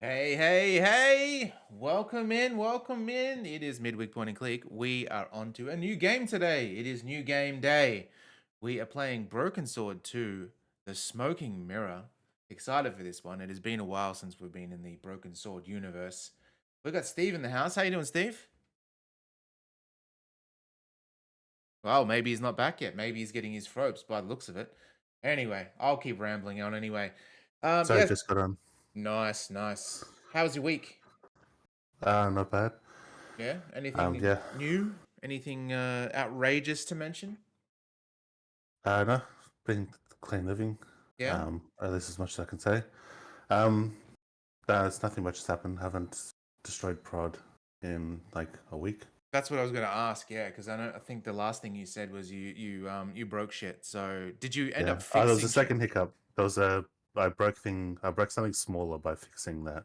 Hey, hey, hey! Welcome in, welcome in. It is midweek point and click. We are on to a new game today. It is new game day. We are playing Broken Sword 2, The Smoking Mirror. Excited for this one. It has been a while since we've been in the Broken Sword universe. We got Steve in the house. How you doing, Steve? Well, maybe he's not back yet. Maybe he's getting his ropes by the looks of it. Anyway, I'll keep rambling on anyway. So Yes, just got on. nice, nice. How was your week? Not bad. Yeah. Anything Yeah. new? Anything outrageous to mention? No, been clean living. Yeah. At least as much as I can say. Um, no, there's nothing much has happened. Haven't destroyed prod in like a week. That's what I was going to ask. Yeah, because I think the last thing you said was you broke shit. So did you end Yeah. up Oh, there was a fixing shit? second hiccup. There was a I broke thing. I broke something smaller by fixing that.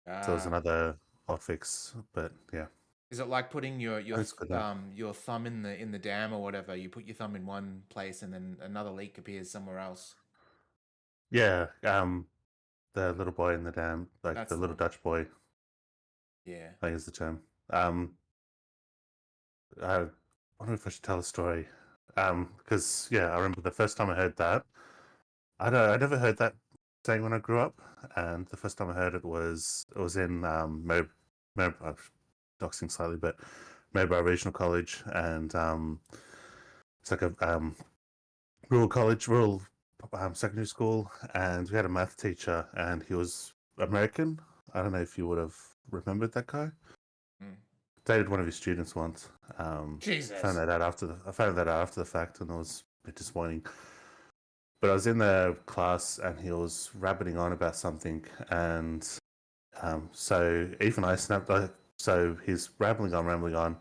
So there was Ah, another hot fix, but yeah, is it like putting it's good now. your thumb in the dam or whatever? You put your thumb in one place and then another leak appears somewhere else. Yeah. The little boy in the dam, like That's the the little one. Dutch boy, Yeah. I think is the term. I wonder if I should tell a story. Because yeah, I remember the first time I heard that. I never heard that saying when I grew up, and the first time I heard it was in I'm doxing slightly, but Maryborough Regional College, and it's like a rural secondary school, and we had a math teacher, and he was American. I don't know if you would have remembered that guy. Mm. Dated one of his students once. Jesus. I found that out after the fact, and it was a bit disappointing. But I was in the class, and he was rabbiting on about something, and so even I snapped. So he's rambling on,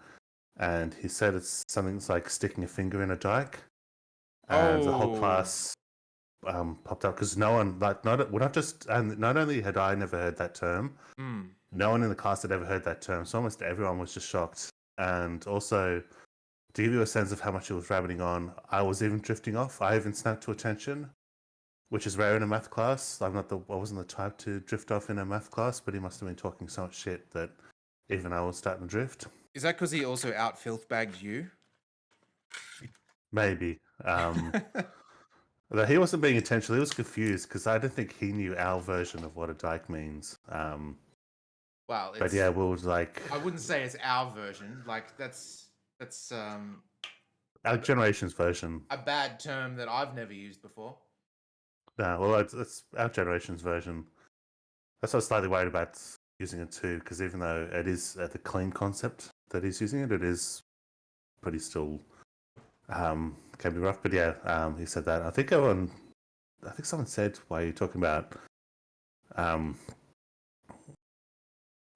and he said it's something like sticking a finger in a dike, and the whole Oh. class popped up because no one not just and not only had I never heard that term, Hmm. no one in the class had ever heard that term, so almost everyone was just shocked. And also, to give you a sense of how much it was rabbiting on, I was even drifting off. I even snapped to attention, which is rare in a math class. I wasn't the type to drift off in a math class, but he must have been talking so much shit that even I was starting to drift. Is that because he also out filth bagged you? Maybe. Although he wasn't being intentional, he was confused because I don't think he knew our version of what a dike means. Well, But yeah, it's we was like I wouldn't say it's our version. Like that's our generation's version. a bad term that I've never used before. No, well, it's our generation's version. That's what I was slightly worried about using it too, because even though it is the clean concept that he's using it, it is pretty still can be rough. But yeah, he said that. I think someone said, "Why are you talking about?" Um,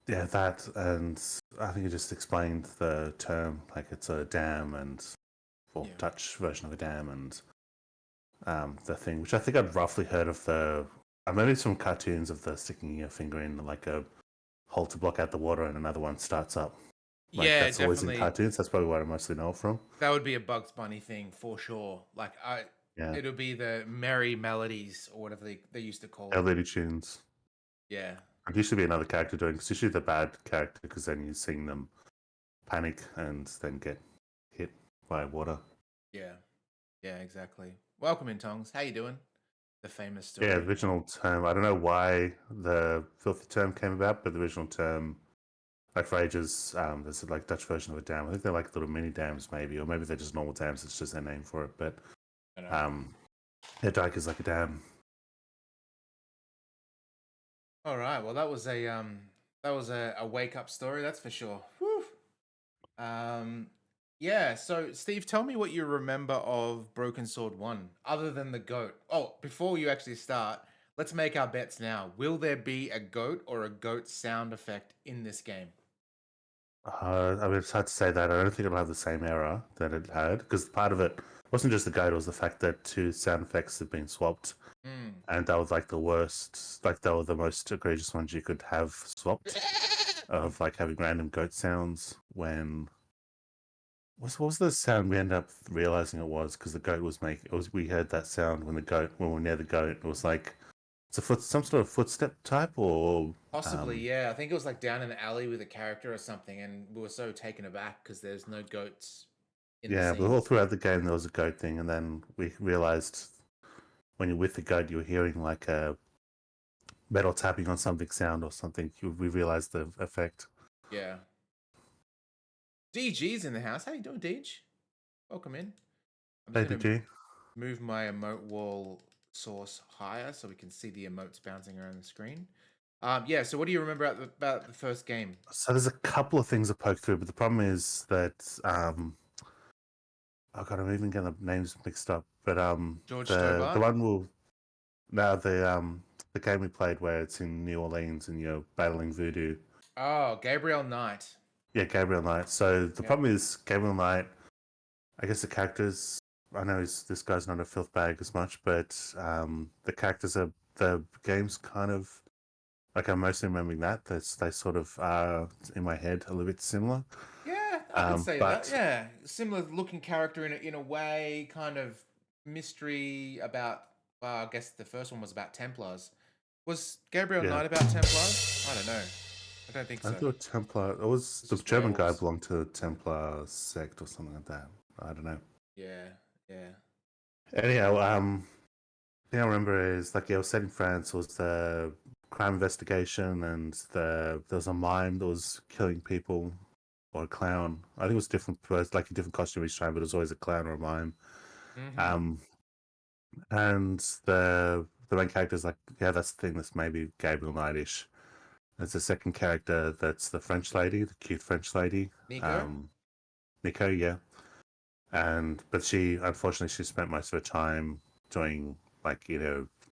yeah, that, and I think he just explained the term like it's a dam and or Yeah. Dutch version of a dam and the thing, which I think I'd roughly heard of the. I remember some cartoons of the sticking your finger in like a hole to block out the water and another one starts up. Like Yeah, that's always in definitely. cartoons. That's probably what I mostly know it from. That would be a Bugs Bunny thing for sure. Yeah, it'll be the Merry Melodies or whatever they used to call them. LED tunes. Yeah. It used to be another character doing, because usually the bad character, because then you sing them panic and then get hit by water. Yeah. Yeah, exactly. Welcome in, Tongs. How you doing? The famous Yeah, the story. original term. I don't know why the filthy term came about, but the original term, like for ages, there's like Dutch version of a dam. I think they're like little mini dams, maybe, or maybe they're just normal dams. It's just their name for it. But I know. um, a dike is like a dam. All right. Well, that was a wake up story, that's for sure. Whew. Um, yeah. So, Steve, tell me what you remember of Broken Sword One, other than the goat. Oh, before you actually start, let's make our bets now. Will there be a goat or a goat sound effect in this game? I mean, it's hard to say that. I don't think it'll have the same error that it had, because part of it wasn't just the goat, it was the fact that two sound effects had been swapped, Hmm. and that was like the worst, like they were the most egregious ones you could have swapped, of like having random goat sounds when. What was the sound we ended up realizing it was? Because the goat was making, it was, we heard that sound when we were near the goat. It was like It's a some sort of footstep type, or Possibly, yeah. I think it was like down in an alley with a character or something, and we were so taken aback because there's no goats in the yeah. But scene. all throughout the game there was a goat thing, and then we realized when you're with the goat, you're hearing like a metal tapping on something sound or something. We realized the effect. Yeah. DG's in the house. How you doing, DG? Welcome in. I'm just Hey, gonna did you? move my emote wall source higher so we can see the emotes bouncing around the screen. Yeah. So, what do you remember about the first game? So there's a couple of things to poke through, but the problem is that oh god, I'm even getting the names mixed up. But George the Stobart. one will now the game we played where it's in New Orleans and you're battling voodoo. Oh, Gabriel Knight. Yeah, Gabriel Knight. So the Yeah. problem is Gabriel Knight. I guess the characters. I know this guy's not a filth bag as much, but the characters are the game's kind of like I'm mostly remembering that. They sort of are in my head a little bit similar. Yeah, I could say that. But Yeah, similar looking character in a way, kind of mystery about. I guess the first one was about Templars. Was Gabriel yeah, Knight about Templars? I don't know. I don't think I so. thought Templar. It was It's the just German guy werewolves. belonged to the Templar sect or something like that. I don't know. Yeah, yeah. Anyhow, thing I remember is like yeah, it was set in France. Was the crime investigation, and there was a mime that was killing people, or a clown. I think it was different, like a different costume each time, but it was always a clown or a mime. Mm-hmm. Um, and the main character is like yeah, that's the thing that's maybe Gabriel Knightish. There's a second character that's the French lady, the cute French lady, Nico. um, Nico, yeah. And but she unfortunately she spent most of her time doing like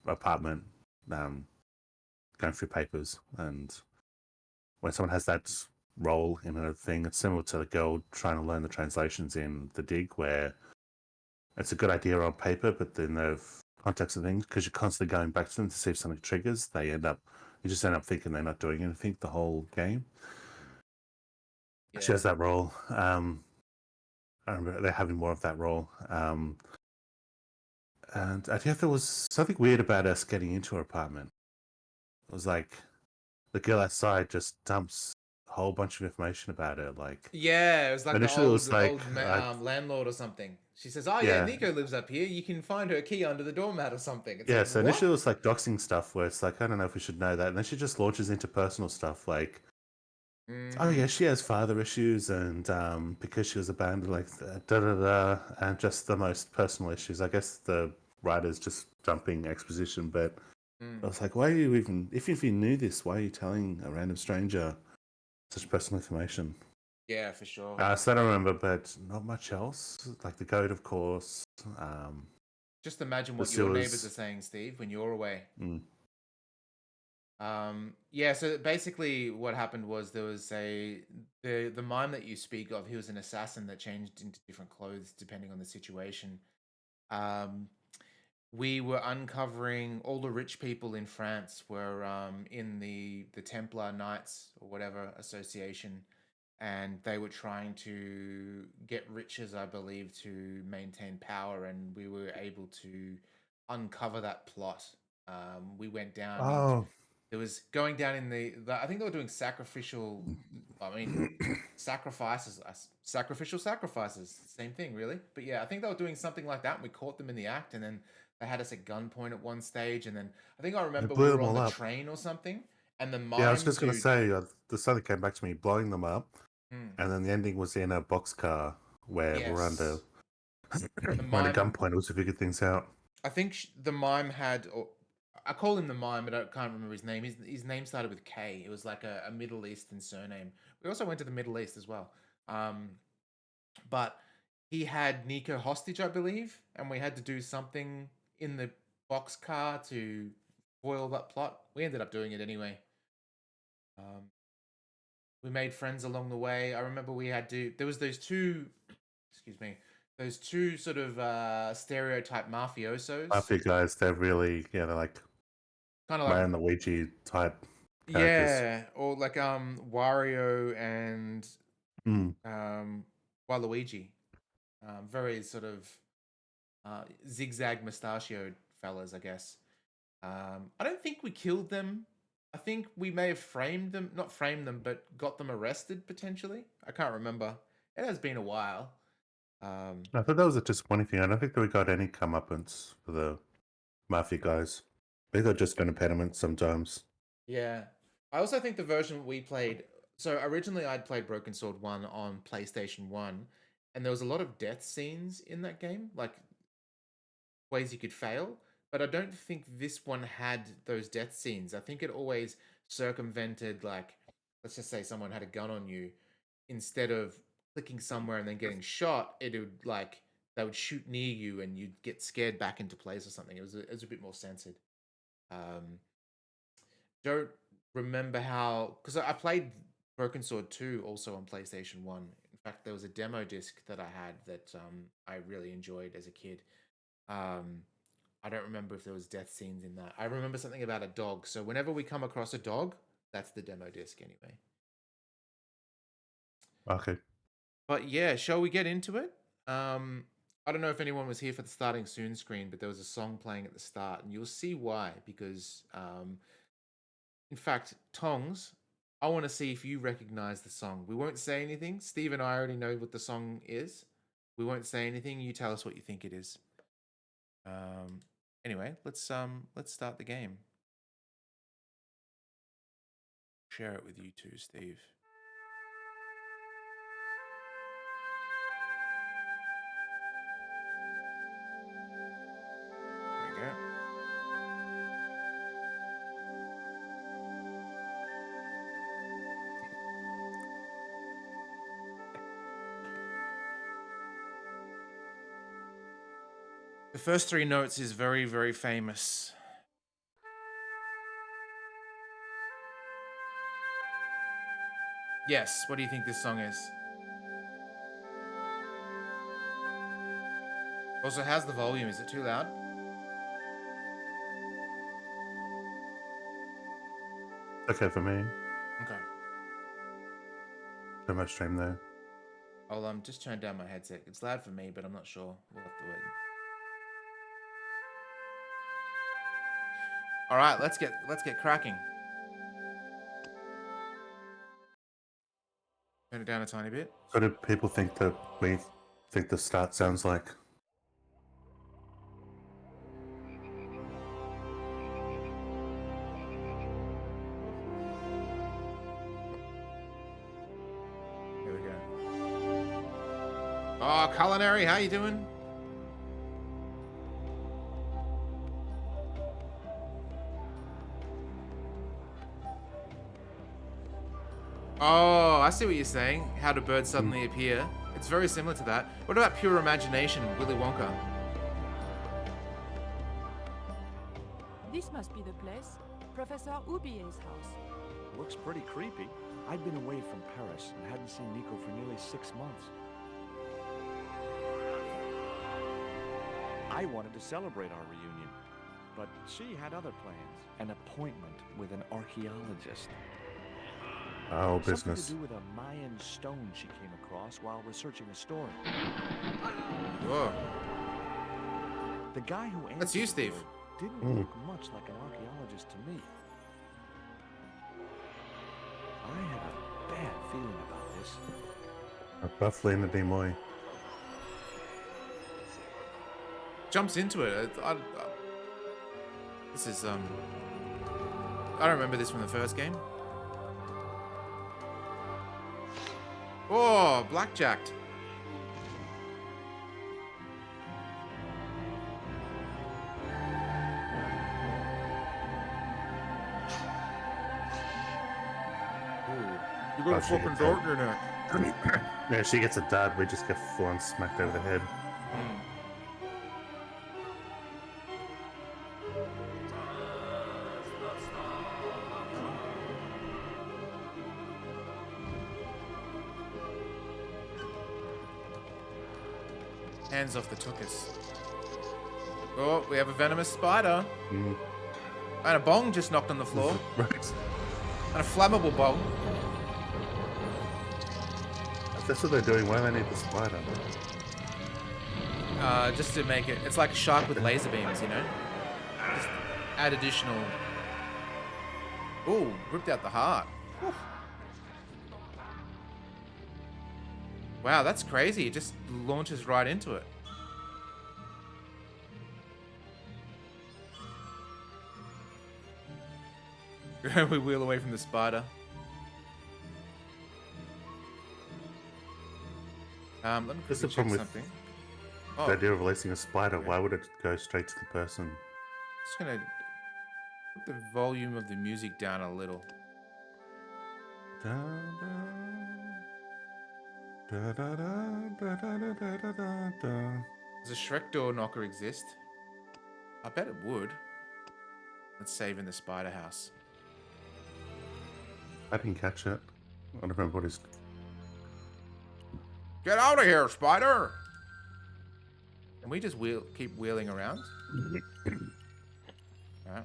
apartment um, going through papers. And when someone has that role in a thing, it's similar to the girl trying to learn the translations in The Dig, where it's a good idea on paper, but then the context of things, because you're constantly going back to them to see if something triggers, you just end up thinking they're not doing anything the whole game. She Yeah. has that role. I remember they're having more of that role. And I think there was something weird about us getting into her apartment. It was like the girl outside just dumps a whole bunch of information about her. Like Yeah, it was like the initially, it was like, landlord or something. She says, "Oh yeah, yeah, Nico lives up here. You can find her key under the doormat or something." It's yeah. like So what? initially, it was like doxing stuff, where it's like, I don't know if we should know that, and then she just launches into personal stuff, like, oh Mm-hmm. yeah, she has father issues, and because she was abandoned, like da da da, and just the most personal issues. I guess the writer's just dumping exposition, but I Mm. was like, why are you even, if you knew this, why are you telling a random stranger such personal information? Yeah, for sure. So I don't remember, but not much else. Like the goat, of course. Just imagine The what your neighbors are sewers. saying, Steve, when you're away. Mm. Yeah, so basically what happened was there was the mime that you speak of, he was an assassin that changed into different clothes depending on the situation. Um, we were uncovering all the rich people in France were in the Templar Knights or whatever association, and they were trying to get riches, I believe, to maintain power, and we were able to uncover that plot. We went down into Oh. it was going down in I think they were doing sacrificial. I mean, sacrifices, sacrificial sacrifices, same thing, really. But yeah, I think they were doing something like that. And we caught them in the act, and then they had us at gunpoint at one stage, and then I think I They remember we blew were them on all the up. train or something, and the Yeah, I was mime just going to dude. say, the something came back to me, blowing them up. Hmm, And then the ending was in a boxcar where we're under, yes, the we're under mime. gunpoint. It was to figure things out. I think the mime had, or I call him the mime, but I can't remember his name. His name started with K. It was like a Middle Eastern surname. We also went to the Middle East as well. Um, but he had Nico hostage, I believe, and we had to do something in the boxcar to foil that plot. We ended up doing it anyway. Um, we made friends along the way. I remember we had to. There was those two, excuse me, those two sort of stereotype mafiosos, Mafia guys, they're really, yeah, they're like kind of like Mario and Luigi type characters. yeah, or like Wario and Mm. um Waluigi, very sort of zigzag mustachioed fellas, I guess. I don't think we killed them. I think we may have framed them, not framed them, but got them arrested potentially. I can't remember. It has been a while. I thought that was a disappointing thing. I don't think that we got any comeuppance for the mafia guys. They got just an impediment sometimes. Yeah. I also think the version we played. So originally, I'd played Broken Sword 1 on PlayStation 1, and there was a lot of death scenes in that game, like ways you could fail. But I don't think this one had those death scenes. I think it always circumvented, like, let's just say someone had a gun on you. Instead of clicking somewhere and then getting shot, it would, like, they would shoot near you and you'd get scared back into place or something. It was a bit more censored. Um, don't remember how, because I played Broken Sword 2 also on PlayStation 1. In fact, there was a demo disc that I had that I really enjoyed as a kid. I don't remember if there was death scenes in that. I remember something about a dog. So whenever we come across a dog, that's the demo disc anyway. Okay. But yeah, shall we get into it? I don't know if anyone was here for the starting soon screen, but there was a song playing at the start, and you'll see why. Because, in fact, Tongs, I want to see if you recognize the song. We won't say anything. Steve and I already know what the song is. We won't say anything. You tell us what you think it is. Anyway, let's start the game. Share it with you too, Steve. There we go. The first three notes is very, very famous. Yes, what do you think this song is? Also, how's the volume? Is it too loud? Okay for me. Okay. Too much stream there. I'll just turn down my headset. It's loud for me, but I'm not sure. We'll have to wait. All right, let's get cracking. Turn it down a tiny bit. What do people think that we think the start sounds like? Here we go. Oh, Culinary, how you doing? Oh, I see what you're saying. How do birds suddenly appear? It's very similar to that. What about Pure Imagination, Willy Wonka? This must be the place. Professor Oubier's house. Looks pretty creepy. I'd been away from Paris and hadn't seen Nico for nearly 6 months. I wanted to celebrate our reunion, but she had other plans. An appointment with an archaeologist. Oh, Something business. to do with a Mayan stone she came across while researching a story. Whoa. The guy who answered That's you, the Steve. door didn't look much like an archaeologist to me. I had a bad feeling about this. A buff Lena de Moy. Jumps into it. This is, I don't remember this from the first game. Oh, blackjacked. You got a Oh, she fucking hit dart in your neck. Yeah, she gets a dad, we just get full on smacked over the head. Hands off the tuchus. Oh, we have a venomous spider. Mm. And a bong just knocked on the floor. Right. And a flammable bong. If that's what they're doing, why do they need the spider? Just to make it... It's like a shark with laser beams, you know? Just add additional. Ooh, ripped out the heart. Whew. Wow, that's crazy. It just launches right into it. We wheel away from the spider. Let me That's quickly the check problem with something. The Oh, idea of releasing a spider, okay. why would it go straight to the person? Just gonna put the volume of the music down a little. Da, da, da, da, da, da, da, da, da, da, da. Does a Shrek door knocker exist? I bet it would. Let's save in the spider house. I didn't catch it. I don't remember what his. Get out of here, spider! Can we just keep wheeling around? Alright.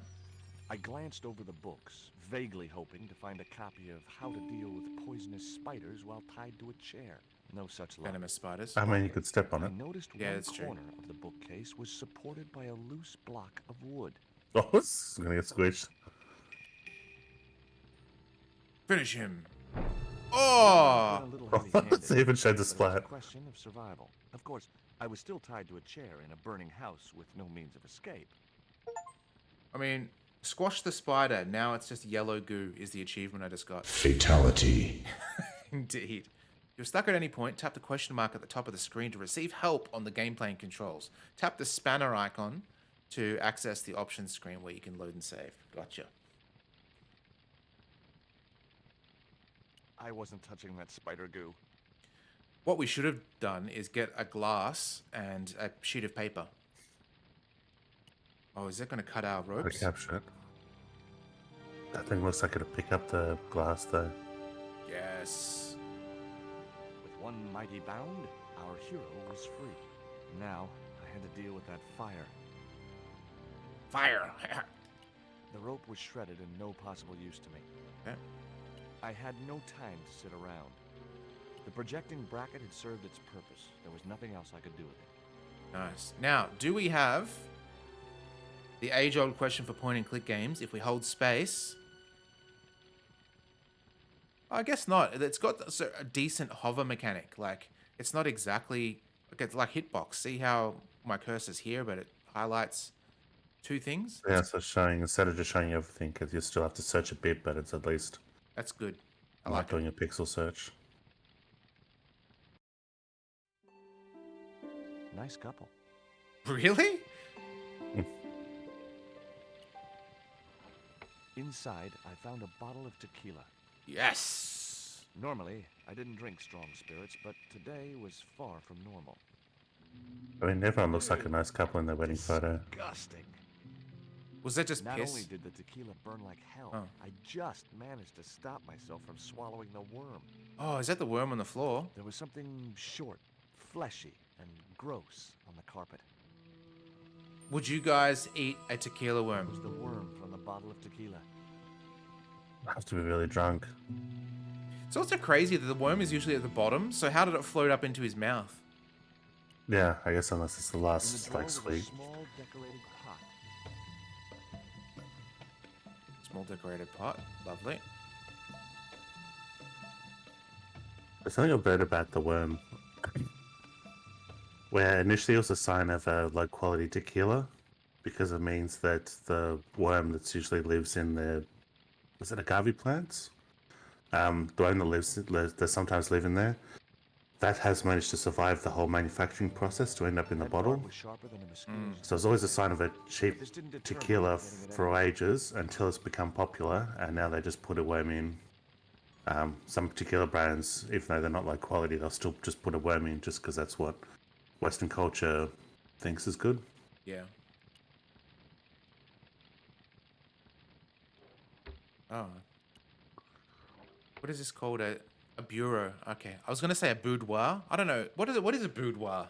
I glanced over the books, vaguely hoping to find a copy of How to Deal with Poisonous Spiders While Tied to a Chair. No such luck. Venomous spiders. I mean, you could step on I it. noticed Yeah, one that's true. corner of the bookcase was supported by a loose block of wood. Oh, it's gonna get squished. Finish him. Been Oh! a little heavy-handed, They even showed the but it was a splat. question of survival. Of course, I was still tied to a chair in a burning house with no means of escape. I mean, squash the spider. Now it's just yellow goo is the achievement I just got. Fatality. Indeed. If you're stuck at any point, tap the question mark at the top of the screen to receive help on the gameplay and controls. Tap the spanner icon to access the options screen where you can load and save. Gotcha. I wasn't touching that spider goo. What we should have done is get a glass and a sheet of paper. Oh, is that going to cut our I ropes? capture it. That thing looks like it'll pick up the glass, though. Yes. With one mighty bound, our hero was free. Now, I had to deal with that fire. Fire. The rope was shredded and no possible use to me. Okay. I had no time to sit around. The projecting bracket had served its purpose. There was nothing else I could do with it. Nice. Now, do we have the age-old question for point-and-click games? If we hold space... I guess not. It's got a decent hover mechanic. Like, it's not exactly... It's like Hitbox. See how my cursor's here, but it highlights two things? Yeah, so showing, instead of just showing you everything, because you still have to search a bit, but it's at least That's good. I not like it. doing a pixel search. Nice couple. Really? Inside, I found a bottle of tequila. Yes. Normally, I didn't drink strong spirits, but today was far from normal. I mean, everyone looks like a nice couple in their wedding photo. Disgusting. Was that just Not piss? only did the tequila burn like hell, Oh. I just managed to stop myself from swallowing the worm. Oh, is that the worm on the floor? There was something short, fleshy, and gross on the carpet. Would you guys eat a tequila It worm? was the worm from the bottle of tequila. I have to be really drunk. It's also crazy that the worm is usually at the bottom, so how did it float up into his mouth? Yeah, I guess unless it's the In last, the drawer like, was a sweet. small decorated pot. Small decorated pot. Lovely. There's something a bit about the worm. Where initially it was a sign of a low quality tequila, because it means that the worm that usually lives in the, was it agave plants? The one that sometimes live in there, that has managed to survive the whole manufacturing process to end up in the That bottle. barb was sharper than a mosquito's. So it's always a sign of a cheap This didn't deter me tequila from getting it for anyway. ages until it's become popular, and now they just put a worm in. Some tequila brands, even though they're not low quality, they'll still just put a worm in just because that's what Western culture thinks is good. Yeah. Oh. What is this called? A bureau. Okay. I was going to say a boudoir. I don't know. What is it? What is a boudoir?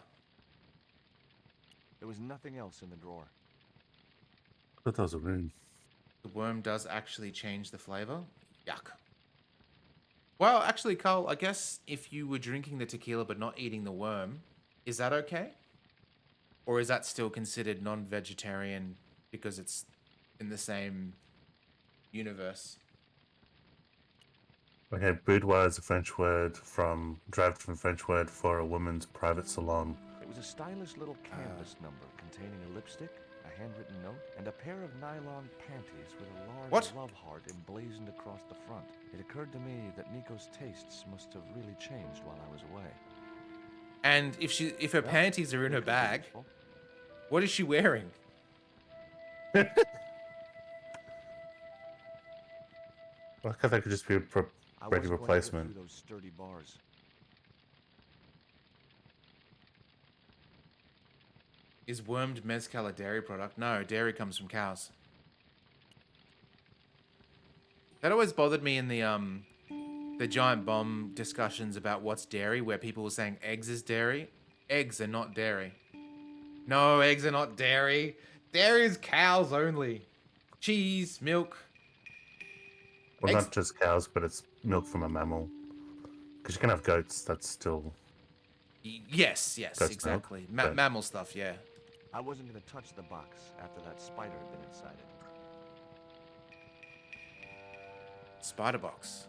There was nothing else in the drawer. I thought that was a room. The worm does actually change the flavor. Yuck. Well, actually, Carl, I guess if you were drinking the tequila but not eating the worm, is that okay? Or is that still considered non-vegetarian because it's in the same universe. Okay, boudoir is a French word derived from French word for a woman's private salon. It was a stylish little canvas number containing a lipstick, a handwritten note, and a pair of nylon panties with a large What? love heart emblazoned across the front. It occurred to me that Nico's tastes must have really changed while I was away. And if her Well, panties are in it her could be bag, useful. what is she wearing? I thought that could just be a I ready wasn't going to get replacement. through those sturdy bars. Is wormed mezcal a dairy product? No, dairy comes from cows. That always bothered me in the giant bomb discussions about what's dairy, where people were saying eggs is dairy. Eggs are not dairy. No, eggs are not dairy. Dairy is cows only. Cheese, milk. Well, Eggs. not just cows, but it's milk from a mammal. Because you can have goats, that's still Yes, goat's milk. exactly. but- Mammal stuff, yeah. I wasn't going to touch the box after that spider had been inside it. Spider box.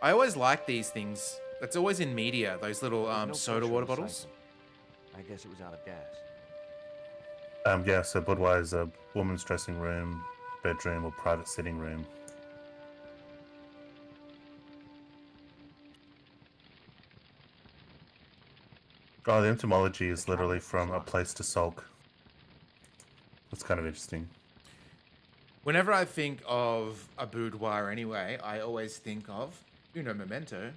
I always like these things. That's always in media. Those little There's no soda pressure water in the bottles. siphon. I guess it was out of gas. Yeah, so boudoir is a woman's dressing room, bedroom, or private sitting room. Oh, the etymology is The literally cabinet was from a locked. place to sulk. That's kind of interesting. Whenever I think of a boudoir anyway, I always think of uno memento.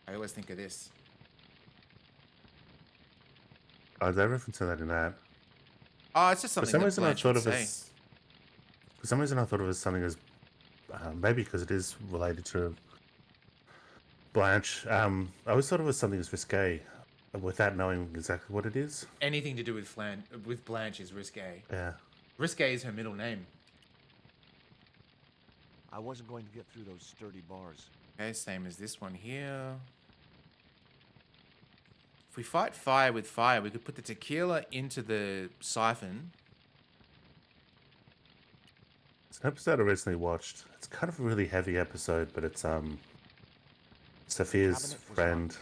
I always think of this. Oh, they referencing that in that. Oh, it's just For something some that reason, I Blanche thought would of say. as. For some reason, I thought of it as something as maybe because it is related to Blanche. I always thought of it as something as risque, without knowing exactly what it is. Anything to do with Blanche is risque. Yeah. Risque is her middle name. I wasn't going to get through those sturdy bars. Okay, same as this one here. If we fight fire with fire, we could put the tequila into the siphon. It's an episode I recently watched. It's kind of a really heavy episode, but it's Sophia's Cabinet was friend,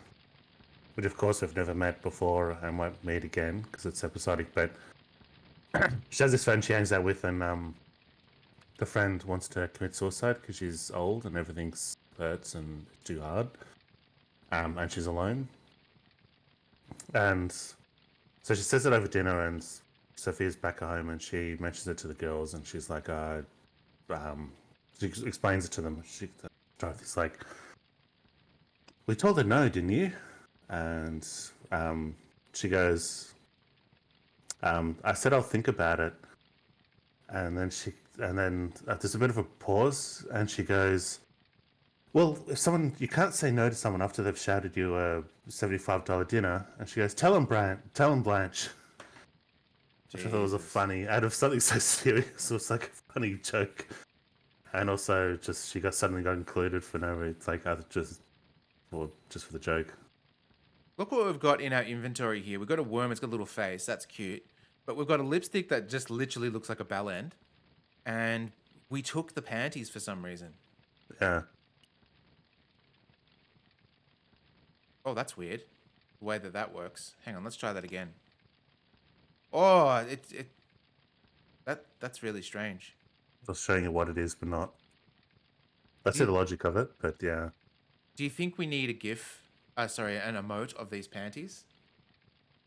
which of course we've never met before and won't meet again because it's episodic. But she has this friend she hangs out with, and the friend wants to commit suicide because she's old and everything hurts and it's too hard, and she's alone. And so she says it over dinner, and Sophia's back at home, and she mentions it to the girls, and she's like, she explains it to them. Dorothy's like, "We told her no, didn't you?" And she goes, "I said I'll think about it." And then there's a bit of a pause, and she goes, "Well, you can't say no to someone after they've shouted you a $75 dinner." And she goes, tell him Blanche." Which I thought was a Jesus. funny, out of something so serious, it was like a funny joke. And also, just she suddenly got included for no reason, like just for the joke. Look what we've got in our inventory here. We've got a worm. It's got a little face. That's cute. But we've got a lipstick that just literally looks like a bell end. And we took the panties for some reason. Yeah. Oh, that's weird. The way that works. Hang on, let's try that again. Oh, that's really strange. Just showing you what it is, but not. I see the logic of it, but yeah. Do you think we need a GIF? An emote of these panties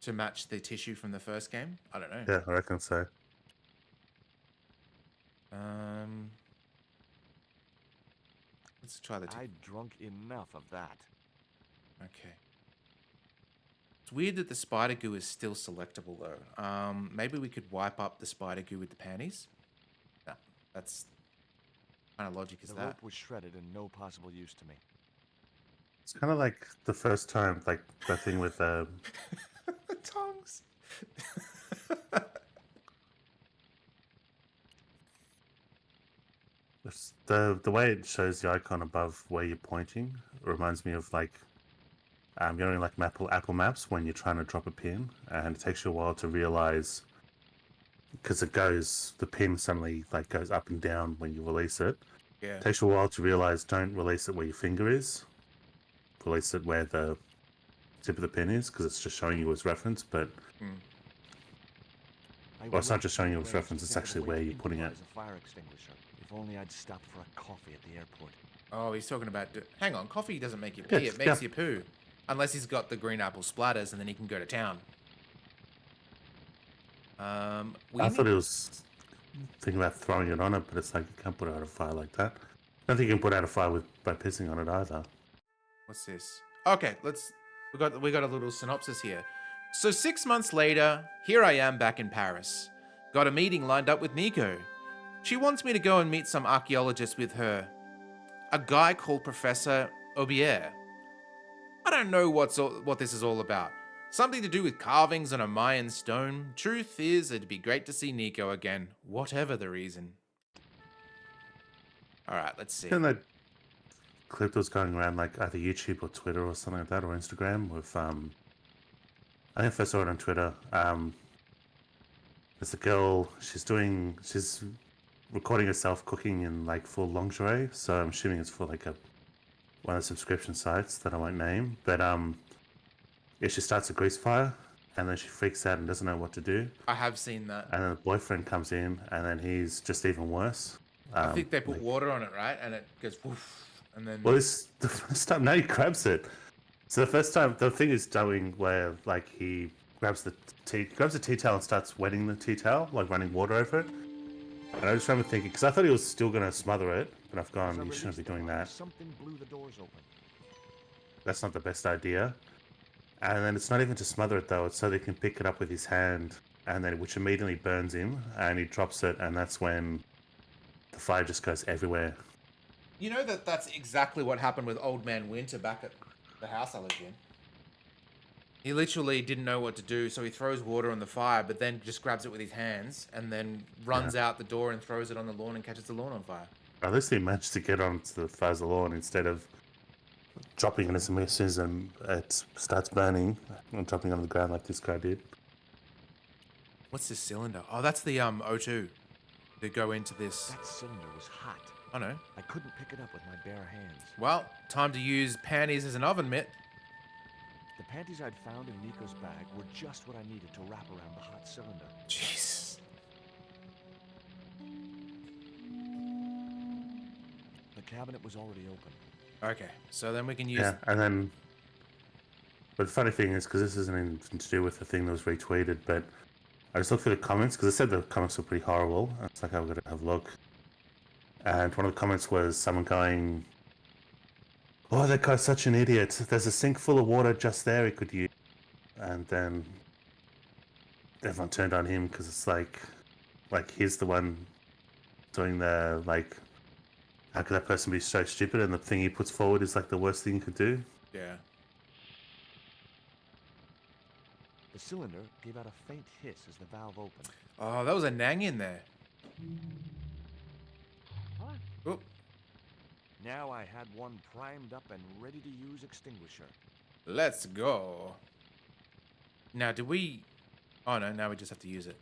to match the tissue from the first game? I don't know. Yeah, I reckon so. Let's try the. I'd drunk enough of that. Okay. It's weird that the spider goo is still selectable though. Maybe we could wipe up the spider goo with the panties. No, that's kind of logic is The that. rope was shredded and no possible use to me. It's kind of like the first time, like that thing with Tongues. the way it shows the icon above where you're pointing reminds me of like you know, like Apple Maps when you're trying to drop a pin, and it takes you a while to realize because the pin suddenly like goes up and down when you release it. Yeah. It takes you a while to realize don't release it where your finger is. Release it where the tip of the pin is, because it's just showing you as reference, but well, it's not just showing you as reference, it's actually where you're putting it. A fire extinguisher. If only I'd stopped for a coffee at the airport. Oh, he's talking about... Hang on, coffee doesn't make you pee, it makes you poo. Unless he's got the green apple splatters, and then he can go to town. I thought it was thinking about throwing it on it, but it's like you can't put out a fire like that. I don't think you can put out a fire by pissing on it either. What's this? Okay, we got a little synopsis here. So 6 months later, here I am back in Paris. Got a meeting lined up with Nico. She wants me to go and meet some archaeologists with her. A guy called Professor Aubier. I don't know what this is all about. Something to do with carvings on a Mayan stone. Truth is, it'd be great to see Nico again, whatever the reason. Alright, let's see. And that clip that was going around like either YouTube or Twitter or something like that, or Instagram with I think I first saw it on Twitter. There's a girl, she's recording herself cooking in like full lingerie, so I'm assuming it's for like one of the subscription sites that I won't name. But yeah, she starts a grease fire and then she freaks out and doesn't know what to do. I have seen that. And then the boyfriend comes in and then he's just even worse. I think they put water on it, right? And it goes woof, and then... Well, it's the first time, now he grabs it. So the first time, the thing is doing where, like, he grabs the tea towel and starts wetting the tea towel, like running water over it. And I just remember thinking, because I thought he was still going to smother it, but I've gone, you shouldn't be doing that. Something blew the doors open. That's not the best idea. And then it's not even to smother it, though. It's so they can pick it up with his hand, and then which immediately burns him, and he drops it, and that's when the fire just goes everywhere. You know that's exactly what happened with Old Man Winter back at the house I lived in. He literally didn't know what to do, so he throws water on the fire, but then just grabs it with his hands, and then runs out the door and throws it on the lawn and catches the lawn on fire. At least he managed to get onto the fire's lawn instead of dropping it as soon as it starts burning and dropping on the ground like this guy did. What's this cylinder? Oh, that's the O2 that go into this. That cylinder was hot. I know. I couldn't pick it up with my bare hands. Well, time to use panties as an oven mitt. The panties I'd found in Nico's bag were just what I needed to wrap around the hot cylinder. Jeez. The cabinet was already open. Okay, so then we can use... Yeah, and then... But the funny thing is, because this isn't anything to do with the thing that was retweeted, but I just looked through the comments, because I said the comments were pretty horrible. It's like, I've got to have a look. And one of the comments was someone going, "Oh, that guy's such an idiot. There's a sink full of water just there he could use." And then everyone turned on him because it's like he's the one doing the, like, how could that person be so stupid? And the thing he puts forward is like the worst thing you could do. Yeah. The cylinder gave out a faint hiss as the valve opened. Oh, that was a nang in there. Oop. Now I had one primed up and ready to use extinguisher. Let's go. Now, do we... Oh, no, now we just have to use it.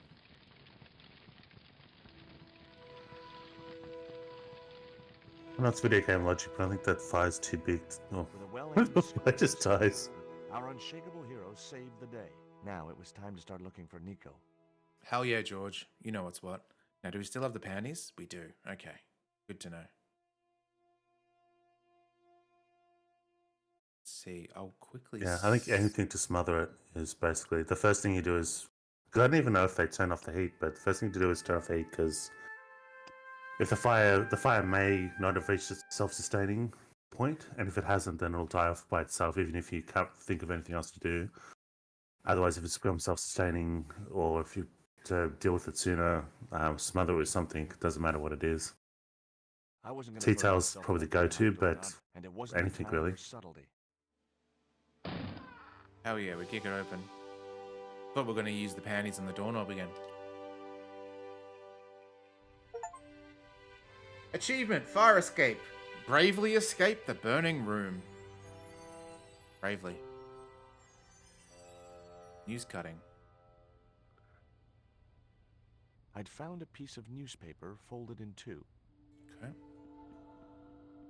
Well, that's video game logic, but I think that fire's too big. Oh, With a well-aimed I just dies. our unshakable hero saved the day. Now it was time to start looking for Nico. Hell yeah, George. You know what's what. Now, do we still have the panties? We do. Okay. Good to know. Let's see. I'll quickly... Yeah, I think anything to smother it is basically... The first thing you do is... Because I don't even know if they turn off the heat, but the first thing to do is turn off the heat, because if the fire may not have reached its self-sustaining point, and if it hasn't, then it'll die off by itself, even if you can't think of anything else to do. Otherwise, if it's become self-sustaining, or if you to deal with it sooner, smother it with something, it doesn't matter what it is. I wasn't gonna Tea burn towel's myself probably up the with go-to, hydro but gun, and it wasn't anything the time really. for subtlety. Hell yeah, we kick it open. Thought we were going to use the panties on the doorknob again. Achievement, fire escape. Bravely escape the burning room. Bravely. News cutting. I'd found a piece of newspaper folded in two. Okay.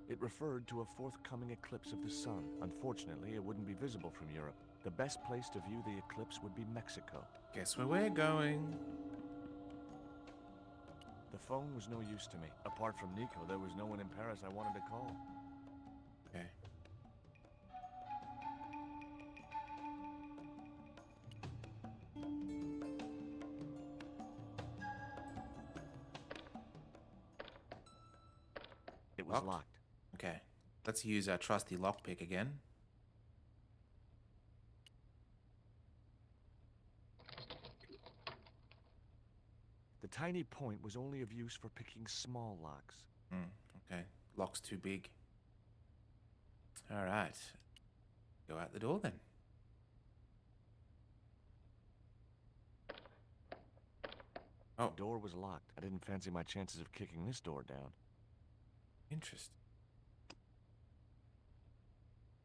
It referred to a forthcoming eclipse of the sun. Unfortunately, it wouldn't be visible from Europe. The best place to view the eclipse would be Mexico. Guess where we're going. The phone was no use to me. Apart from Nico, there was no one in Paris I wanted to call. Okay. It was Locked? locked. Okay. Let's use our trusty lockpick again. The tiny point was only of use for picking small locks. Okay. Lock's too big. All right. Go out the door then. Oh, The door was locked. I didn't fancy my chances of kicking this door down. interesting.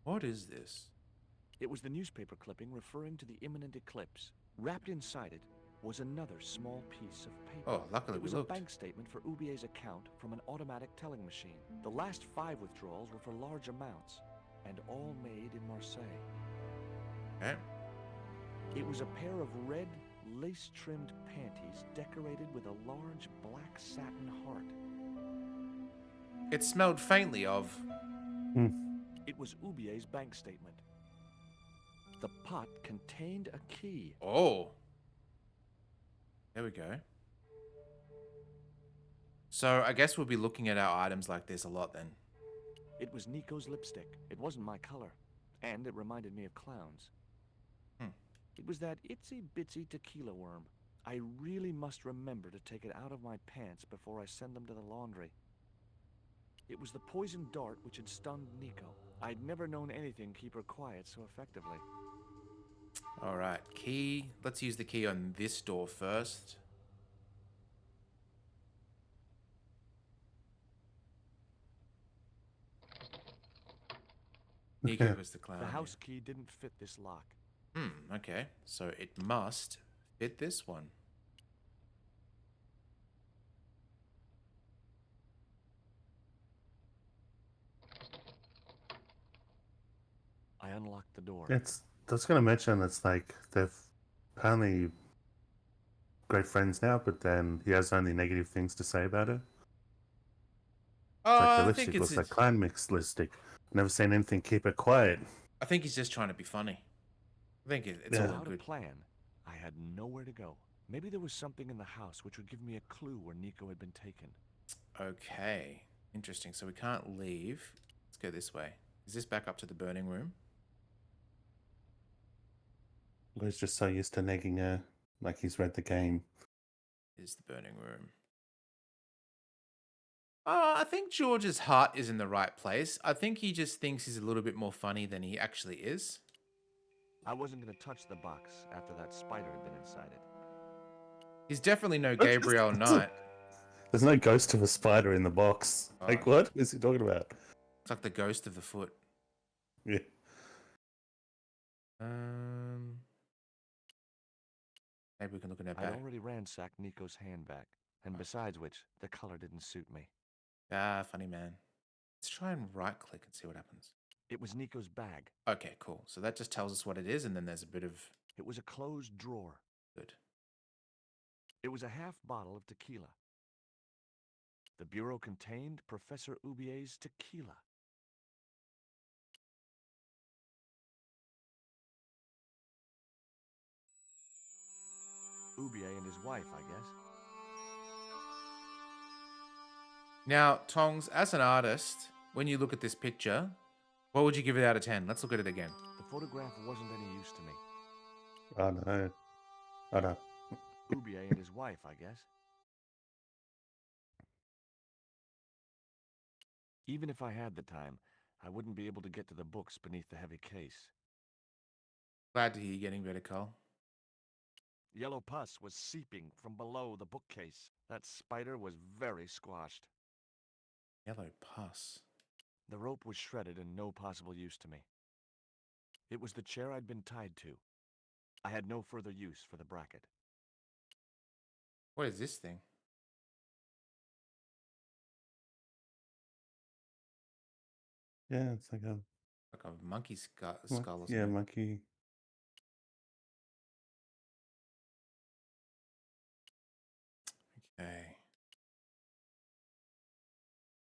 What is this? It was the newspaper clipping referring to the imminent eclipse. Wrapped inside it was another small piece of paper. Oh, luckily It we was looked. a bank statement for Ubier's account from an automatic telling machine. The last 5 withdrawals were for large amounts, and all made in Marseille. Okay. It was a pair of red, lace-trimmed panties decorated with a large black satin heart. It smelled faintly of... It was Ubier's bank statement. The pot contained a key. Oh. There we go. So I guess we'll be looking at our items like this a lot then. It was Nico's lipstick. It wasn't my color, and it reminded me of clowns. It was that itsy-bitsy tequila worm. I really must remember to take it out of my pants before I send them to the laundry. It was the poisoned dart which had stunned Nico. I'd never known anything keep her quiet so effectively. All right. Key. Let's use the key on this door first. Nico was the clown. The house key didn't fit this lock. Okay. So it must fit this one. I unlocked the door. I was going to mention it's like they've apparently great friends now, but then he has only negative things to say about it. It's like the I lipstick think looks it's. like clan mix lipstick. Never seen anything keep it quiet. I think he's just trying to be funny. I think it's Yeah. all Without a good. plan, I had nowhere to go. Maybe there was something in the house which would give me a clue where Nico had been taken. Okay. Interesting. So we can't leave. Let's go this way. Is this back up to the burning room? He's just so used to negging her, like he's read the game. Is the burning room. I think George's heart is in the right place. I think he just thinks he's a little bit more funny than he actually is. I wasn't going to touch the box after that spider had been inside it. He's definitely no Gabriel Knight. There's no ghost of a spider in the box. Like, what is he talking about? It's like the ghost of the foot. Yeah. Maybe we can look in her I'd back. already ransacked Nico's handbag, and besides which, the color didn't suit me. Ah, funny man. Let's try and right click and see what happens. It was Nico's bag. Okay, cool. So that just tells us what it is, and then there's a bit of... It was a closed drawer. Good. It was a half bottle of tequila. The bureau contained Professor Ubier's tequila. Ubier and his wife, I guess. Now, Tongs, as an artist, when you look at this picture, what would you give it out of 10? Let's look at it again. The photograph wasn't any use to me. Oh no. Oh no. Ubier and his wife, I guess. Even if I had the time, I wouldn't be able to get to the books beneath the heavy case. Glad to hear you getting better, Cole. Yellow pus was seeping from below the bookcase. That spider was very squashed. Yellow pus. The rope was shredded and no possible use to me. It was the chair I'd been tied to. I had no further use for the bracket. What is this thing? Yeah, it's like Like a monkey skull or yeah, something. monkey. Okay.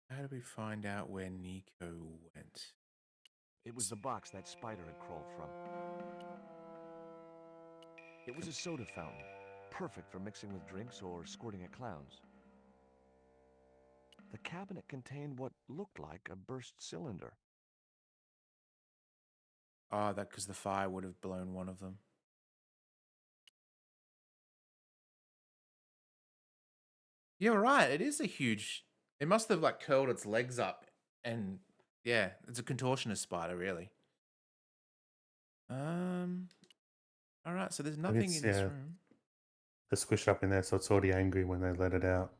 How do we find out where Nico went? It was the box that spider had crawled from. It was a soda fountain, perfect for mixing with drinks or squirting at clowns. The cabinet contained what looked like a burst cylinder. Oh, that because the fire would have blown one of them. You're right. It is a huge. It must have like curled its legs up, and yeah, it's a contortionist spider, really. All right. So there's nothing in this room. They're squished up in there, so it's already angry when they let it out.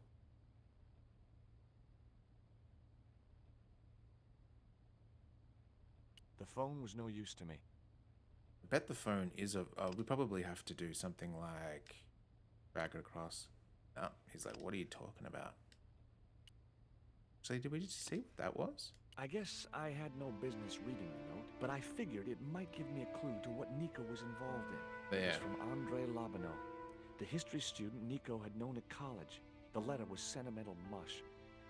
The phone was no use to me. I bet the phone is a. We probably have to do something like drag it across. Oh, he's like, "What are you talking about?" So did we just see what that was? I guess I had no business reading the note, but I figured it might give me a clue to what Nico was involved in. It was from Andre Labano, the history student Nico had known at college. The letter was sentimental mush,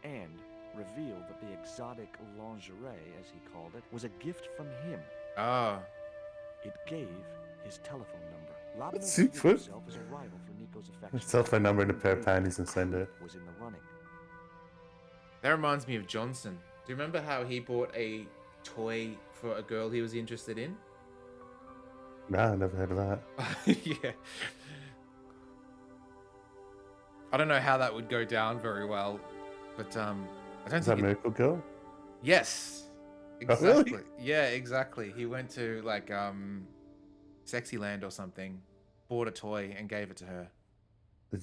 and revealed that the exotic lingerie, as he called it, was a gift from him. Ah. It gave his telephone number. Labano That's figured super. himself as a rival for Nico's affection. Cell phone number and a pair of panties and send it. Was in the running. That reminds me of Johnson. Do you remember how he bought a toy for a girl he was interested in? Nah, I never heard of that. Yeah. I don't know how that would go down very well, but I don't Is that think Miracle Girl? Yes. Oh, really? Exactly. Yeah, exactly. He went to like Sexyland or something, bought a toy and gave it to her. He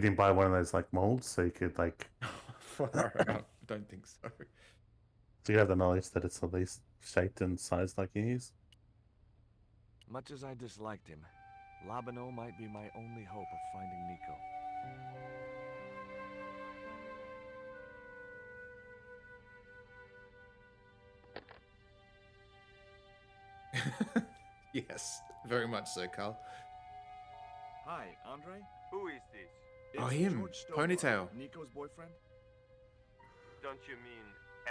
didn't buy one of those like molds, so you could like. Far out. Don't think so. So you have the knowledge that it's at least shaped and sized like he is. Much as I disliked him, Labano might be my only hope of finding Nico. Yes, very much so, Carl. Hi, Andre? Who is this? Oh, It's him. George Stover, Ponytail. Nico's boyfriend? Don't you mean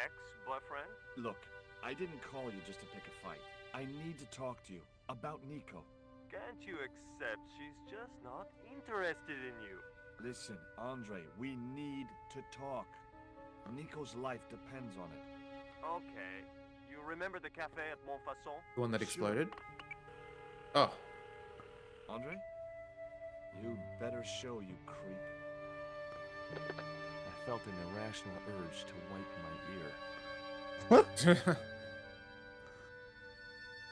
ex-boyfriend? Look, I didn't call you just to pick a fight. I need to talk to you about Nico. Can't you accept she's just not interested in you? Listen, Andre, we need to talk. Nico's life depends on it. Okay. You remember the cafe at Montfaucon? The one that Sure. exploded? Oh. Andre? You better show, you creep. I felt an irrational urge to wipe my ear. What?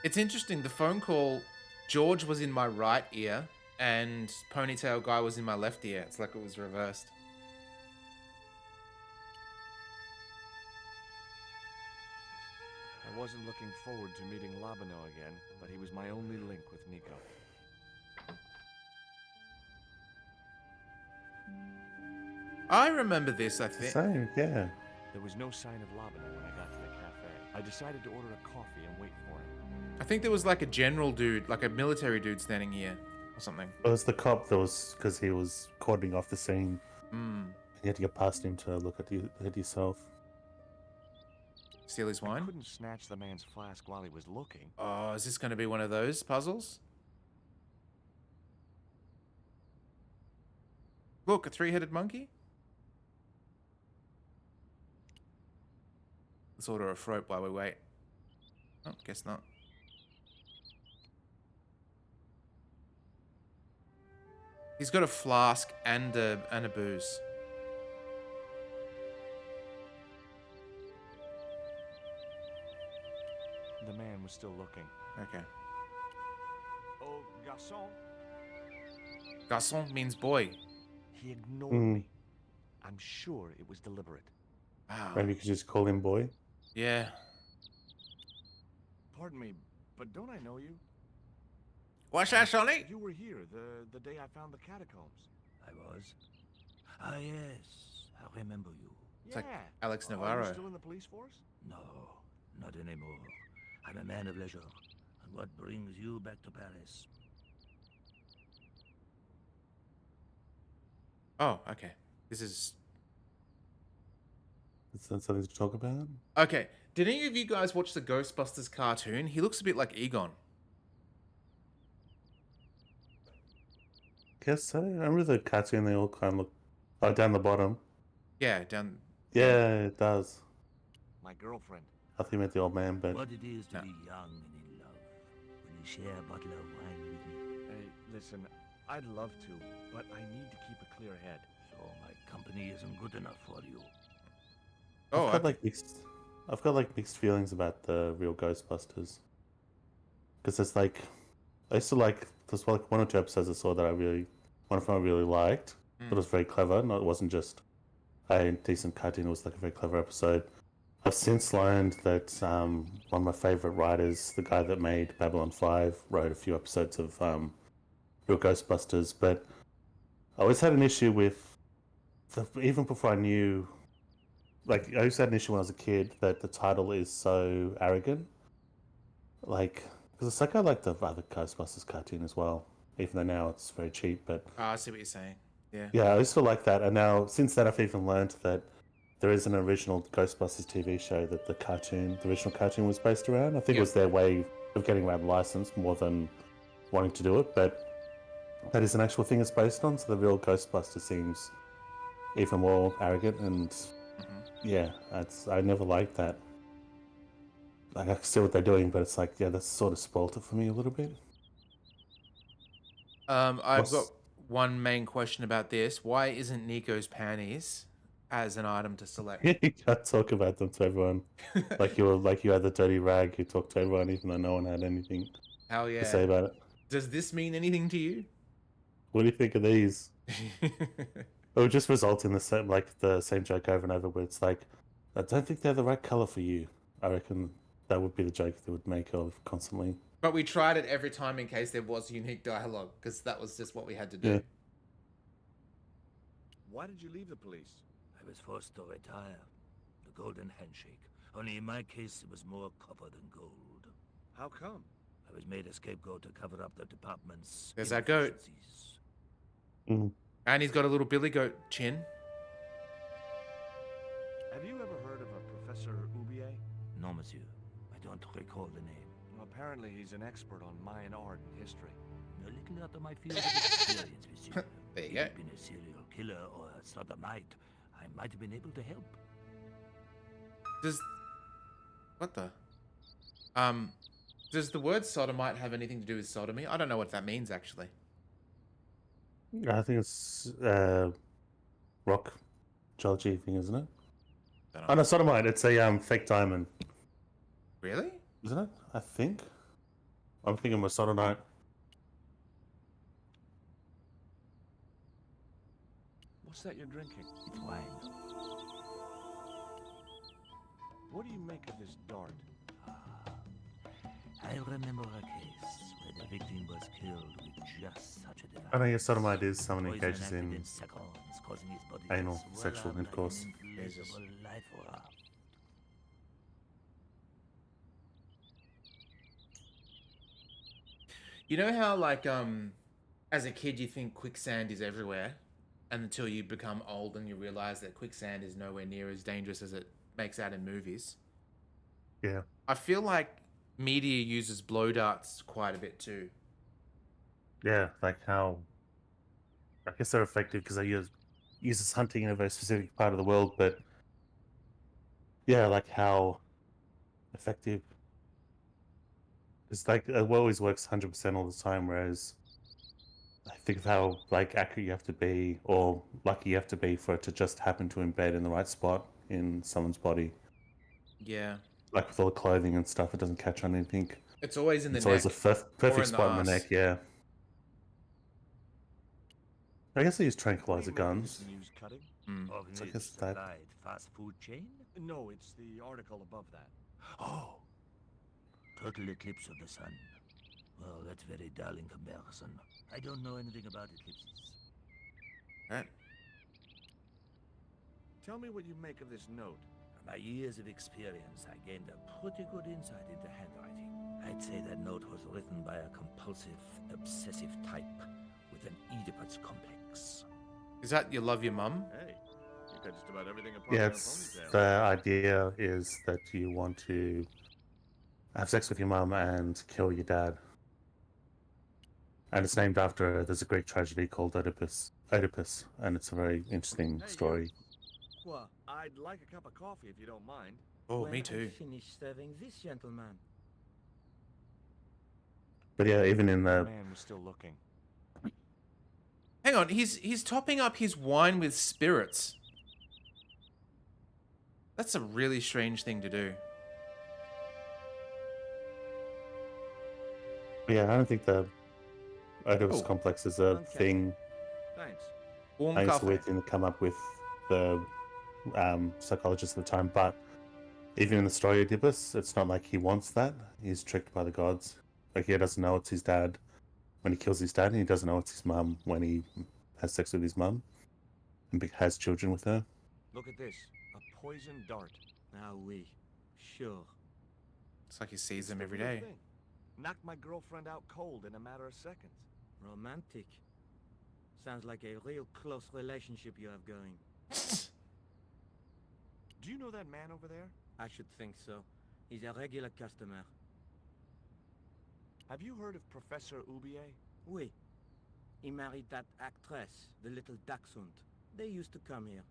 It's interesting. The phone call, George was in my right ear and Ponytail guy was in my left ear. It's like it was reversed. I wasn't looking forward to meeting Labano again, but he was my only link with Nico. I remember this, I think. Same, yeah. There was no sign of Labano when I got to the cafe. I decided to order a coffee and wait for him. I think there was like a general dude, like a military dude standing here or something. It was the cop that was because he was cordoning off the scene. Hmm. You had to get past him to look at yourself. Steal his I wine? couldn't snatch the man's flask while he was looking. Oh, is this going to be one of those puzzles? Look, a three-headed monkey? Let's order a throat while we wait. Oh, guess not. He's got a flask and a booze. The man was still looking. Okay. Oh, garçon. Garçon means boy. He ignored me. I'm sure it was deliberate. Wow. Maybe you could just call him boy. Yeah. Pardon me, but don't I know you? What's that, Sonny? You were here the day I found the catacombs. I was. Ah, yes, I remember you. It's like Yeah. Alex Are you Navarro. still in the police force? No, not anymore. I'm a man of leisure. And what brings you back to Paris? Oh, okay. This is Is that something to talk about? okay. Did any of you guys watch the Ghostbusters cartoon? He looks a bit like Egon. Guess so. I remember the cartoon, they all kind of look. Oh, down the bottom. Yeah, down. Yeah, it does. My girlfriend. I think you meant the old man, but What it is to No. be young and in love. Will you share a bottle of wine with me? Hey, listen, I'd love to, but I need to keep a clear head. So my company isn't good enough for you. Oh, I've got okay. like mixed. I've got like mixed feelings about the real Ghostbusters. Because it's like, I used to like. There's like 1 or 2 episodes I saw that one of them I really liked. But it was very clever. No, it wasn't just a decent cartoon. It was like a very clever episode. I've since learned that one of my favorite writers, the guy that made Babylon 5, wrote a few episodes of Real Ghostbusters. But I always had an issue with, even before I knew, like, I always had an issue when I was a kid that the title is so arrogant. Like, because it's like I like the other Ghostbusters cartoon as well, even though now it's very cheap. But Oh, I see what you're saying. Yeah. yeah, I used to like that. And now, since then, I've even learned that there is an original Ghostbusters TV show that the original cartoon was based around. I think it was their way of getting around the license more than wanting to do it, but that is an actual thing it's based on. So the real Ghostbuster seems even more arrogant, and yeah, I never liked that. Like, I see what they're doing, but it's like, yeah, that's sort of spoiled it for me a little bit. I've got one main question about this. Why isn't Nico's panties as an item to select? You can't talk about them to everyone. Like you had the dirty rag. You talked to everyone, even though no one had anything Hell to yeah. say about it. Does this mean anything to you? What do you think of these? It would just result in the same joke over and over, where it's like, I don't think they're the right color for you. I reckon that would be the joke they would make of constantly. But we tried it every time in case there was unique dialogue, because that was just what we had to do. Yeah. Why did you leave the police? I was forced to retire. The golden handshake. Only in my case, it was more copper than gold. How come? I was made a scapegoat to cover up the department's There's that goat. inefficiencies. Mm. And he's got a little billy goat chin. Have you ever heard of a Professor Oubier? No, monsieur. I don't recall the name. Well, apparently he's an expert on Mayan art and history. A little out of my field of experience, monsieur. There you If go. he'd been a serial killer or a sodomite, I might have been able to help. What the? Does the word sodomite have anything to do with sodomy? I don't know what that means, actually. I think it's rock geology thing, isn't it? Don't Oh know. no, sodomite. It's a fake diamond, Really? isn't it? I think. I'm thinking of a sodomite. What's that you're drinking? It's wine. What do you make of this dart? I remember a case where the victim was killed with just such a device. I think a sodomite is someone who Poison engages acted in in seconds, causing his body anal to swell sexual up like an intercourse. inflatable life raft. You know how, like, as a kid, you think quicksand is everywhere, and until you become old and you realize that quicksand is nowhere near as dangerous as it makes out in movies. Yeah. I feel like media uses blow darts quite a bit too. Yeah, like how I guess they're effective because they uses hunting in a very specific part of the world, but yeah, like how effective. It's like it always works 100% all the time, whereas I think of how like accurate you have to be, or lucky you have to be for it to just happen to embed in the right spot in someone's body. Yeah. Like with all the clothing and stuff, it doesn't catch on anything. It's always in the It's neck. always a perfect in the spot in the arse. neck. Yeah. I guess they use What do tranquilizer you make of guns. this news cutting? Hmm. So I Ornid guess that- supplied fast food chain? No, it's the article above that. Oh. Total eclipse of the sun. Well, that's very dull in comparison. I don't know anything about eclipses. Right. Tell me what you make of this note. From my years of experience, I gained a pretty good insight into handwriting. I'd say that note was written by a compulsive, obsessive type with an Oedipus complex. Is that you love your mum? Hey, you got just about everything apart Yeah, from a it's ponytail. the idea is that you want to have sex with your mum and kill your dad. And it's named after there's a Greek tragedy called Oedipus, and it's a very interesting Hey, story. Well, I'd like a cup of coffee if you don't mind. Oh, When me I too. finish serving this gentleman. But yeah, even in The the man was still looking. Hang on, he's topping up his wine with spirits. That's a really strange thing to do. yeah, I don't think the Oedipus Oh. complex is a Okay. thing. Thanks. Warm I think it's a coffee. weird thing to come up with the psychologists at the time. But even in the story of Oedipus, it's not like he wants that. He's tricked by the gods. Like he doesn't know it's his dad when he kills his dad, and he doesn't know it's his mum when he has sex with his mum and has children with her. Look at this. A poison dart. Ah oui, sure. It's like he sees It's them the every real day. thing. Knocked my girlfriend out cold in a matter of seconds. Romantic. Sounds like a real close relationship you have going. Do you know that man over there? I should think so. He's a regular customer. Have you heard of Professor Oubier? Oui. He married that actress, the little dachshund. They used to come here.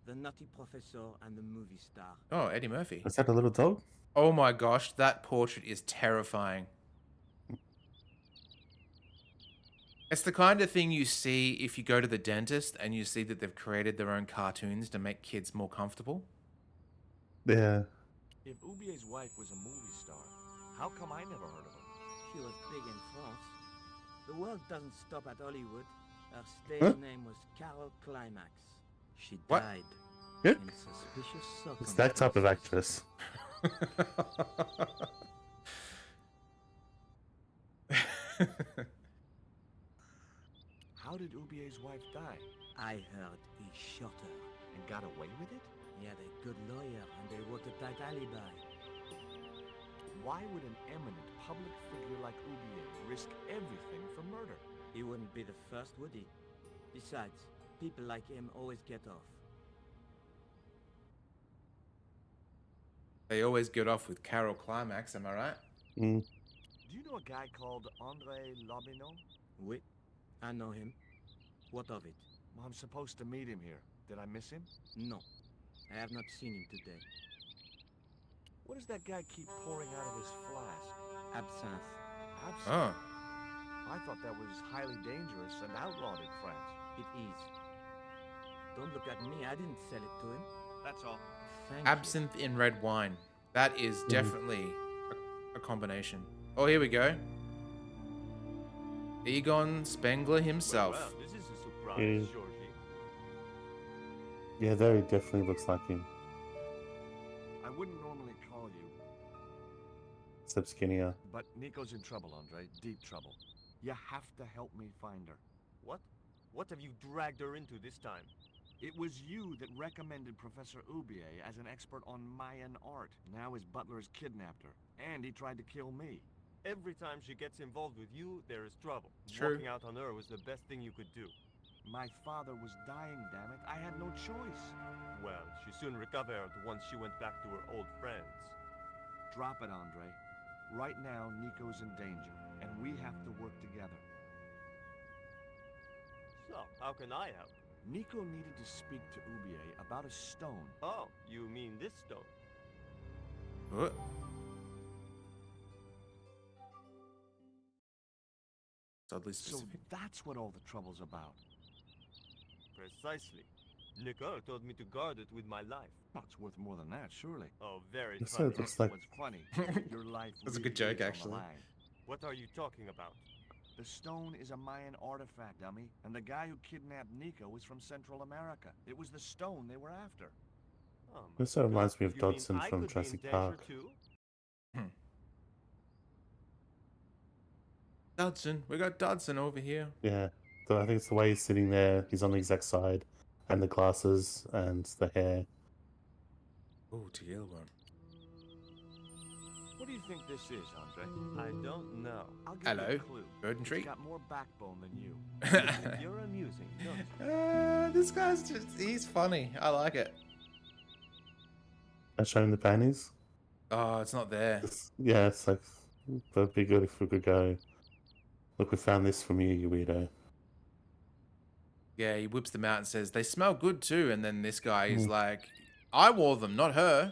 The nutty professor and the movie star. Oh, Eddie Murphy. Is that a little dog? Oh my gosh, that portrait is terrifying. It's the kind of thing you see if you go to the dentist and you see that they've created their own cartoons to make kids more comfortable. Yeah. If Oubier's wife was a movie star, how come I never heard of her? She was big in France. The world doesn't stop at Hollywood. Her stage Huh? name was Carol Climax. She What? died Yeah. in suspicious circumstances. It's that type of actress. How did Oubier's wife die? I heard he shot her. And got away with it? He had a good lawyer and a watertight alibi. Why would an eminent public figure like Oubier risk everything for murder? He wouldn't be the first, would he? Besides, people like him always get off. They always get off with Carol Climax, am I right? Mm. Do you know a guy called André Lobineau? Oui, I know him. What of it? I'm supposed to meet him here. Did I miss him? No, I have not seen him today. What does that guy keep pouring out of his flask? Absinthe. Absinthe? Oh. I thought that was highly dangerous and outlawed in France. It is. Don't look at me, I didn't sell it to him. That's all. Thank Absinthe in red wine. That is definitely a combination. Oh, here we go. Egon Spengler himself. Well, this is a surprise, Mm. Georgie. Yeah, there he definitely looks like him. I wouldn't normally call you, Except skinnier. but Nico's in trouble, Andre. Deep trouble. You have to help me find her. What? What have you dragged her into this time? It was you that recommended Professor Oubier as an expert on Mayan art. Now his butler has kidnapped her, and he tried to kill me. Every time she gets involved with you, there is trouble. True. Walking out on her was the best thing you could do. My father was dying, damn it. I had no choice. Well, she soon recovered once she went back to her old friends. Drop it, Andre. Right now, Nico's in danger, and we have to work together. So, how can I help? Nico needed to speak to Oubier about a stone. Oh, you mean this stone? Oh. It's oddly So specific. that's what all the trouble's about. Precisely. Nicole told me to guard it with my life. Well, it's worth more than that, surely. Oh, very That's funny. what it looks like. What's funny, your life That's a really good joke, is on the actually. line. What are you talking about? The stone is a Mayan artifact, dummy. And the guy who kidnapped Nico was from Central America. It was the stone they were after. Oh my This sort of reminds me of you mean Dodson I from could be in Jurassic danger Park. too? Dodson, we got Dodson over here. Yeah, so I think it's the way he's sitting there. He's on the exact side, and the glasses and the hair. Oh, TL one. What do you think this is, Andre? I don't know. I'll give you Hello, a clue. bird and It's tree. got more backbone than you. You're amusing, don't you? This guy's he's funny. I like it. I show him the panties. Oh, it's not there. Yeah, it's like, that'd be good if we could go. Look, we found this from you, you weirdo. Yeah, he whips them out and says, they smell good too. And then this guy is like, I wore them, not her.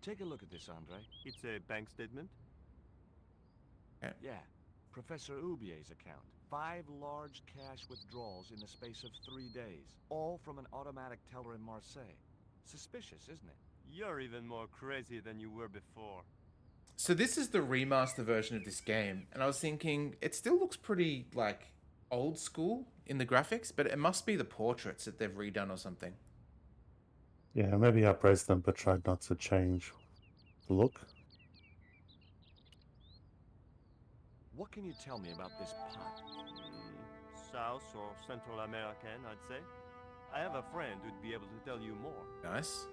Take a look at this, Andre. It's a bank statement. Yeah, Professor Ubier's account. 5 large cash withdrawals in the space of 3 days. All from an automatic teller in Marseille. Suspicious, isn't it? You're even more crazy than you were before. So this is the remaster version of this game. And I was thinking, it still looks pretty, like, old school in the graphics, but it must be the portraits that they've redone or something. Yeah, maybe I praised them, but tried not to change the look. What can you tell me about this pot? South or Central American, I'd say. I have a friend who'd be able to tell you more. Nice.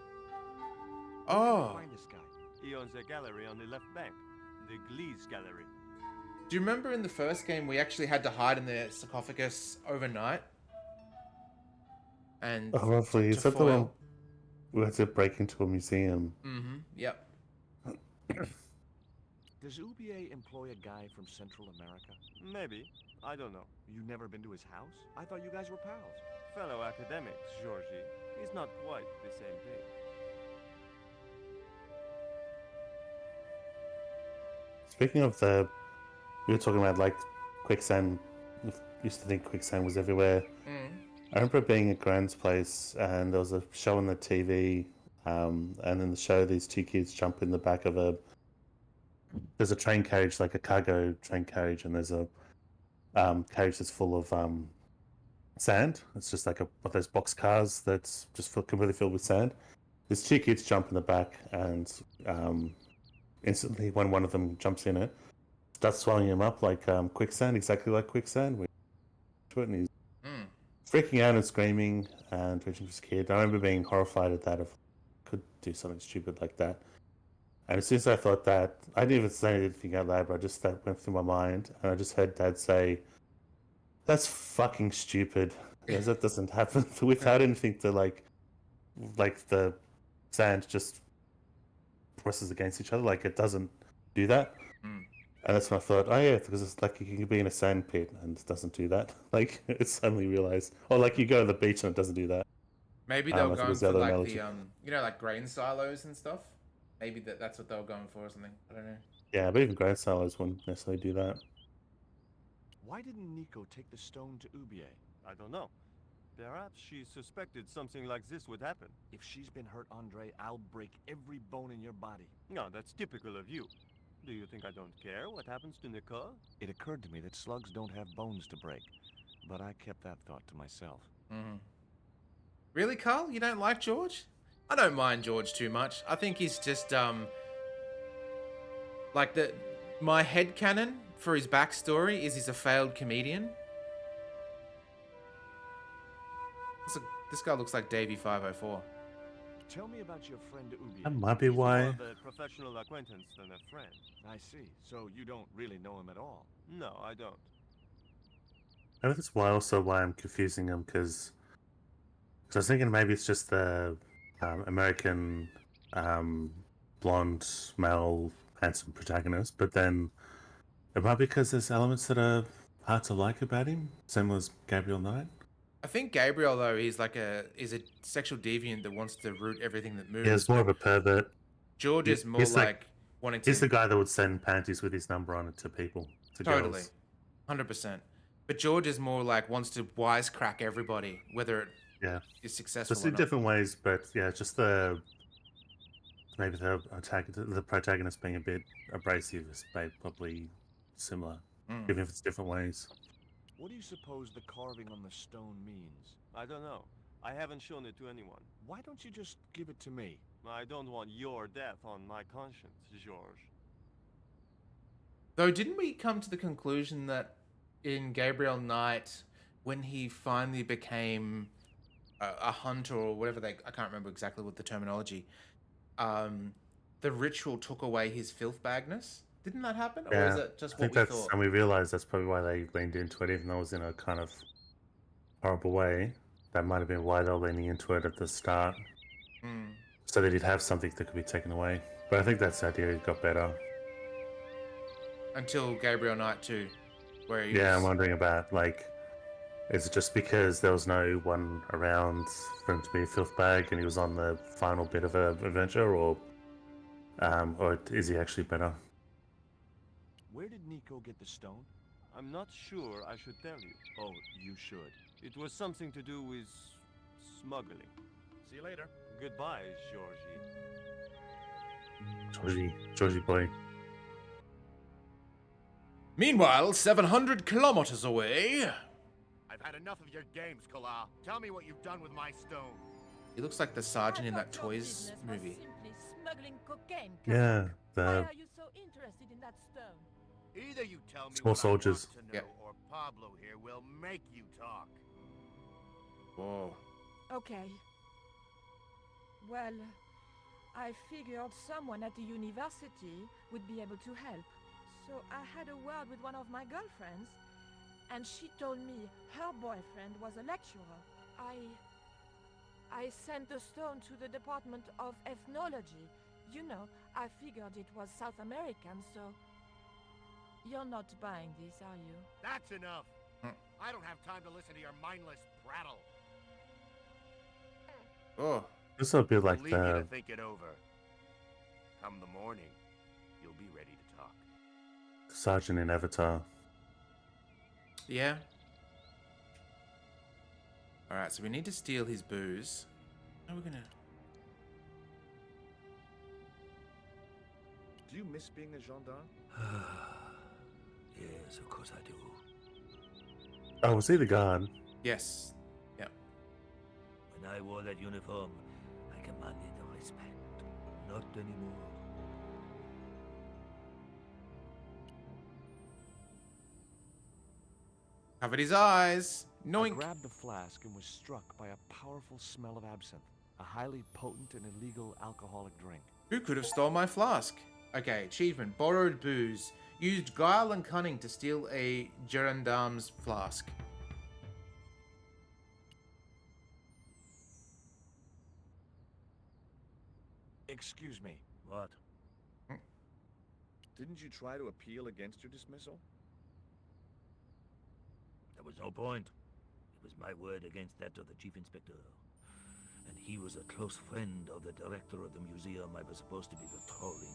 Where can I Oh, find this guy? He owns a gallery on the left bank. The Glees Gallery. do you remember in the first game we actually had to hide in the sarcophagus overnight? And Oh, lovely. to Is that the one foil. we had to break into a museum? Mm-hmm. Yep. Does Ubier employ a guy from Central America? Maybe. I don't know. You never been to his house? I thought you guys were pals. Fellow academics, Georgie. He's not quite the same thing. Speaking of we were talking about like quicksand. Used to think quicksand was everywhere. I remember being at Grand's place, and there was a show on the TV, and in the show, these 2 kids jump in the back of there's a train carriage, like a cargo train carriage, and there's a carriage that's full of sand. It's just like one of those box cars that's just completely filled with sand. These 2 kids jump in the back, and instantly, when one of them jumps in it, starts swelling him up like quicksand, exactly like quicksand. And he's freaking out and screaming and reaching for his kid. I remember being horrified at that. If I could do something stupid like that. And as soon as I thought that, I didn't even say anything out loud, but that went through my mind, and I just heard Dad say, "That's fucking stupid. Because that doesn't happen without anything to like the sand just presses against each other. Like it doesn't do that." And that's when I thought, oh yeah, because it's like you can be in a sand pit and it doesn't do that. Like it suddenly realized, or like you go to the beach and it doesn't do that. Maybe they I were think going it's for the other like analogy. the you know, like grain silos and stuff. Maybe that's what they were going for or something. I don't know. Yeah, but even grand silos wouldn't necessarily do that. Why didn't Nico take the stone to Ubier? I don't know. Perhaps she suspected something like this would happen. If she's been hurt, Andre, I'll break every bone in your body. No, that's typical of you. Do you think I don't care what happens to Nicole? It occurred to me that slugs don't have bones to break, but I kept that thought to myself. Really, Carl? You don't like George? I don't mind George too much. I think he's just like my headcanon for his backstory is he's a failed comedian. This guy looks like Davey 504. Tell me about your friend Ubier. That might be He's more why. of a professional acquaintance than a friend. I see. So you don't really know him at all. No, I don't. I think that's why also why I'm confusing them because I was thinking maybe it's just the American blonde male handsome protagonist, but then it might be because there's elements that are hard to like about him, same as Gabriel Knight. I think Gabriel though is a sexual deviant that wants to root everything that moves. Yeah, he's more of a pervert. George is more he's like wanting to. He's the guy that would send panties with his number on it to people, to Totally, girls. 100%. But George is more like wants to wisecrack everybody, whether it Yeah, is successful just or in not. different ways, but yeah, just maybe the protagonist being a bit abrasive is probably similar, Mm. even if it's different ways. What do you suppose the carving on the stone means? I don't know. I haven't shown it to anyone. Why don't you just give it to me? I don't want your death on my conscience, George. Though, didn't we come to the conclusion that in Gabriel Knight, when he finally became a hunter or whatever I can't remember exactly what the terminology, the ritual took away his filth bagness? Didn't that happen? Or is Yeah, it just I what think we that's, thought? and we realized that's probably why they leaned into it, even though it was in a kind of horrible way. That might have been why they were leaning into it at the start, Mm. so that he'd have something that could be taken away. But I think that's the idea. It got better. Until Gabriel Knight 2, where he Yeah, I'm was... wondering about, like, is it just because there was no one around for him to be a filth bag and he was on the final bit of an adventure, or is he actually better? Where did Nico get the stone? I'm not sure I should tell you. Oh, you should. It was something to do with smuggling. See you later. Goodbye, Georgie. Georgie boy. Meanwhile, 700 kilometers away... I've had enough of your games, Kala. Tell me what you've done with my stone. He looks like the sergeant in I that thought your Toys business was movie. simply smuggling cocaine, Yeah, Captain. Why the are you so interested in that stone? Either you tell me Small what soldiers. I want to Yeah. know, or Pablo here will make you talk. Whoa. Okay. Well, I figured someone at the university would be able to help. So I had a word with one of my girlfriends, and she told me her boyfriend was a lecturer. I sent the stone to the Department of Ethnology. You know, I figured it was South American, so... You're not buying this, are you? That's enough. Hmm. I don't have time to listen to your mindless prattle. Oh. this will be I'll like leave you to the think it over. Come the morning, you'll be ready to talk. sergeant in Avatar. Yeah. Alright, so we need to steal his booze. How are we gonna... Do you miss being a gendarme? Yes, of course I do. Oh, was he the guard? Yes. Yep. When I wore that uniform, I commanded respect. Not anymore. Covered his eyes. I Noink. grabbed the flask and was struck by a powerful smell of absinthe, a highly potent and illegal alcoholic drink. Who could have stole my flask? Okay, achievement. Borrowed booze. Used guile and cunning to steal a gendarme's flask. Excuse me. What? Didn't you try to appeal against your dismissal? There was no point. It was my word against that of the chief inspector. And he was a close friend of the director of the museum I was supposed to be patrolling.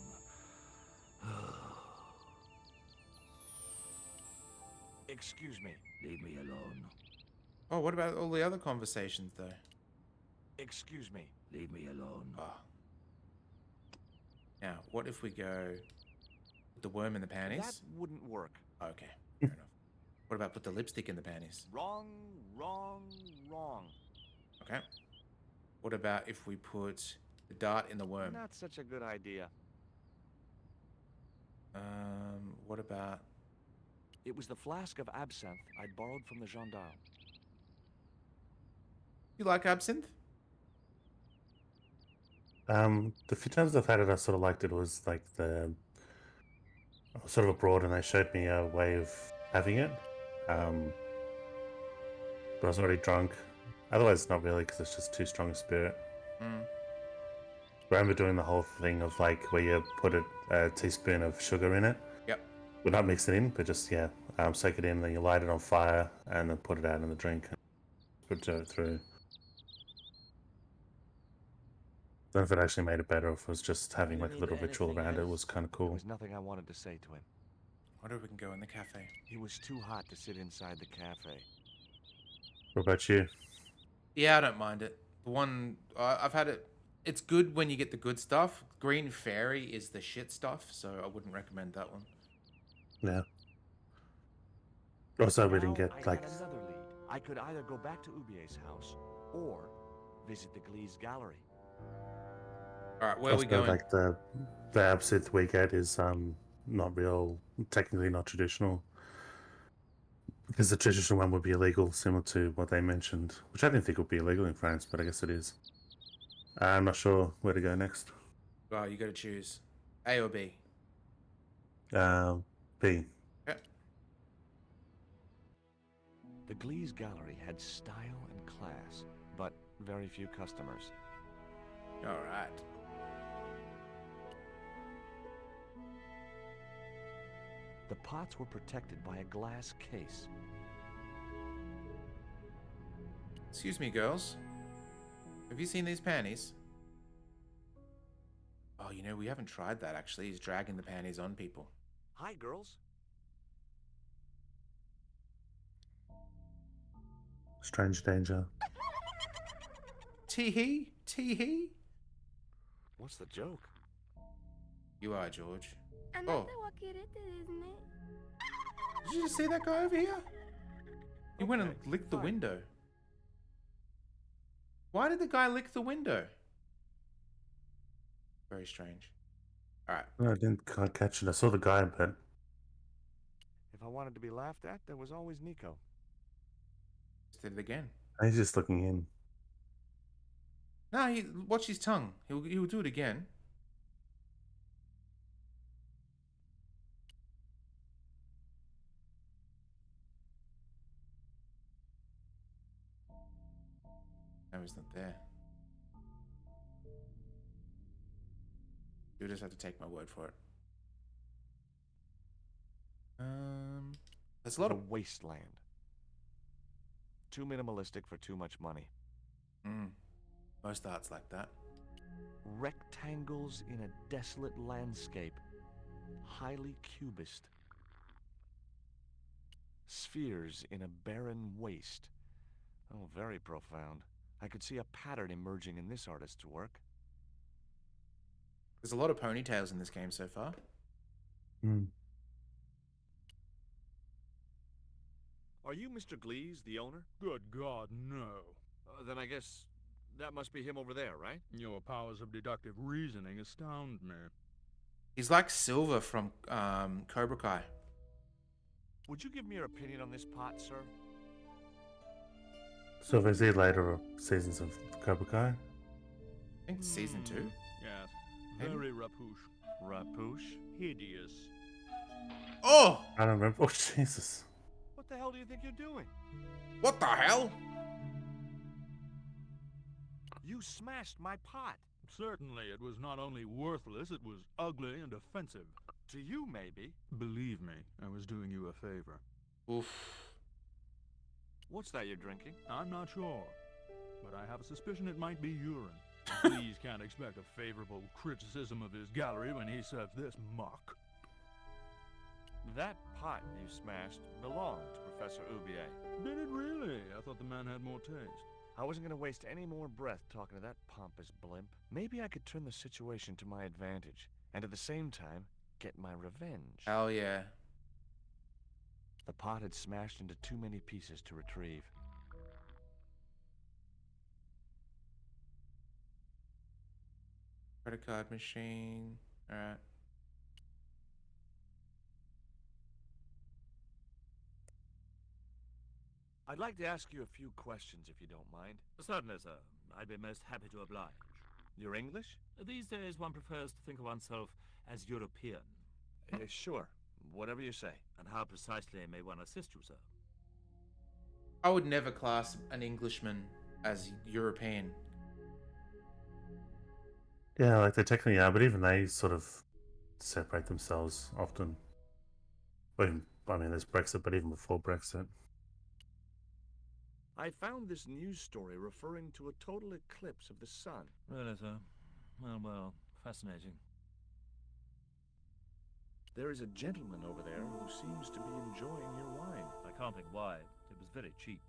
Excuse me. Leave me alone. Oh, what about all the other conversations, though? Excuse me. Leave me alone. Oh. Now, what if we go with the worm in the panties? That wouldn't work. Okay, fair enough. What about put the lipstick in the panties? Wrong, wrong, wrong. Okay. What about if we put the dart in the worm? Not such a good idea. What about... It was the flask of absinthe I'd borrowed from the gendarme. You like absinthe? The few times I've had it, I sort of liked it. It was like I was sort of abroad, and they showed me a way of having it. But I was already drunk. Otherwise, not really, because it's just too strong a spirit. Mm. I remember doing the whole thing of like where you put a teaspoon of sugar in it. Yep. We're not mixing it in, but just soak it in, then you light it on fire, and then put it out in the drink and put it through. I don't know if it actually made it better, or if it was just having You like a need little ritual anything around it. It else? was kind of There cool. was nothing I wanted to say to him. Wonder if we can go in the cafe. It was too hot to sit inside the cafe. What about you? Yeah, I don't mind it. The one... I've had it it's good when you get the good stuff. Green Fairy is the shit stuff, so I wouldn't recommend that one. Yeah. Also, we Now didn't get I like. had another lead. I could either go back to Ubier's house or visit the Glee's gallery. All right, where are we Also, going? like the absinthe we get is not real, technically not traditional. Because the traditional one would be illegal, similar to what they mentioned, which I didn't think would be illegal in France, but I guess it is. I'm not sure where to go next. Well, you got to choose A or B. B. Okay. The Glee's gallery had style and class, but very few customers. All right. The pots were protected by a glass case. Excuse me, girls. Have you seen these panties? Oh, you know, we haven't tried that, actually. He's dragging the panties on people. Hi, girls. Strange danger. Tee-hee? Tee-hee? What's the joke? You are, George. Oh. Did you just see that guy over here? He went and Okay, licked the fine. window. Why did the guy lick the window? Very strange. All right. No, I didn't quite catch it. I saw the guy, but If I wanted to be laughed at, there was always Nico. Just did it again. he's just looking in. No, watch his tongue. He'll do it again. No, he's not there. You'll just have to take my word for it. There's a lot The of wasteland. Too minimalistic for too much money. most art's like that. Rectangles in a desolate landscape. Highly cubist. Spheres in a barren waste. Oh, very profound. I could see a pattern emerging in this artist's work. There's a lot of ponytails in this game so far. Hmm. Are you Mr. Glees, the owner? Good God, no. Then I guess that must be him over there, right? Your powers of deductive reasoning astound me. He's like Silver from Cobra Kai. Would you give me your opinion on this pot, sir? So if I see later seasons of Cobra Kai, I think it's season 2. Yes. Maybe. Very rapouche. Rapouche? Hideous. Oh! I don't remember. Oh Jesus! What the hell do you think you're doing? What the hell? You smashed my pot. Certainly, it was not only worthless, it was ugly and offensive. To you, maybe. Believe me, I was doing you a favor. Oof. What's that you're drinking? I'm not sure, but I have a suspicion it might be urine. Please can't expect a favorable criticism of his gallery when he serves this muck. That pot you smashed belonged to Professor Ubier. Did it really? I thought the man had more taste. I wasn't going to waste any more breath talking to that pompous blimp. Maybe I could turn the situation to my advantage, and at the same time, get my revenge. Hell yeah. The pot had smashed into too many pieces to retrieve. Credit card machine. Alright. I'd like to ask you a few questions, if you don't mind. Certainly, sir. I'd be most happy to oblige. You're English? These days, one prefers to think of oneself as European. Sure. Whatever you say. And how precisely may one assist you, sir? I would never class an Englishman as European. Yeah, like they technically are, but even they sort of separate themselves often. Well, even, I mean, there's Brexit, but even before Brexit. I found this news story referring to a total eclipse of the sun. Really, sir? Well, fascinating. There is a gentleman over there who seems to be enjoying your wine. I can't think why. It was very cheap.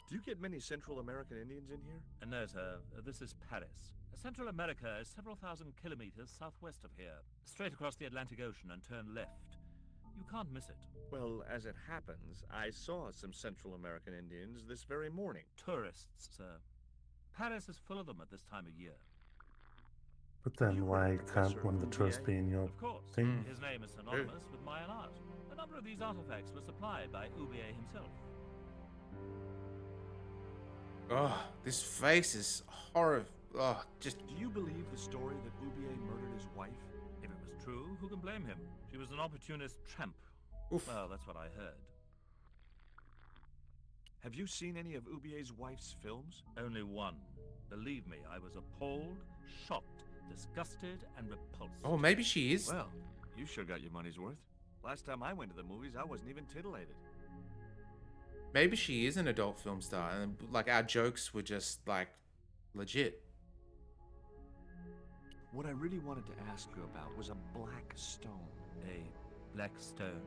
Do you get many Central American Indians in here? No, sir. This is Paris. Central America is several thousand kilometers southwest of here. Straight across the Atlantic Ocean and turn left. You can't miss it. Well, as it happens, I saw some Central American Indians this very morning. Tourists, sir. Paris is full of them at this time of year. But then You why heard of can't Professor one of the tourists Bouvier? be in your Of course. team? His name is synonymous with Mayan art. A number of these artifacts were supplied by Bouvier himself. Oh, this face is horrible. Oh, just Do you believe the story that Bouvier murdered his wife? If it was true, who can blame him? She was an opportunist tramp. oof. Well, that's what I heard. Have you seen any of Bouvier's wife's films? Only one. Believe me, I was appalled, shocked, disgusted, and repulsed. Oh, maybe she is. Well, you sure got your money's worth. Last time I went to the movies, I wasn't even titillated. Maybe she is an adult film star, and like our jokes were just like legit. What I really wanted to ask you about was a black stone. A black stone?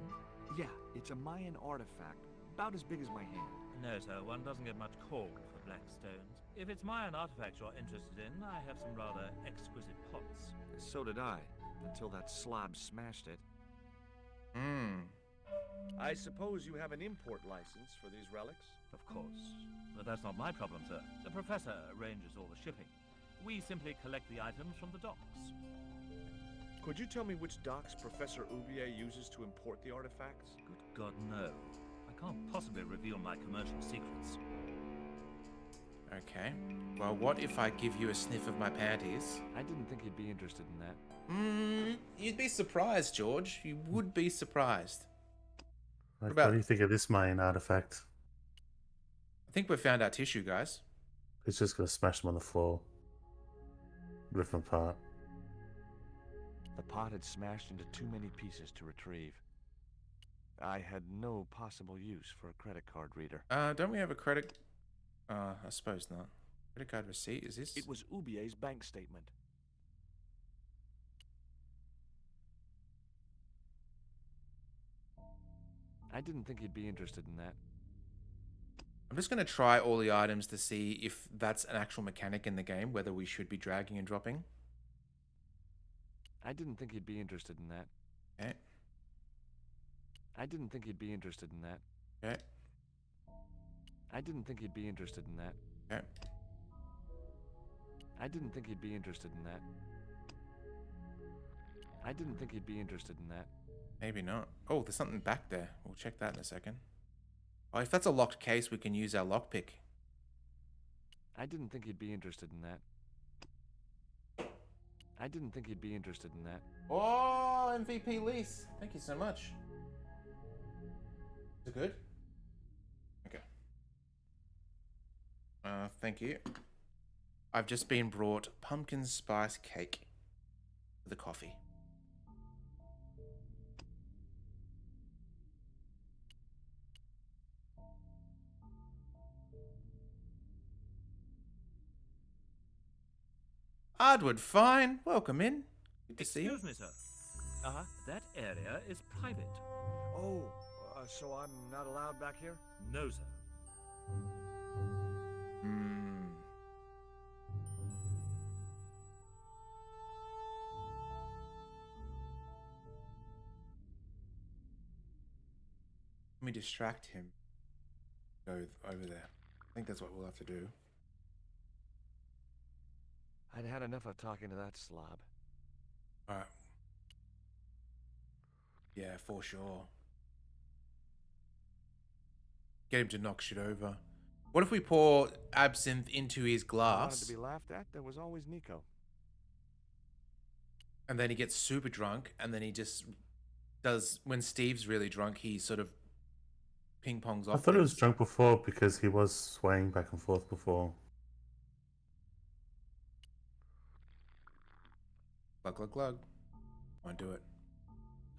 Yeah, it's a Mayan artifact, about as big as my hand. No, sir, one doesn't get much call for black stones. If it's Mayan artifacts you're interested in, I have some rather exquisite pots. So did I, until that slob smashed it. Hmm. I suppose you have an import license for these relics? Of course. But that's not my problem, sir. The professor arranges all the shipping. We simply collect the items from the docks. Could you tell me which docks Professor Bouvier uses to import the artifacts? Good God, no. I can't possibly reveal my commercial secrets. Okay. Well, what if I give you a sniff of my panties? I didn't think you'd be interested in that. You'd be surprised, George. You would be surprised. Like, about- what do you think of this Mayan artifact? I think we found our tissue, guys. It's just gonna smash them on the floor. Rip them apart. The pot had smashed into too many pieces to retrieve. I had no possible use for a credit card reader. Don't we have a credit? I suppose not. Credit card receipt, is this? It was Bouvier's bank statement. I didn't think you'd be interested in that. I'm just going to try all the items to see if that's an actual mechanic in the game, whether we should be dragging and dropping. I didn't think you'd be interested in that. Okay. I didn't think you'd be interested in that. Okay. I didn't think you'd be interested in that. Okay. I didn't think you'd be interested in that. I didn't think you'd be interested in that. Maybe not. Oh, there's something back there. We'll check that in a second. Oh, if that's a locked case, we can use our lockpick. I didn't think you'd be interested in that. I didn't think you'd be interested in that. Oh, MVP lease. Thank you so much. Is it good? Okay. Thank you. I've just been brought pumpkin spice cake for the coffee. Ardwood, fine. Welcome in. Good to see you. Excuse me, sir. That area is private. Oh, so I'm not allowed back here? No, sir. Let me distract him. Go over there. I think that's what we'll have to do. I'd had enough of talking to that slob. Alright. Yeah, for sure. Get him to knock shit over. What if we pour absinthe into his If I glass, wanted to be laughed at, there was always Nico. and then he gets super drunk, and then he just does, when Steve's really drunk, he sort of ping pongs off. I thought he was things. drunk before because he was swaying back and forth before. Glug, glug, glug. Won't do it.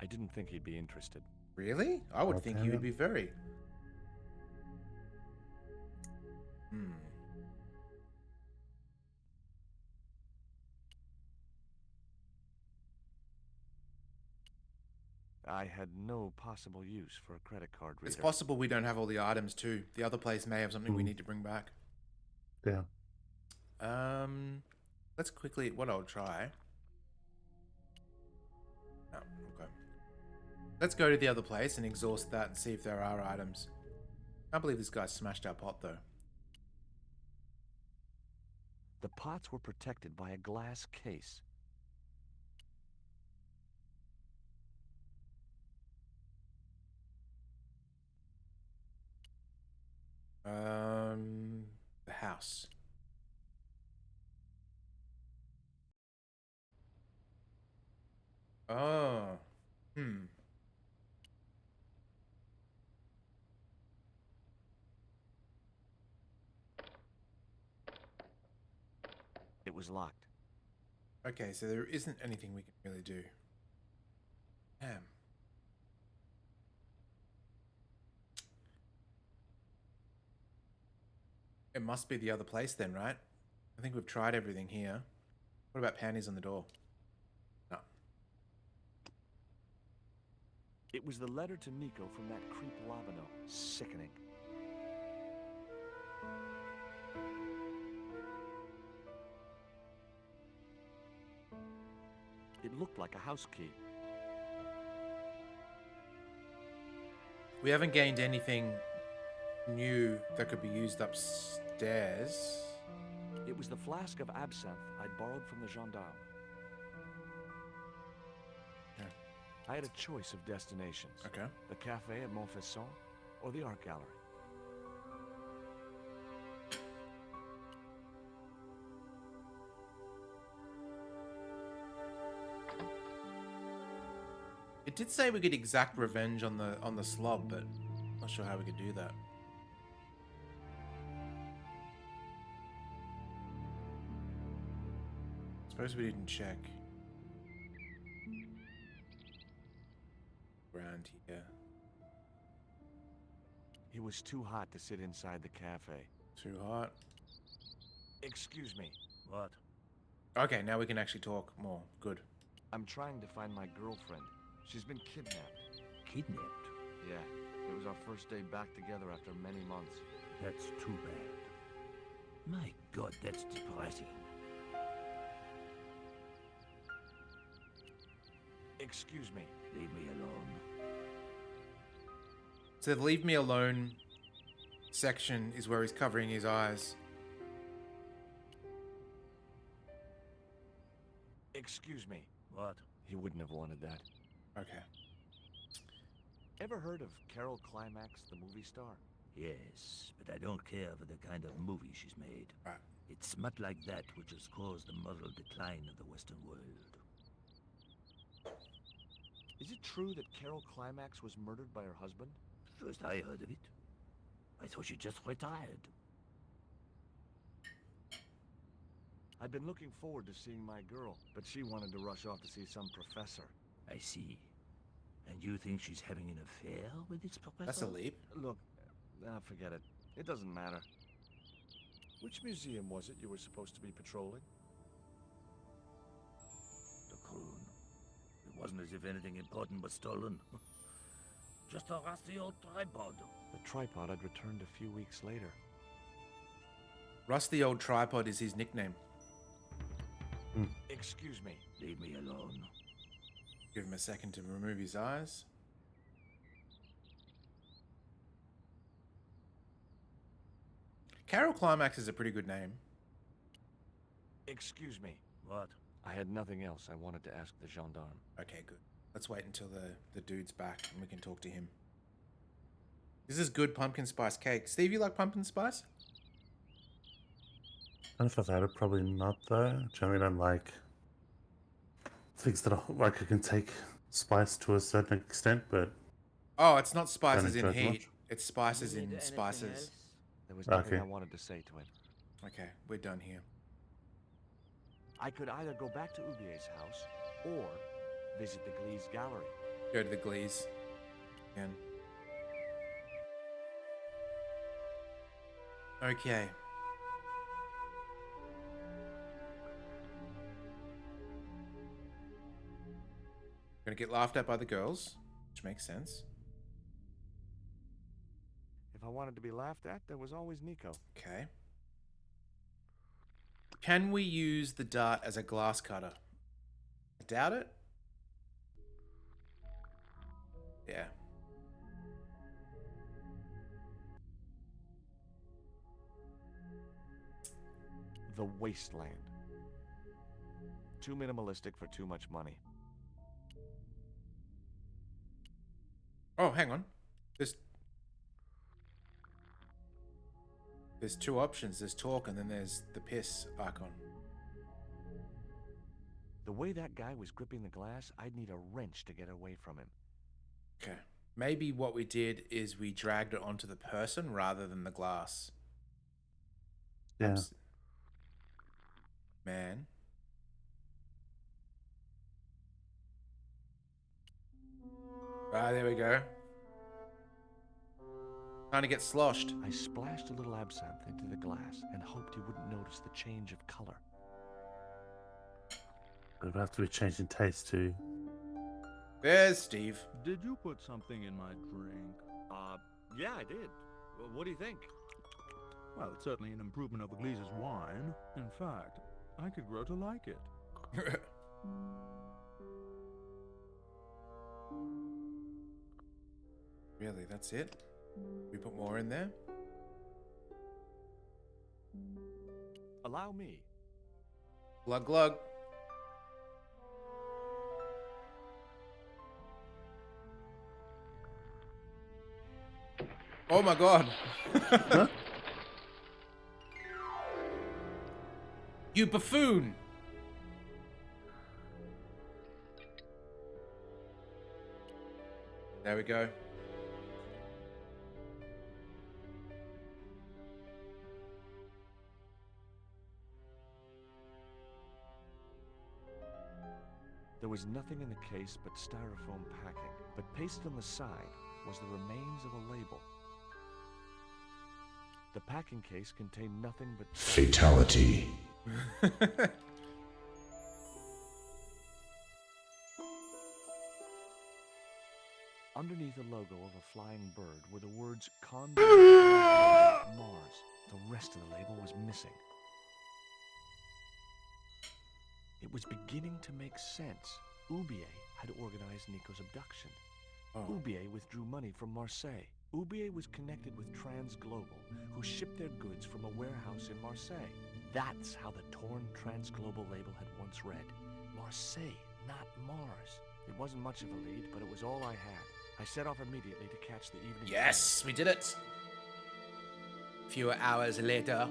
I didn't think he'd be interested. Really? I would think he Okay. would be very. I had no possible use for a credit card reader. It's possible we don't have all the items too. The other place may have something we need to bring back. Yeah. Let's quickly. What I'll try. Oh, okay. Let's go to the other place and exhaust that and see if there are items. Can't believe this guy smashed our pot though. The pots were protected by a glass case. The house. Oh. It was locked. Okay, so there isn't anything we can really do. Damn. It must be the other place then, right? I think we've tried everything here. What about panties on the door? No. It was the letter to Nico from that creep Labano. Sickening. It looked like a house key. We haven't gained anything new that could be used upstairs. It was the flask of absinthe I'd borrowed from the gendarme. Okay. I had a choice of destinations. Okay. The cafe at Montfesson or the art gallery. It did say we could exact revenge on the slob, but I'm not sure how we could do that. Suppose we didn't check. Around here. It was too hot to sit inside the cafe. Too hot. Excuse me. What? Okay, now we can actually talk more. Good. I'm trying to find my girlfriend. She's been kidnapped. Kidnapped? Yeah, it was our first day back together after many months. That's too bad. My God, that's depressing. Excuse me. Leave me alone. So the leave me alone section is where he's covering his eyes. Excuse me. What? He wouldn't have wanted that. Okay. Ever heard of Carol Climax, the movie star? Yes, but I don't care for the kind of movie she's made. Right. It's smut like that which has caused the moral decline of the Western world. Is it true that Carol Climax was murdered by her husband? First I heard of it. I thought she just retired. I'd been looking forward to seeing my girl, but she wanted to rush off to see some professor. I see. And you think she's having an affair with this professor? That's a leap. Look, forget it. It doesn't matter. Which museum was it you were supposed to be patrolling? The Kroon. It wasn't as if anything important was stolen. Just a rusty old tripod. The tripod I'd returned a few weeks later. Rusty old tripod is his nickname. Excuse me. Leave me alone. Give him a second to remove his eyes. Carol Climax is a pretty good name. Excuse me. What? I had nothing else I wanted to ask the gendarme. Okay, good. Let's wait until the dude's back and we can talk to him. This is good pumpkin spice cake. Steve, you like pumpkin spice? I don't know if I've had it, probably not though. Generally don't like things that are, like I can take spice to a certain extent, but Oh, it's not spices in enjoy it heat. much. It's spices Need in anything spices. else? There was nothing Okay. I wanted to say to him. Okay, we're done here. I could either go back to Ubier's house or visit the Glee's gallery. Go to the Glees again. Okay. Gonna get laughed at by the girls. Which makes sense. If I wanted to be laughed at, there was always Nico. Okay. Can we use the dart as a glass cutter? I doubt it. Yeah. The Wasteland. Too minimalistic for too much money. Oh, hang on. There's two options. There's talk and then there's the piss icon. The way that guy was gripping the glass, I'd need a wrench to get away from him. Okay. Maybe what we did is we dragged it onto the person rather than the glass. Yeah. Man. Ah, there we go. Trying to get sloshed. I splashed a little absinthe into the glass and hoped he wouldn't notice the change of color. It would have to be changing taste too. There's Steve. Did you put something in my drink? Yeah, I did. Well, what do you think? Well, it's certainly an improvement over Gleese's wine. In fact, I could grow to like it. Really, that's it? We put more in there? Allow me. Glug glug. Oh my god. You buffoon. There we go. There was nothing in the case but styrofoam packing, but pasted on the side was the remains of a label. The packing case contained nothing but fatality. Underneath the logo of a flying bird were the words Condor Mars. The rest of the label was missing. It was beginning to make sense. Oubier had organized Nico's abduction. Oubier withdrew money from Marseille. Oubier was connected with Transglobal, who shipped their goods from a warehouse in Marseille. That's how the torn Transglobal label had once read. Marseille, not Mars. It wasn't much of a lead, but it was all I had. I set off immediately to catch the evening. Yes, we did it. A few hours later.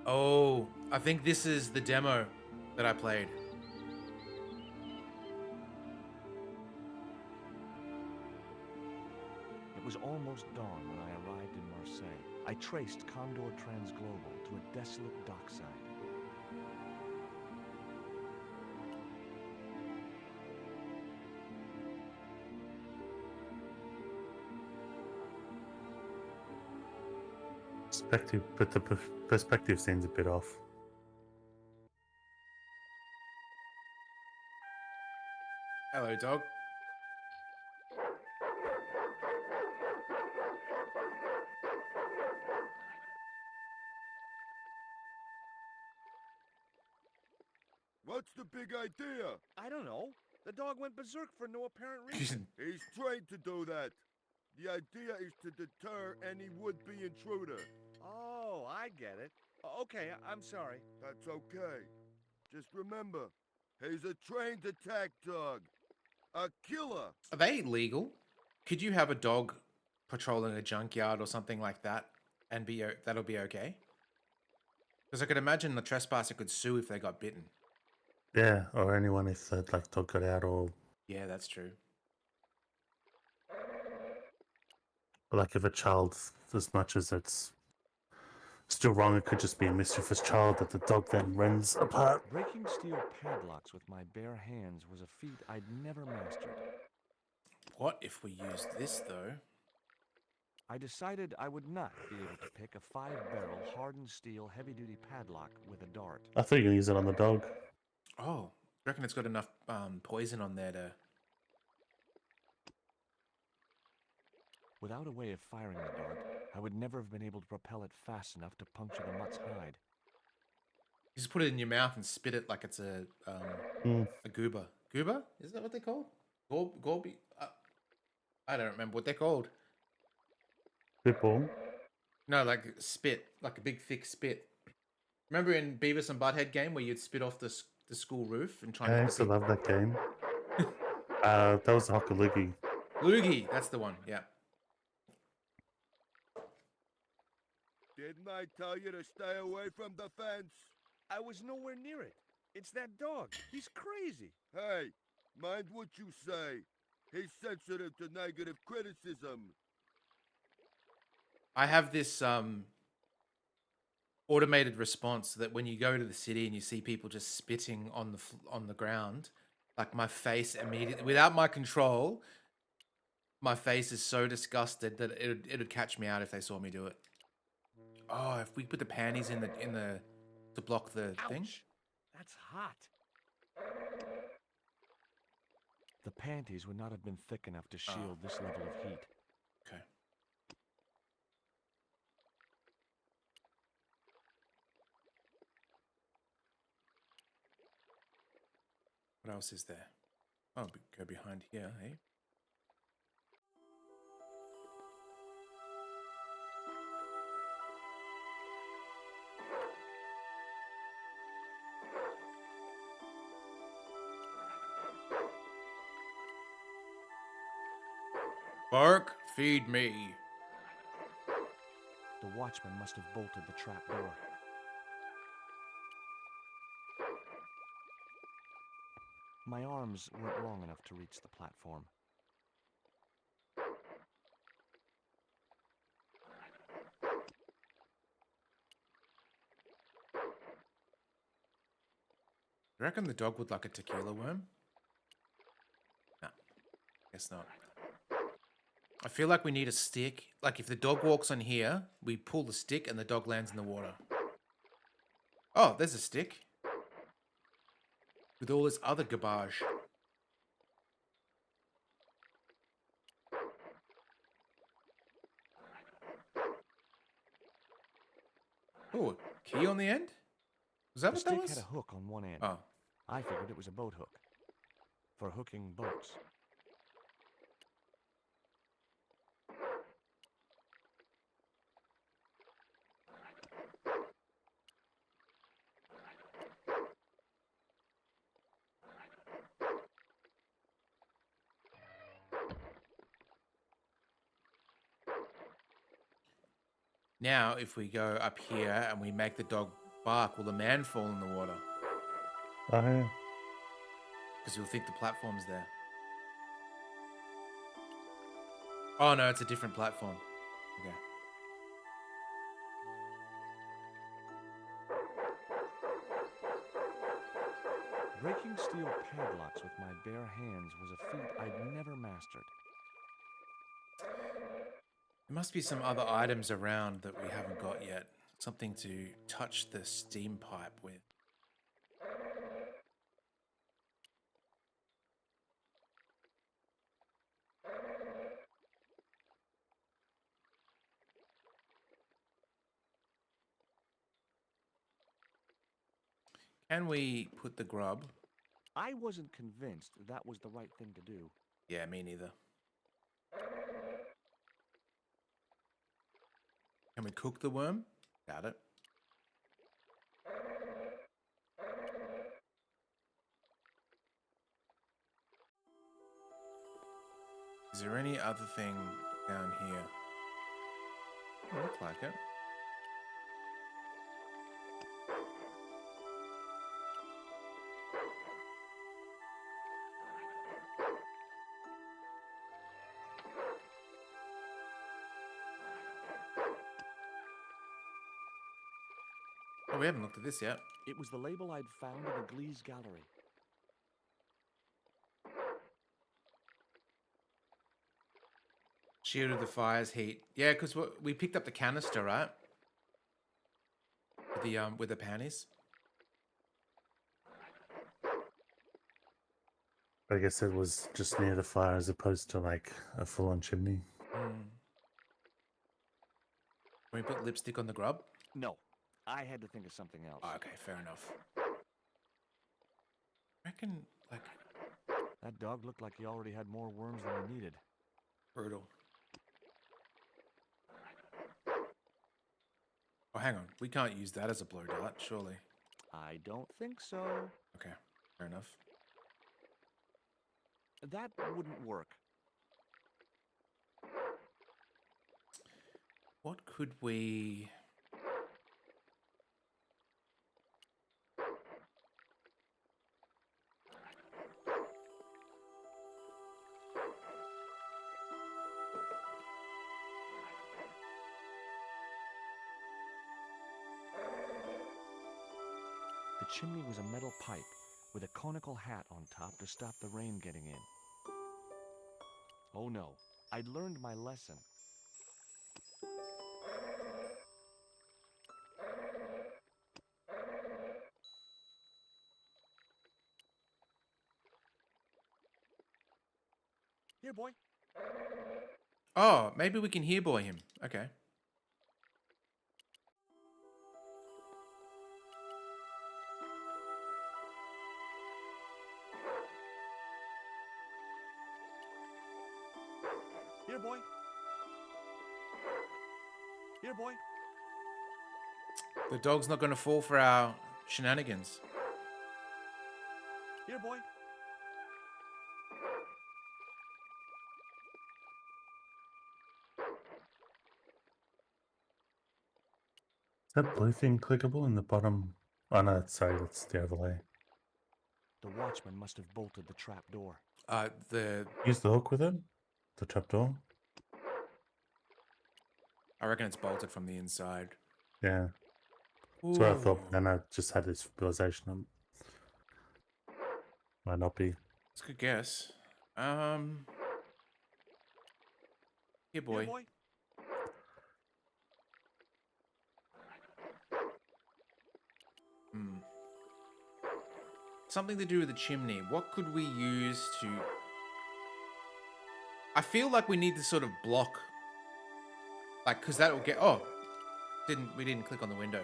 Oh, I think this is the demo that I played. It was almost dawn when I arrived in Marseille. I traced Condor Transglobal to a desolate dockside. Perspective, but the perspective seems a bit off. Hello, dog. What's the big idea? I don't know. The dog went berserk for no apparent reason. He's trained to do that. The idea is to deter any would-be intruder. Oh, I get it. Okay, I'm sorry. That's okay. Just remember, he's a trained attack dog. A killer. Are they legal? Could you have a dog patrolling a junkyard or something like that and that'll be okay? Because I could imagine the trespasser could sue if they got bitten. Yeah, or anyone if the dog got out, or Yeah, that's true. like if a child, as much as it's still wrong, it could just be a mischievous child that the dog then rends apart. Breaking steel padlocks with my bare hands was a feat I'd never mastered. What if we used this, though? I decided I would not be able to pick a 5-barrel hardened steel heavy-duty padlock with a dart. I thought you were going to use it on the dog. Oh, reckon it's got enough poison on there to... Without a way of firing the dart, I would never have been able to propel it fast enough to puncture the mutt's hide. You just put it in your mouth and spit it like it's a goober. Goober? Is that what they're called? Gorby? I don't remember what they're called. Spitball. No, like spit, like a big thick spit. Remember in Beavis and Butthead game where you'd spit off the school roof and try I to used to hit the love that game. That was Hockaloogie. Loogie, that's the one, yeah. Didn't I tell you to stay away from the fence? I was nowhere near it. It's that dog. He's crazy. Hey, mind what you say. He's sensitive to negative criticism. I have this automated response that when you go to the city and you see people just spitting on the ground, like my face immediately, without my control, my face is so disgusted that it'd catch me out if they saw me do it. Oh, if we put the panties in the to block the thing. That's hot. The panties would not have been thick enough to shield this level of heat. Okay. What else is there? Oh, go behind here, eh? Bark, feed me. The watchman must have bolted the trap door. My arms weren't long enough to reach the platform. You reckon the dog would like a tequila worm? No, guess not. I feel like we need a stick. Like if the dog walks on here, we pull the stick and the dog lands in the water. Oh, there's a stick. With all this other garbage. Oh, a key on the end? Was that The what that stick was? had a hook on one end. Oh. I figured it was a boat hook. For hooking boats. Now, if we go up here and we make the dog bark, will the man fall in the water? Oh, yeah. Because you'll think the platform's there. Oh, no, it's a different platform. Okay. Breaking steel padlocks with my bare hands was a feat I'd never mastered. There must be some other items around that we haven't got yet. Something to touch the steam pipe with. Can we put the grub? I wasn't convinced that was the right thing to do. Yeah, me neither. Can we cook the worm? Doubt it. Is there any other thing down here? Doesn't look like it. Oh, we haven't looked at this yet. It was the label I'd found in the Glee's gallery. Shielded the fire's heat. Yeah, because we picked up the canister, right? With the panties. I guess it was just near the fire as opposed to like a full-on chimney. Can we put lipstick on the grub? No, I had to think of something else. Oh, okay, fair enough. I reckon, like, That dog looked like he already had more worms than he needed. brutal. Oh, hang on. We can't use that as a blow dart, surely. I don't think so. Okay, fair enough. That wouldn't work. What could we... The chimney was a metal pipe with a conical hat on top to stop the rain getting in. Oh no, I'd learned my lesson. Here, boy. Oh, maybe we can hear boy him. Okay. Here, boy. Here, boy. The dog's not going to fall for our shenanigans. Here, boy. Is that blue thing clickable in the bottom? Oh no, sorry, that's the overlay. The watchman must have bolted the trap door. Use the hook with it? The trapdoor? I reckon it's bolted from the inside. Yeah. That's what I thought, and I just had this realization. Might not be. That's a good guess. Here, boy. Here, boy. Something to do with the chimney. What could we use to... I feel like we need to sort of block... Like, because that will get... Oh! We didn't click on the window.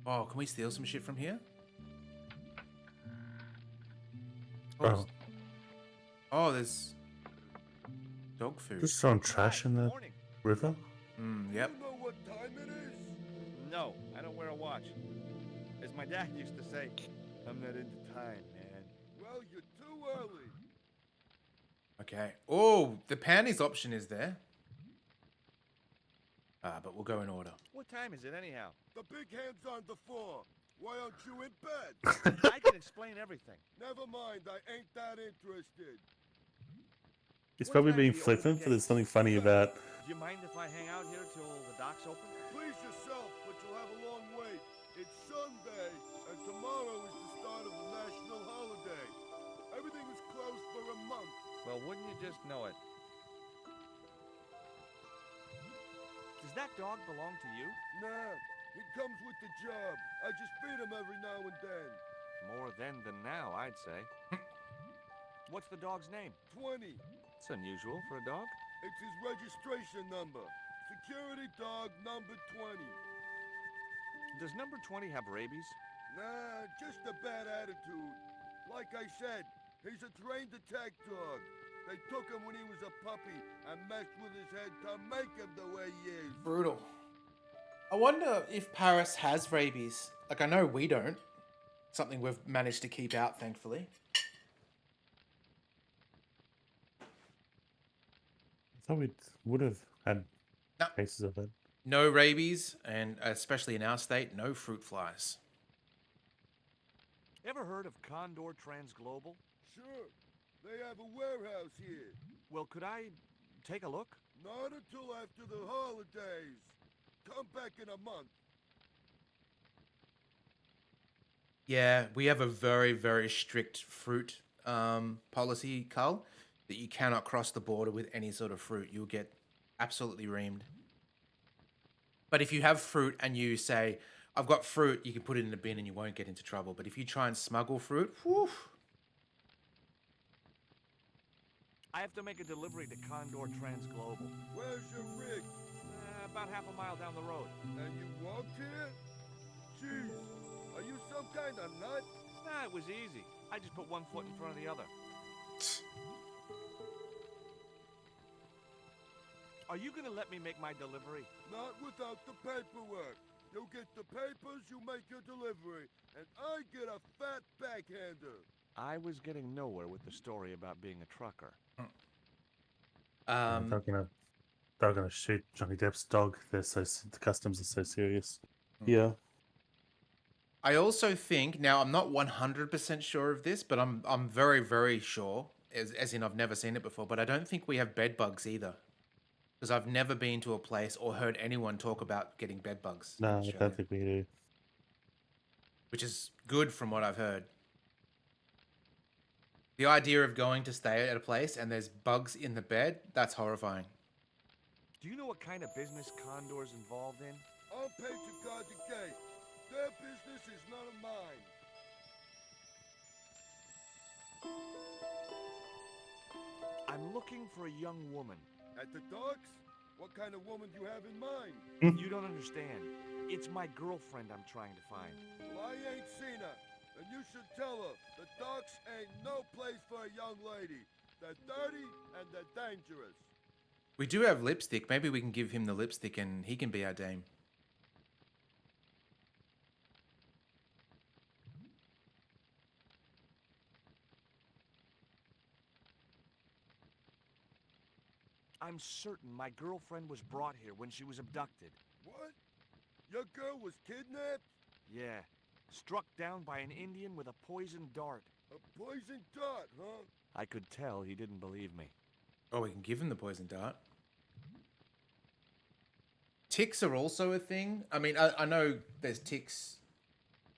Oh, can we steal some shit from here? Oh, Oh, there's... dog food. just throwing trash in the Morning. river? Yep. You know what time it is? No, I don't wear a watch. As my dad used to say, I'm not into time, man. Well, you're too early. Okay. Oh, the panties option is there. But we'll go in order. What time is it anyhow? The big hand's on the floor. Why aren't you in bed? I can explain everything. Never mind, I ain't that interested. He's What probably time being do you open flippant, the but there's gates? something funny about. Do you mind if I hang out here till the docks open? Please yourself, but you'll have a long wait. It's Sunday, and tomorrow is the start of the national holiday. Everything is closed for a month. Well, wouldn't you just know it? Does that dog belong to you? Nah, he comes with the job. I just feed him every now and then. More then than now, I'd say. What's the dog's name? 20. It's unusual for a dog. It's his registration number. Security dog number 20. Does number 20 have rabies? Nah, just a bad attitude. Like I said, he's a trained attack dog. They took him when he was a puppy and messed with his head to make him the way he is. Brutal. I wonder if Paris has rabies. Like, I know we don't. Something we've managed to keep out, thankfully. I thought we would have had No. cases of it. No rabies, and especially in our state, no fruit flies. Ever heard of Condor Transglobal? Sure, they have a warehouse here. Well, could I take a look? Not until after the holidays. Come back in a month. Yeah, we have a very, very strict fruit policy, Carl, that you cannot cross the border with any sort of fruit. You'll get absolutely reamed. But if you have fruit and you say, I've got fruit, you can put it in a bin and you won't get into trouble. But if you try and smuggle fruit, whew. I have to make a delivery to Condor Transglobal. Where's your rig? About half a mile down the road. And you walked here? Jeez, are you some kind of nut? Nah, it was easy. I just put one foot in front of the other. Are you gonna let me make my delivery? Not without the paperwork. You get the papers, you make your delivery, and I get a fat backhander. I was getting nowhere with the story about being a trucker. They're gonna shoot Johnny Depp's dog. The customs are so serious. Hmm. Yeah. I also think, now I'm not 100% sure of this, but I'm very, very sure, as in I've never seen it before, but I don't think we have bed bugs either. Because I've never been to a place or heard anyone talk about getting bed bugs. No, I don't think we do. Which is good from what I've heard. The idea of going to stay at a place and there's bugs in the bed, that's horrifying. Do you know what kind of business Condor's involved in? I'll pay to guard the gate. Their business is none of mine. I'm looking for a young woman. At the docks? What kind of woman do you have in mind? You don't understand. It's my girlfriend I'm trying to find. Well, I ain't seen her. And you should tell her, the docks ain't no place for a young lady. They're dirty and they're dangerous. We do have lipstick. Maybe we can give him the lipstick and he can be our dame. I'm certain my girlfriend was brought here when she was abducted. What? Your girl was kidnapped? Yeah. Struck down by an Indian with a poisoned dart. A poison dart, huh? I could tell he didn't believe me. Oh, we can give him the poison dart. Ticks are also a thing. I mean, I know there's ticks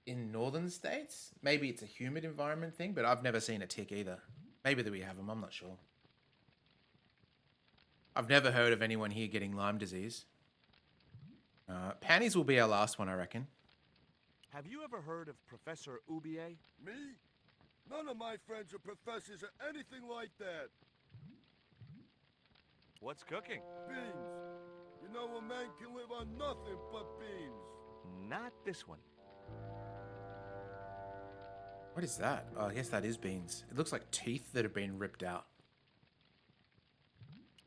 in northern states. Maybe it's a humid environment thing, but I've never seen a tick either. Maybe that we have them, I'm not sure. I've never heard of anyone here getting Lyme disease. Panties will be our last one, I reckon. Have you ever heard of Professor Oubier? Me? None of my friends are professors or anything like that. What's cooking? Beans. You know a man can live on nothing but beans. Not this one. What is that? Oh, I guess that is beans. It looks like teeth that have been ripped out.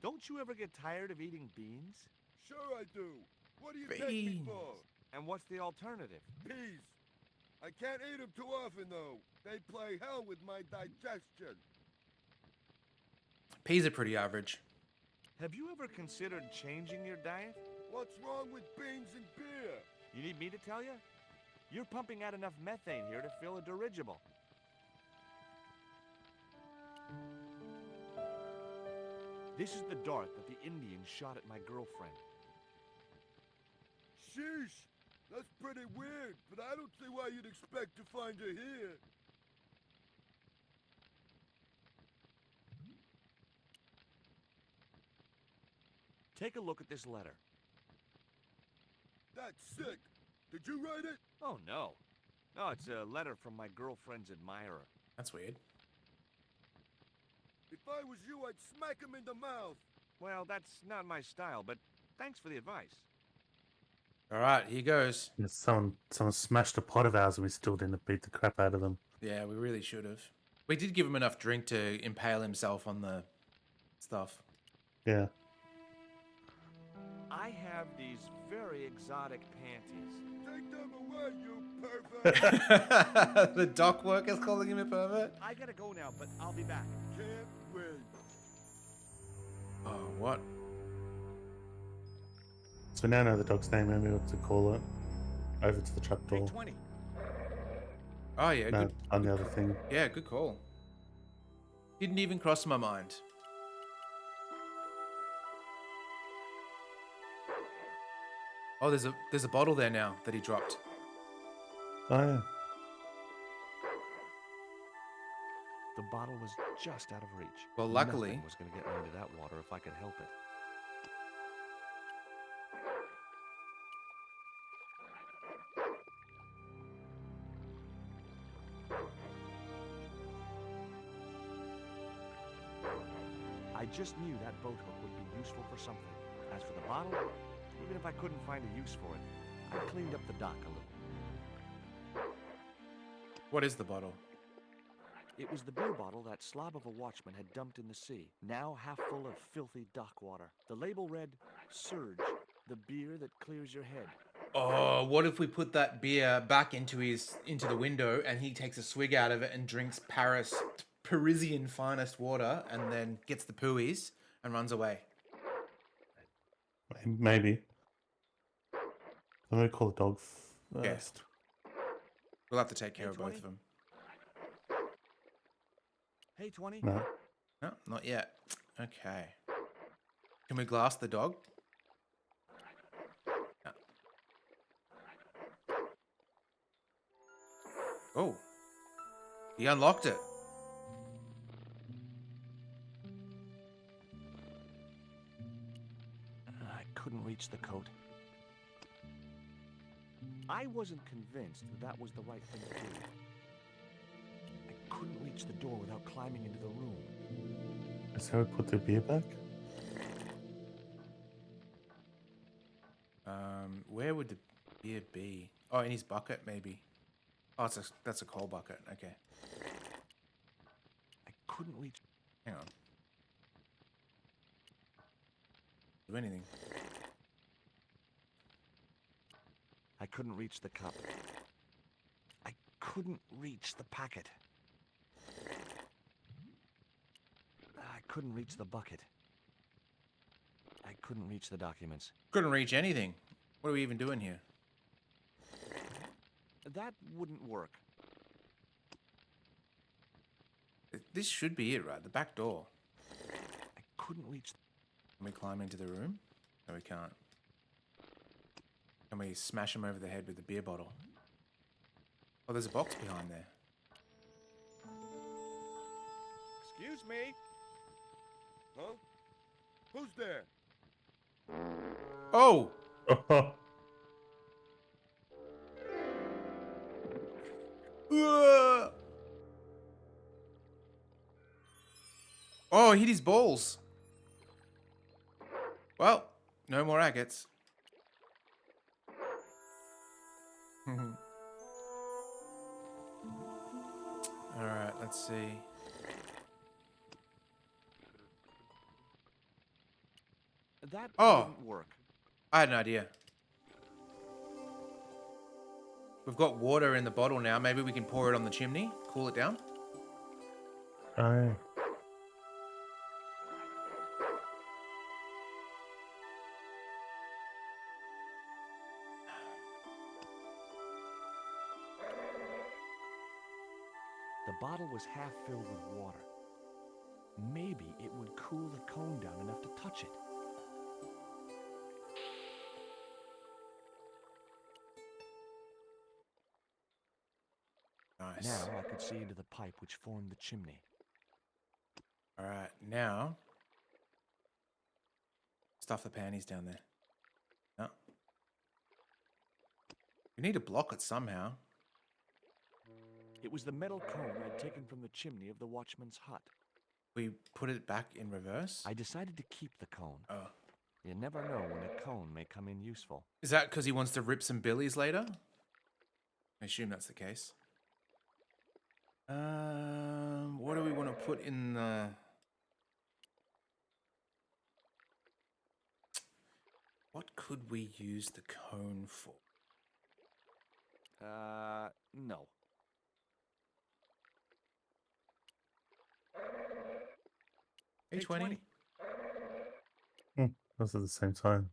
Don't you ever get tired of eating beans? Sure I do. What do you take me for? And what's the alternative? Peas. I can't eat them too often, though. They play hell with my digestion. Peas are pretty average. Have you ever considered changing your diet? What's wrong with beans and beer? You need me to tell you? You're pumping out enough methane here to fill a dirigible. This is the dart that the Indians shot at my girlfriend. Sheesh. That's pretty weird, but I don't see why you'd expect to find her here. Take a look at this letter. That's sick. Did you write it? Oh, no. No, it's a letter from my girlfriend's admirer. That's weird. If I was you, I'd smack him in the mouth. Well, that's not my style, but thanks for the advice. All right, here goes. Yeah, someone smashed a pot of ours and we still didn't beat the crap out of them. Yeah, we really should have. We did give him enough drink to impale himself on the stuff. Yeah. I have these very exotic panties. Take them away, you pervert! The dock worker's calling him a pervert? I gotta go now, but I'll be back. Can't wait. Oh, what? So we now know the dog's name and we ought to call it over to the trapdoor. 20. Oh, yeah, No, good. on the other thing. Yeah, good call. Didn't even cross my mind. Oh, there's a bottle there now that he dropped. Oh, yeah. The bottle was just out of reach. Well, luckily- Nothing was gonna get me into that water if I could help it. I just knew that boat hook would be useful for something. As for the bottle, even if I couldn't find a use for it, I cleaned up the dock a little. What is the bottle? It was the beer bottle that slob of a watchman had dumped in the sea, now half full of filthy dock water. The label read, Surge, the beer that clears your head. Oh, what if we put that beer back into the window and he takes a swig out of it and drinks Parisian finest water and then gets the pooies and runs away? Maybe. I'm going to call the dog Yeah. first. We'll have to take care Hey, of both 20? of them. Hey, 20. No. No, not yet. Okay. Can we glass the dog? No. Oh. He unlocked it. I couldn't reach the coat. I wasn't convinced that was the right thing to do. I couldn't reach the door without climbing into the room. Is how we put the beer back? Where would the beer be? Oh, in his bucket, maybe. Oh, that's a coal bucket. Okay. I couldn't reach. Hang on. Do anything. I couldn't reach the cup. I couldn't reach the packet. I couldn't reach the bucket. I couldn't reach the documents. Couldn't reach anything. What are we even doing here? That wouldn't work. This should be it, right? The back door. I couldn't reach. Can we climb into the room? No, we can't. Can we smash him over the head with the beer bottle? Oh, there's a box behind there. Excuse me? Huh? Who's there? Oh! Oh, he hit his balls. Well, no more agates. Alright, let's see. That Oh. wouldn't work. I had an idea. We've got water in the bottle now. Maybe we can pour it on the chimney, cool it down. Oh. The bottle was half filled with water. Maybe it would cool the cone down enough to touch it. Nice. Now I could see into the pipe which formed the chimney. Alright, now... stuff the panties down there. No. We need to block it somehow. It was the metal cone I'd taken from the chimney of the watchman's hut. We put it back in reverse? I decided to keep the cone. Oh. You never know when a cone may come in useful. Is that because he wants to rip some billies later? I assume that's the case. What do we want to put in the... What could we use the cone for? No. Hey, 20. Those at the same time.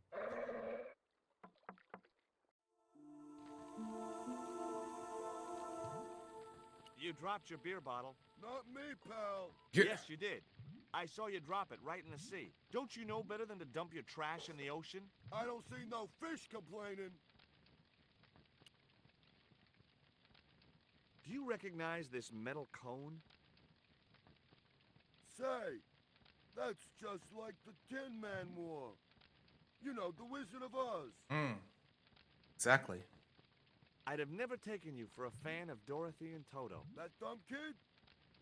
You dropped your beer bottle. Not me, pal. Yes, you did. I saw you drop it right in the sea. Don't you know better than to dump your trash in the ocean? I don't see no fish complaining. Do you recognize this metal cone? Say, that's just like the Tin Man wore. You know, the Wizard of Oz. Exactly. I'd have never taken you for a fan of Dorothy and Toto. That dumb kid?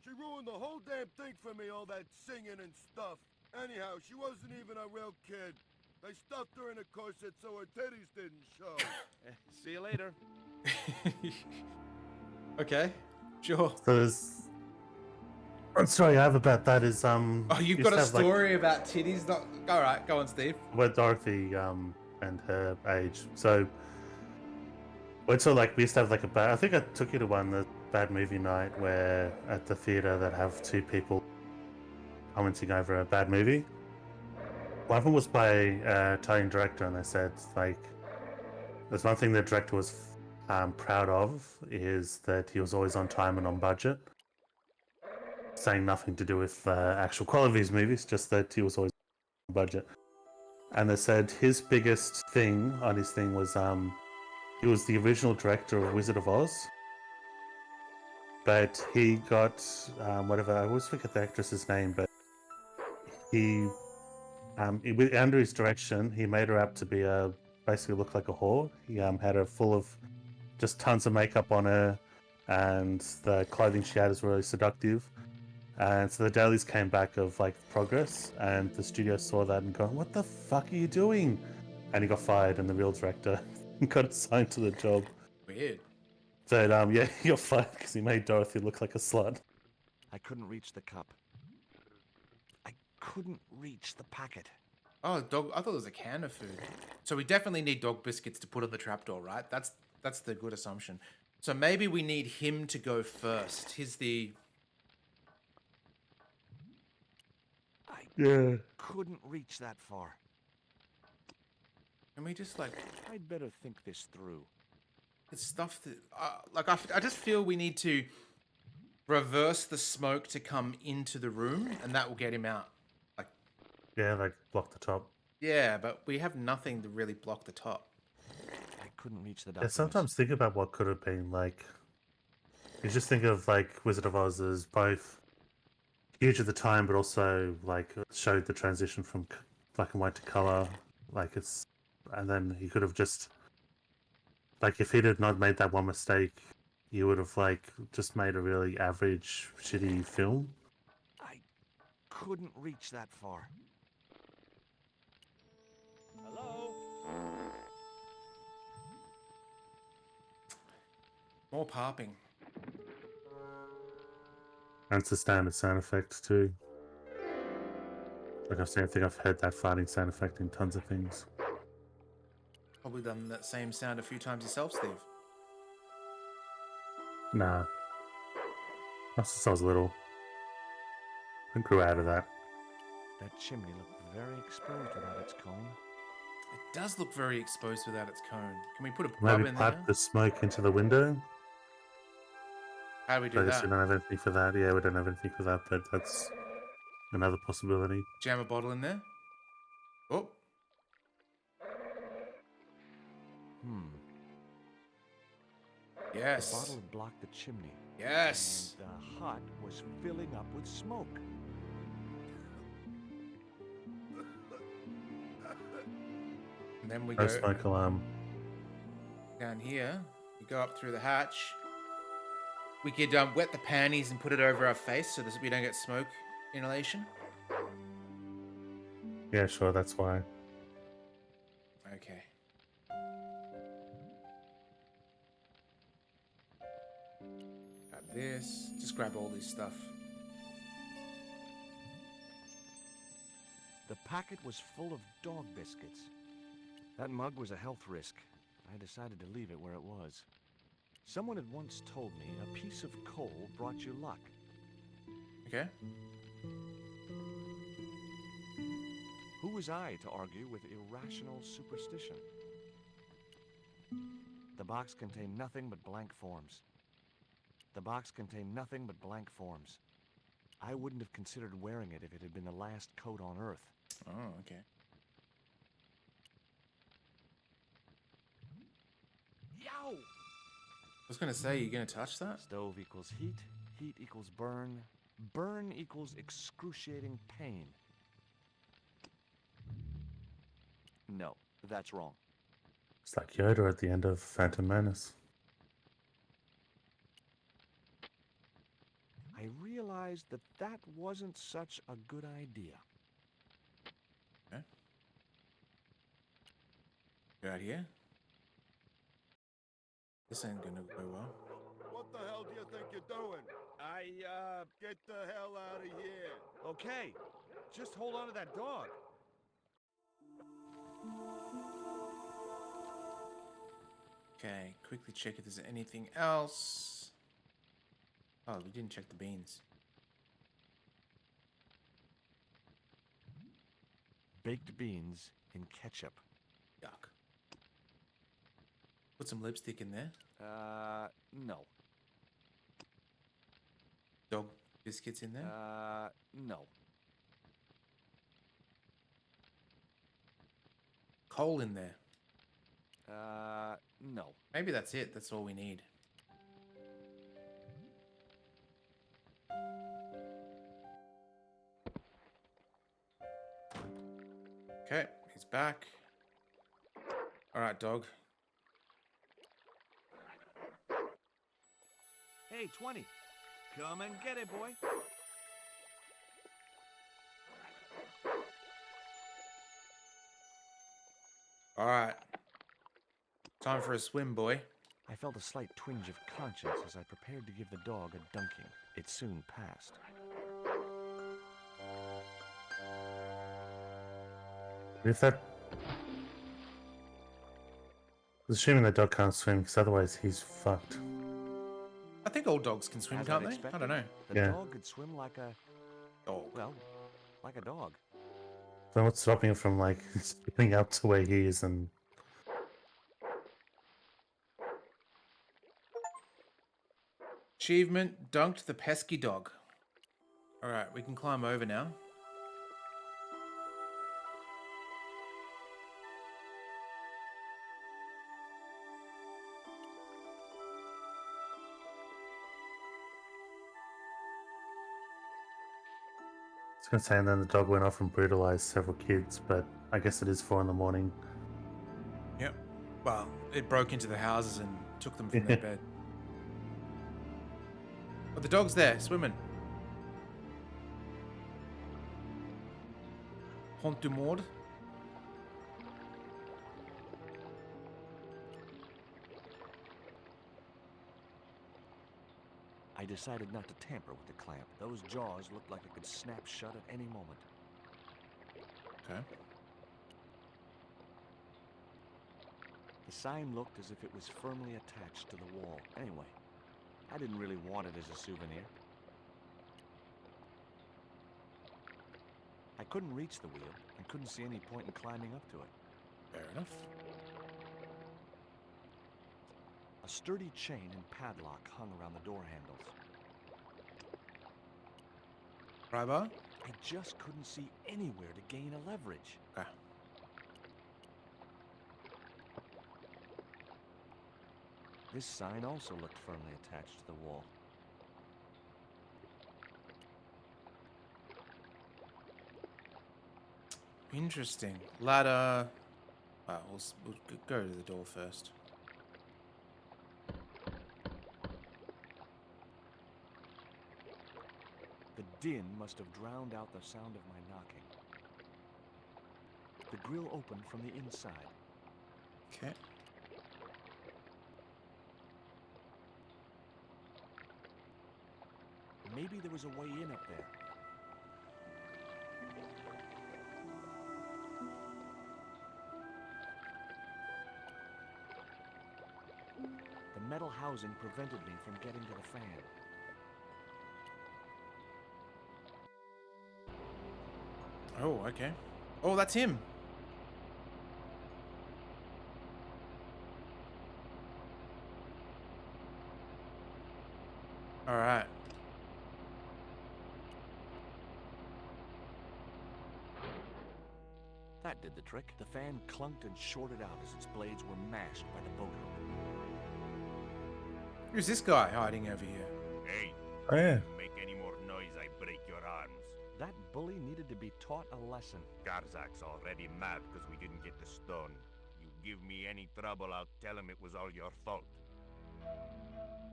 She ruined the whole damn thing for me, all that singing and stuff. Anyhow, she wasn't even a real kid. They stuffed her in a corset so her titties didn't show. See you later. Okay, sure. So there's one story I have about that is Oh, you've used got to a have, like, story about titties? Not... All right, go on, Steve. with Dorothy and her age. So went to, like, we used to have like a bad. I think I took you to one, the bad movie night, where at the theater that have two people commenting over a bad movie. One of them was by an Italian director, and they said, like, there's one thing the director was proud of is that he was always on time and on budget. Saying nothing to do with actual quality of his movies, just that he was always on budget. And they said his biggest thing on his thing was he was the original director of Wizard of Oz, but he got whatever, I always forget the actress's name, but he under his direction, he made her out to be basically look like a whore. He had her full of just tons of makeup on her, and the clothing she had is really seductive. And so the dailies came back of, like, progress, and the studio saw that and going, "What the fuck are you doing?" And he got fired, and the real director got assigned to the job. Weird. But yeah, he got fired because he made Dorothy look like a slut. I couldn't reach the cup. I couldn't reach the packet. Oh, dog! I thought it was a can of food. So we definitely need dog biscuits to put on the trapdoor, right? That's the good assumption. So maybe we need him to go first. He's the... Yeah. Couldn't reach that far. Can we just, like... I'd better think this through. It's stuff that... like, I just feel we need to reverse the smoke to come into the room, and that will get him out. Like... Yeah, like, block the top. Yeah, but we have nothing to really block the top. I couldn't reach the I documents. sometimes think about what could have been, like... You just think of, like, Wizard of Oz as both huge at the time, but also, like, showed the transition from black and white to color. Like, it's... And then he could have just... Like, if he'd have not made that one mistake, you would have, like, just made a really average, shitty film. I couldn't reach that far. Hello? More popping. And it's a standard sound effect, too. Like, I think I've heard that farting sound effect in tons of things. Probably done that same sound a few times yourself, Steve. Nah. Not since I was little. I grew out of that. That chimney looked very exposed without its cone. It does look very exposed without its cone. Can we put a Maybe bub in pipe there? the smoke into the window. How do we do I guess that? we don't have anything for that. Yeah, we don't have anything for that, but that's another possibility. Jam a bottle in there? Oh. Yes. The bottle had blocked the chimney. Yes. And the hut was filling up with smoke. And then we No go smoke alarm. down here. We go up through the hatch. We could wet the panties and put it over our face so that we don't get smoke inhalation. Yeah, sure, that's why. Okay. Grab this. Just grab all this stuff. The packet was full of dog biscuits. That mug was a health risk. I decided to leave it where it was. Someone had once told me a piece of coal brought you luck. Okay. Who was I to argue with irrational superstition? The box contained nothing but blank forms. The box contained nothing but blank forms. I wouldn't have considered wearing it if it had been the last coat on Earth. Oh, okay. Yow! I was going to say, you going to touch that? Stove equals heat, heat equals burn, burn equals excruciating pain. No, that's wrong. It's like Yoda at the end of Phantom Menace. I realized that that wasn't such a good idea. Out here. This ain't gonna go well. What the hell do you think you're doing? Get the hell out of here. Okay, just hold on to that dog. Okay, quickly check if there's anything else. Oh, we didn't check the beans. Baked beans in ketchup. Yuck. Put some lipstick in there. No. Dog biscuits in there. No. Coal in there. No. Maybe that's it. That's all we need. Okay, he's back. All right, dog. Hey, 20. Come and get it, boy. All right. Time for a swim, boy. I felt a slight twinge of conscience as I prepared to give the dog a dunking. It soon passed. If that... Assuming the dog can't swim, because otherwise he's fucked. I think all dogs can swim, As can't I'd they? I expected, don't know. The Yeah. dog could swim like a... Dog. Well, like a dog. Then what's stopping him from, like, swimming up to where he is and... Achievement, dunked the pesky dog. All right, we can climb over now. I was going to say, and then the dog went off and brutalized several kids, but I guess it is 4 in the morning. Yep. Well, it broke into the houses and took them from their bed. But the dog's there, swimming. Pont du Mord. I decided not to tamper with the clamp. Those jaws looked like it could snap shut at any moment. Okay. The sign looked as if it was firmly attached to the wall. Anyway, I didn't really want it as a souvenir. I couldn't reach the wheel and couldn't see any point in climbing up to it. Fair enough. A sturdy chain and padlock hung around the door handles. Pry bar? I just couldn't see anywhere to gain a leverage. Okay. This sign also looked firmly attached to the wall. Interesting. Ladder. We'll go to the door first. The din must have drowned out the sound of my knocking. The grill opened from the inside. Okay. Maybe there was a way in up there. The metal housing prevented me from getting to the fan. Oh, okay. Oh, that's him. All right. That did the trick. The fan clunked and shorted out as its blades were mashed by the boat hook. Who's this guy hiding over here? Hey, Oh, yeah. make any more noise, I break your arms. That bully needed to be taught a lesson. Garzak's already mad because we didn't get the stone. You give me any trouble, I'll tell him it was all your fault.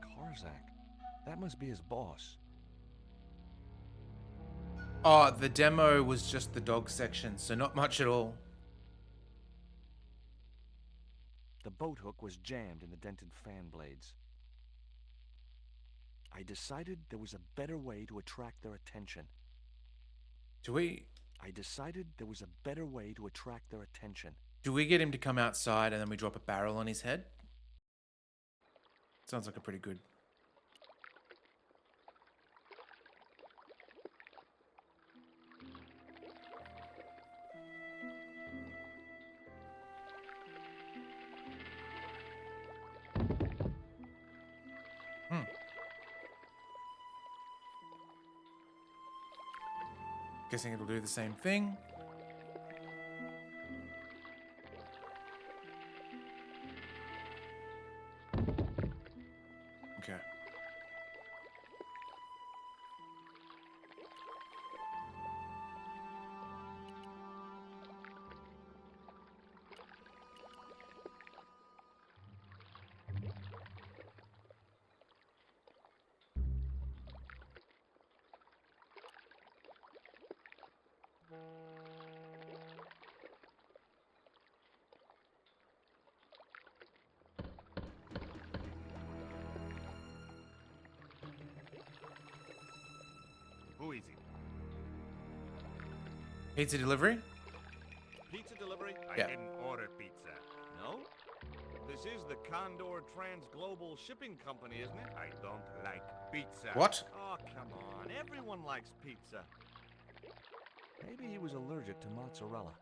Karzak. That must be his boss. Oh, the demo was just the dog section, so not much at all. boat hook was jammed in the dented fan blades. I decided there was a better way to attract their attention. Do we get him to come outside and then we drop a barrel on his head? Sounds like a pretty good. Guessing it'll do the same thing. Okay. Who is it? Pizza delivery? Pizza delivery? I Yeah. didn't order pizza. No? This is the Condor Trans Global Shipping Company, isn't it? I don't like pizza. What? Oh, come on. Everyone likes pizza. Maybe he was allergic to mozzarella.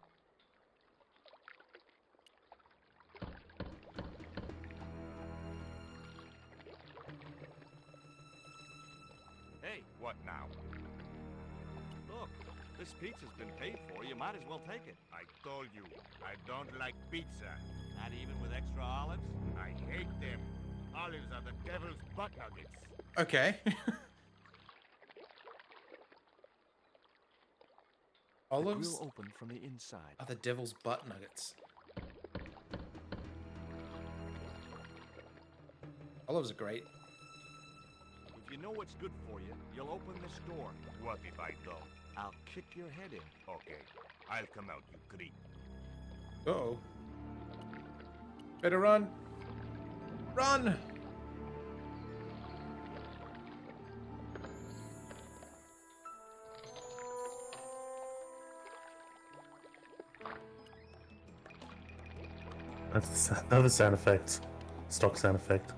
Hey, what now? Look, this pizza's been paid for. You might as well take it. I told you, I don't like pizza. Not even with extra olives? I hate them. Olives are the devil's butt nuggets. Okay. The Olives grill opened from the inside. are the devil's butt nuggets. Olives are great. If you know what's good for you, you'll open this door. What if I don't? I'll kick your head in. Okay, I'll come out, you creep. Uh-oh. Better run. Run! That's another sound effect. Stock sound effect.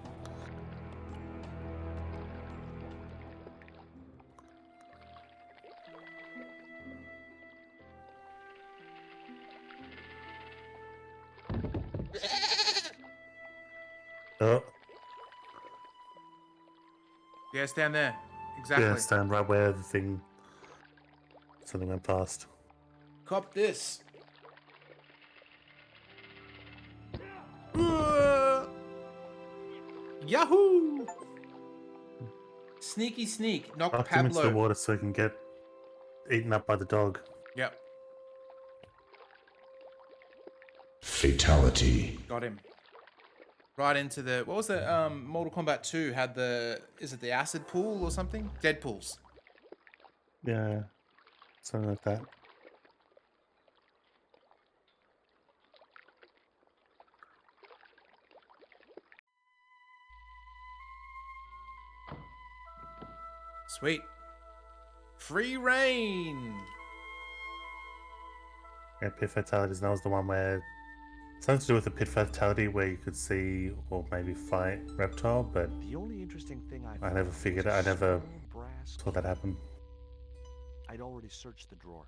Oh, Yeah, stand there. Exactly. yeah, stand right where the thing. Something went past. Cop this. Yahoo! Sneaky sneak. Knock Knocked him into the Pablo. water so he can get eaten up by the dog. Yep. Fatality. Got him. Right into the... What was that? Mortal Kombat 2 had the... Is it the acid pool or something? Dead pools. Yeah, something like that. Sweet. Free reign. Yeah, pit fatalities. That was the one where something to do with the pit fatality where you could see or maybe fight Reptile, but The only interesting thing I I found never was figured a it. I never small brass saw that happen. I'd already searched the drawer.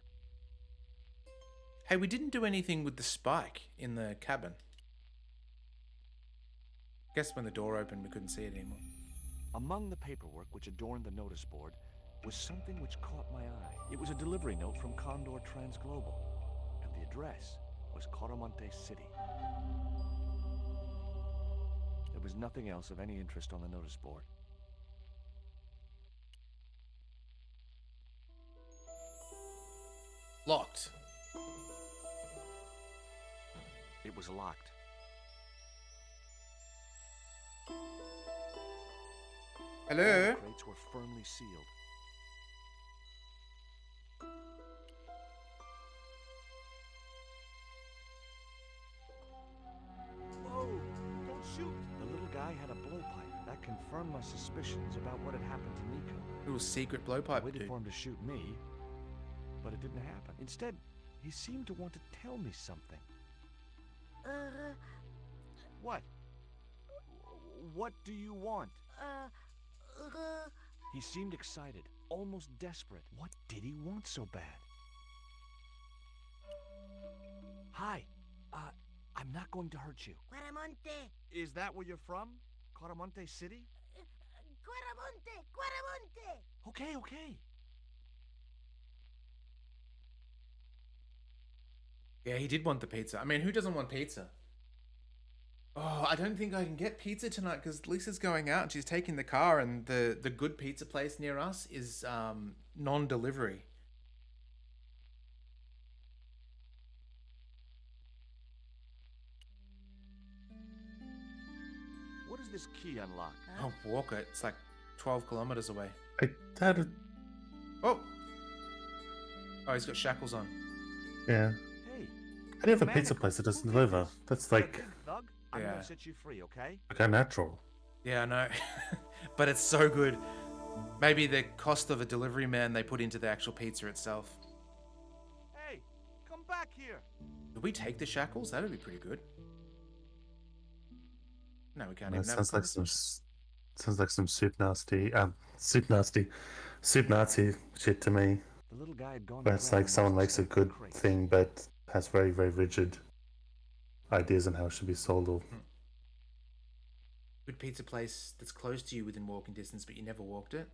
Hey, we didn't do anything with the spike in the cabin. Guess when the door opened, we couldn't see it anymore. Among the paperwork which adorned the notice board was something which caught my eye. It was a delivery note from Condor Trans Global, and the address was Coromante City. There was nothing else of any interest on the notice board. Locked. It was locked. Hello? The crates were firmly sealed. Whoa! confirmed my suspicions about what had happened to Nico. Little secret I blowpipe waited dude. for him to shoot me, but it didn't happen. Instead, he seemed to want to tell me something. What? What do you want? He seemed excited, almost desperate. What did he want so bad? Hi. I'm not going to hurt you. Quaramonte! Is that where you're from? Quaramonte City? Quaramonte! Quaramonte! Okay, okay. Yeah, he did want the pizza. I mean, who doesn't want pizza? Oh, I don't think I can get pizza tonight because Lisa's going out and she's taking the car, and the good pizza place near us is non-delivery. What does this key unlock? Oh, Walker, it's like 12 kilometers away. That, Oh, he's got shackles on. yeah. Hey. How do you have a Manic, pizza place that doesn't who did deliver? this? That's You're a like big thug? I'm Yeah. gonna set you free, okay? unnatural. Yeah, I know, but it's so good. Maybe the cost of a delivery man they put into the actual pizza itself. Hey, come back here. Did we take the shackles? That'd be pretty good. No, we can't No, even have sounds a like some conversation. sounds like some soup Nazi shit to me. The little guy had gone Where to it's grab like the someone most makes a expensive good crates. thing but has very, very rigid ideas on how it should be sold. Or Good pizza place that's close to you within walking distance, but you never walked it.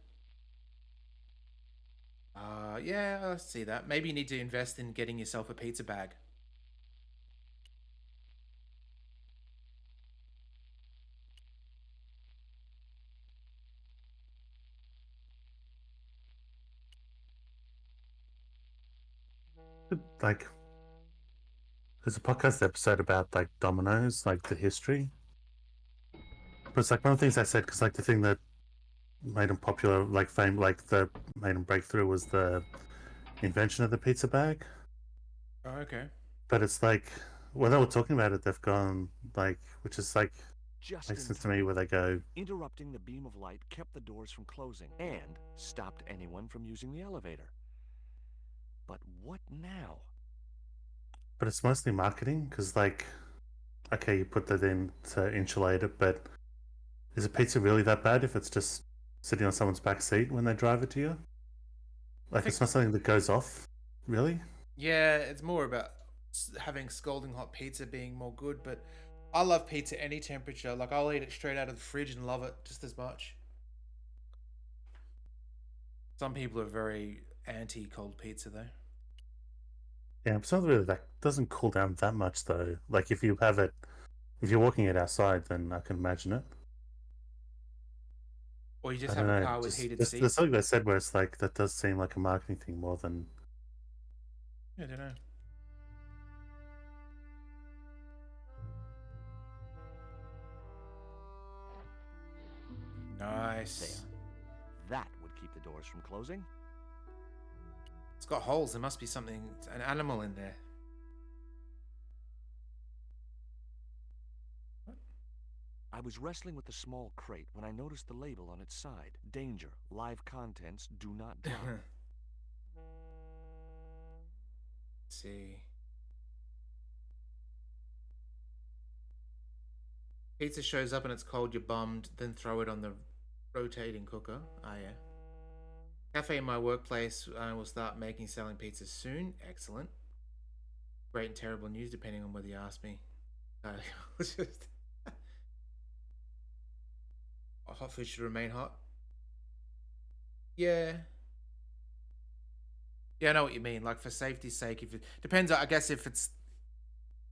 Yeah, I see that. Maybe you need to invest in getting yourself a pizza bag. like, there's a podcast episode about like dominoes, like the history. But it's like one of the things I said because like the thing that made them popular, like fame, like the made them break through was the invention of the pizza bag. Oh, okay. But it's like when they were talking about it, they've gone like, which is like Just makes in sense to time. me where they go. Interrupting the beam of light kept the doors from closing and stopped anyone from using the elevator. But what now? But it's mostly marketing because like, okay, you put that in to insulate it, but is a pizza really that bad if it's just sitting on someone's back seat when they drive it to you? Like, it's not something that goes off, really? Yeah, it's more about having scalding hot pizza being more good, but I love pizza any temperature. Like, I'll eat it straight out of the fridge and love it just as much. Some people are very anti cold pizza, though. Yeah, it's not really that doesn't cool down that much though. Like if you have it, if you're walking it outside, then I can imagine it. Or you I just don't have a know. car with Just, heated there's seats. something they said where it's like that does seem like a marketing thing more than. I don't know. Nice. That would keep the doors from closing. It's got holes. There must be something, an animal in there. I was wrestling with the small crate when I noticed the label on its side. Danger. Live contents do not drop. Let's see. Pizza shows up and it's cold, you're bummed, then throw it on the rotating cooker. Ah, yeah. Cafe in my workplace will start selling pizzas soon. Excellent. Great and terrible news, depending on whether you ask me. It's just hot food should remain hot. Yeah. Yeah, I know what you mean. Like, for safety's sake, if it depends, I guess if it's,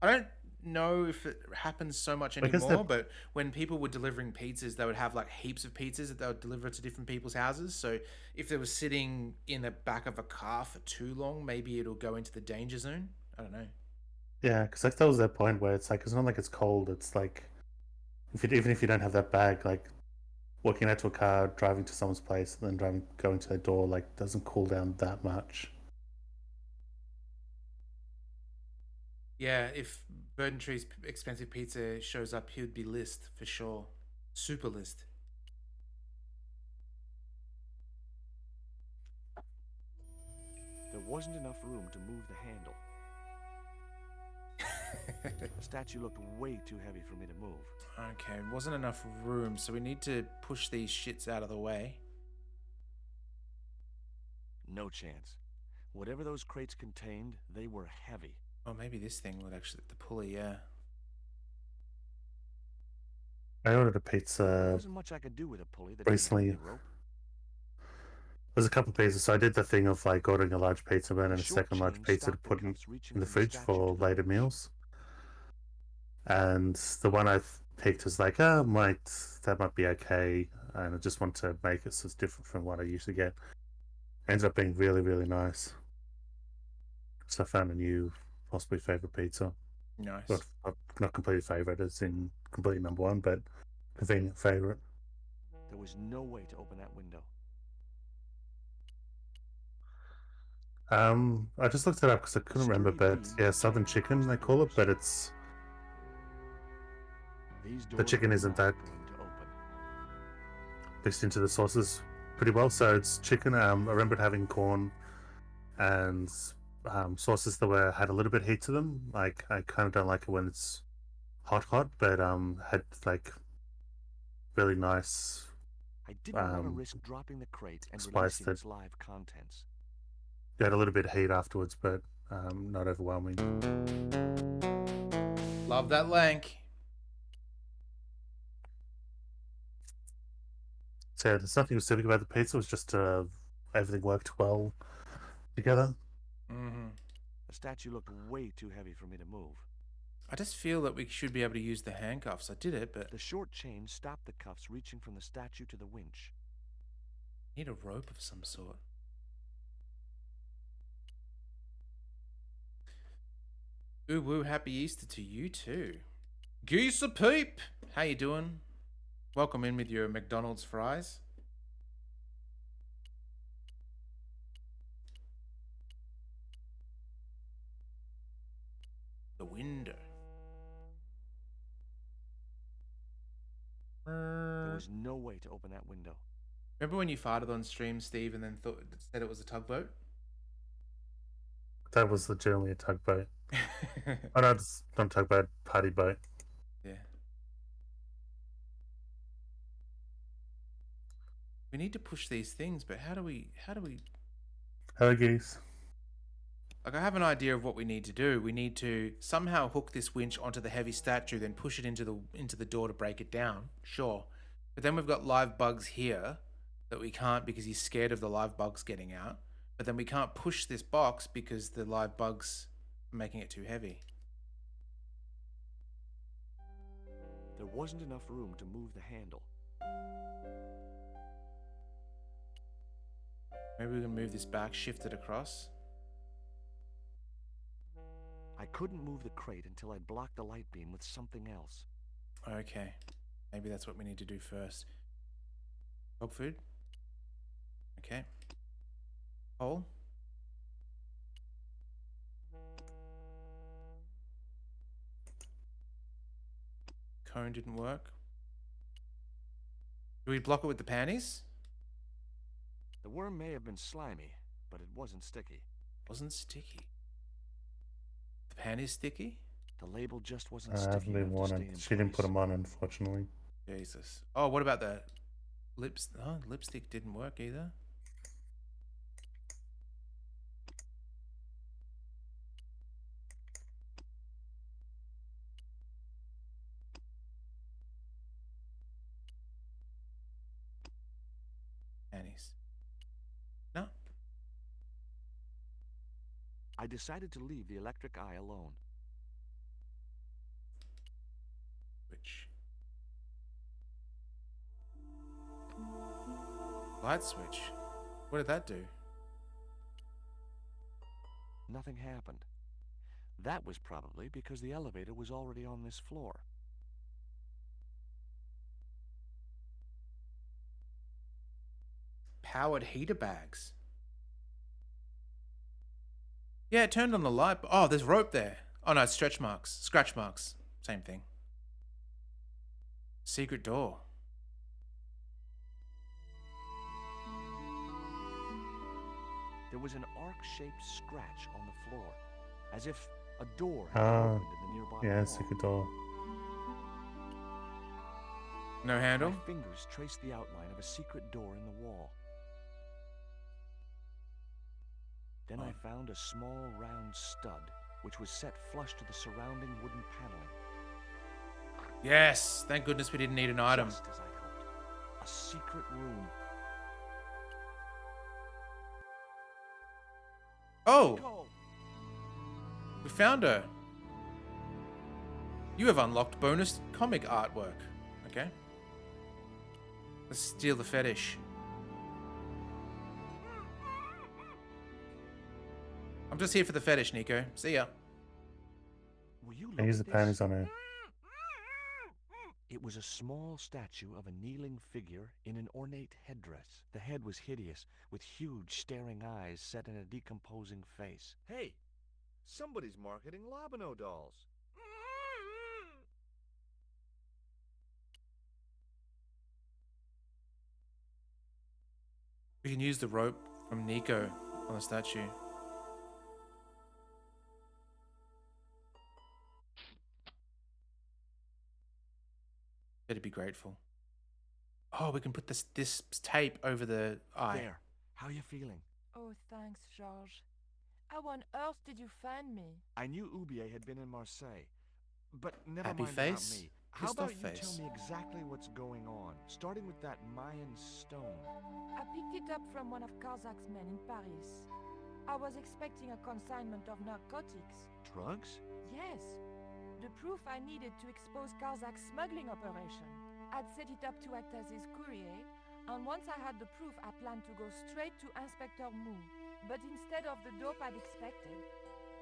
I don't know if it happens so much I guess anymore, but when people were delivering pizzas, they would have like heaps of pizzas that they would deliver to different people's houses. So if they were sitting in the back of a car for too long, maybe it'll go into the danger zone. I don't know. Yeah, because like that was that point where it's like it's not like it's cold. It's like even if you don't have that bag, like walking out to a car, driving to someone's place, and then going to their door, like doesn't cool down that much. Yeah, if Burden Tree's expensive pizza shows up, he would be list for sure. Super list. wasn't enough room to move the handle. The statue looked way too heavy for me to move. Okay, wasn't enough room, so we need to push these shits out of the way. No chance. Whatever those crates contained, they were heavy. Oh, maybe this thing would actually, the pulley, yeah. I ordered a There pizza wasn't much I could do with a pulley that didn't have recently. any rope. There's a couple of pizzas, so I did the thing of like ordering a large pizza and then The a short second large chain pizza to stopped the put in cuffs reaching the from fridge statue for to the later winch. meals. And the one I picked was like, that might be okay, and I just want to make it so it's different from what I usually get. Ends up being really, really nice. So I found a new, possibly favorite pizza. Nice. Not completely favorite, as in completely number one, but convenient favorite. There was no way to open that window. I just looked it up because I couldn't remember, but yeah, Southern chicken they call it, but it's the chicken isn't that mixed into the sauces pretty well. So it's chicken. I remember having corn and sauces that had a little bit of heat to them. Like I kind of don't like it when it's hot, but had like really nice. I didn't want to risk dropping the crate and spice releasing that its live contents. You had a little bit of heat afterwards, but not overwhelming. Love that lank. So yeah, there's nothing specific about the pizza. It was just everything worked well together. Mm-hmm. The statue looked way too heavy for me to move. I just feel that we should be able to use the handcuffs. I did it, but The short chain stopped the cuffs reaching from the statue to the winch. need a rope of some sort. Ooh woo, happy Easter to you too. Geese a peep! How you doing? Welcome in with your McDonald's fries. The window. There was no way to open that window. Remember when you farted on stream, Steve, and then said it was a tugboat? That was legitimately a tugboat. Oh no, it's not a tugboat, party boat. Yeah. We need to push these things, but how do we Hello, geese. Like, I have an idea of what we need to do. We need to somehow hook this winch onto the heavy statue, then push it into the door to break it down. Sure. But then we've got live bugs here that we can't because he's scared of the live bugs getting out. But then we can't push this box because the live bugs are making it too heavy. There wasn't enough room to move the handle. Maybe we can move this back, shift it across. I couldn't move the crate until I'd blocked the light beam with something else. Okay. Maybe that's what we need to do first. Dog food. Okay. Hole. Cone didn't work. Do we block it with the panties? The worm may have been slimy, but it wasn't sticky. Wasn't sticky. The panties sticky? The label just wasn't I sticky haven't been enough to worn stay it. in She didn't put place. them on, unfortunately. Jesus. Oh, what about the lips? Oh, lipstick didn't work either. Panties. No. I decided to leave the electric eye alone. Switch. Light switch. What did that do? Nothing happened. That was probably because the elevator was already on this floor. Powered heater bags. Yeah, it turned on the light. Oh, there's rope there. Oh no, it's stretch marks. Scratch marks. Same thing. Secret door. there was an arc-shaped scratch on the floor, as if a door had opened in the nearby Yeah, wall. secret door. No handle? My fingers traced the outline of a secret door in the wall. Then I found a small round stud, which was set flush to the surrounding wooden paneling. Yes! Thank goodness we didn't need an item. Just as I'd hoped. A secret room. Oh! Go! We found her. You have unlocked bonus comic artwork. Okay. Let's steal the fetish. I'm just here for the fetish, Nico. See ya. Will you I look use the at this? panties on her. It was a small statue of a kneeling figure in an ornate headdress. The head was hideous, with huge staring eyes set in a decomposing face. Hey, somebody's marketing Labino dolls. We can use the rope from Nico on the statue. Better be grateful. Oh, we can put this tape over the eye. There. How you feeling? Oh, thanks, Georges. How on earth did you find me? I knew Ubier had been in Marseille, but never Happy mind face? about me. How Pissed about off you face. tell me exactly what's going on, starting with that Mayan stone? I picked it up from one of Karzak's men in Paris. I was expecting a consignment of narcotics. Drugs? Yes. The proof I needed to expose Karzak's smuggling operation. I'd set it up to act as his courier, and once I had the proof, I planned to go straight to Inspector Mou. But instead of the dope I'd expected,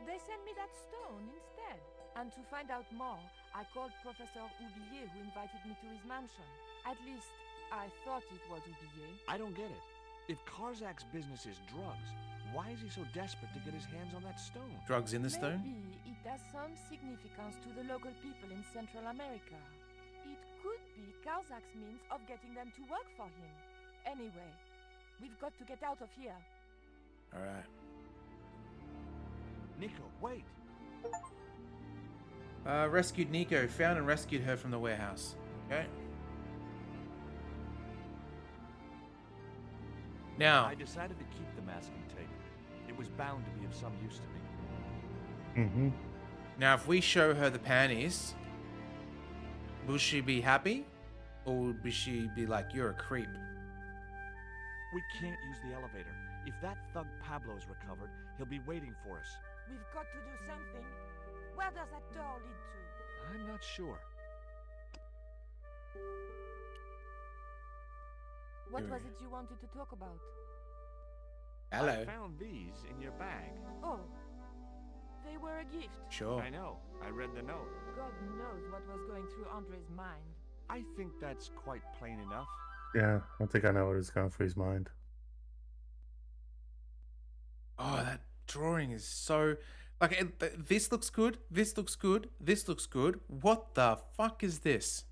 they sent me that stone instead. And to find out more, I called Professor Oublier, who invited me to his mansion. At least, I thought it was Oublier. I don't get it. If Karzak's business is drugs, why is he so desperate to get his hands on that stone? Drugs in the stone? Maybe it has some significance to the local people in Central America. It could be Karzak's means of getting them to work for him. Anyway, we've got to get out of here. Alright. Nico, wait! Rescued Nico. Found and rescued her from the warehouse. Okay. Now, I decided to keep the masking tape. It was bound to be of some use to me. Mm-hmm. now if we show her the panties, will she be happy? Or will she be like, you're a creep? We can't use the elevator. If that thug Pablo's recovered, he'll be waiting for us. We've got to do something. Where does that door lead to? I'm not sure. What Here was we it you wanted to talk about? Hello. I found these in your bag. Oh, they were a gift. Sure. I know. I read the note. God knows what was going through Andre's mind. I think that's quite plain enough. Yeah, I think I know what is going through his mind. Oh, that drawing is so... Like, this looks good, this looks good, this looks good. What the fuck is this?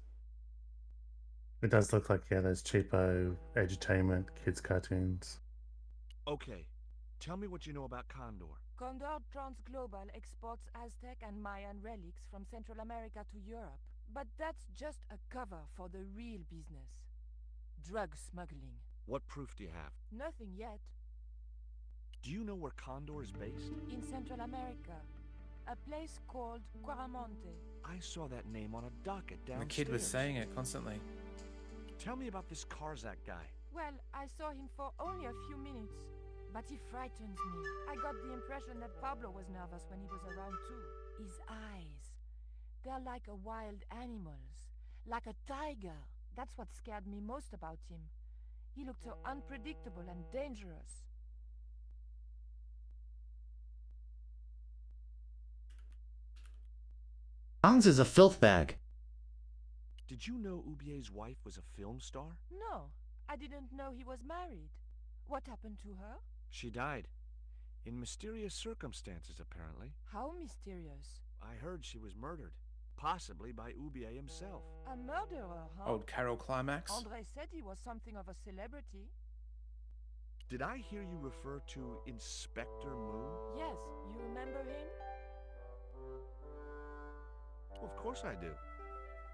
It does look like, yeah, those cheapo edutainment kids cartoons. Okay. Tell me what you know about Condor. Condor Transglobal exports Aztec and Mayan relics from Central America to Europe. But that's just a cover for the real business. Drug smuggling. What proof do you have? Nothing yet. Do you know where Condor is based? In Central America. A place called Quaramonte. I saw that name on a docket downstairs. The kid was saying it constantly. Tell me about this Karzak guy. Well, I saw him for only a few minutes. But he frightens me. I got the impression that Pablo was nervous when he was around too. His eyes. They're like a wild animal's. Like a tiger. That's what scared me most about him. He looked so unpredictable and dangerous. Hans is a filth bag. Did you know Ubier's wife was a film star? No, I didn't know he was married. What happened to her? She died. In mysterious circumstances, apparently. How mysterious. I heard she was murdered. Possibly by Ubier himself. A murderer, huh? Old Carol Climax. Andre said he was something of a celebrity. Did I hear you refer to Inspector Moon? Yes, you remember him? Well, of course I do.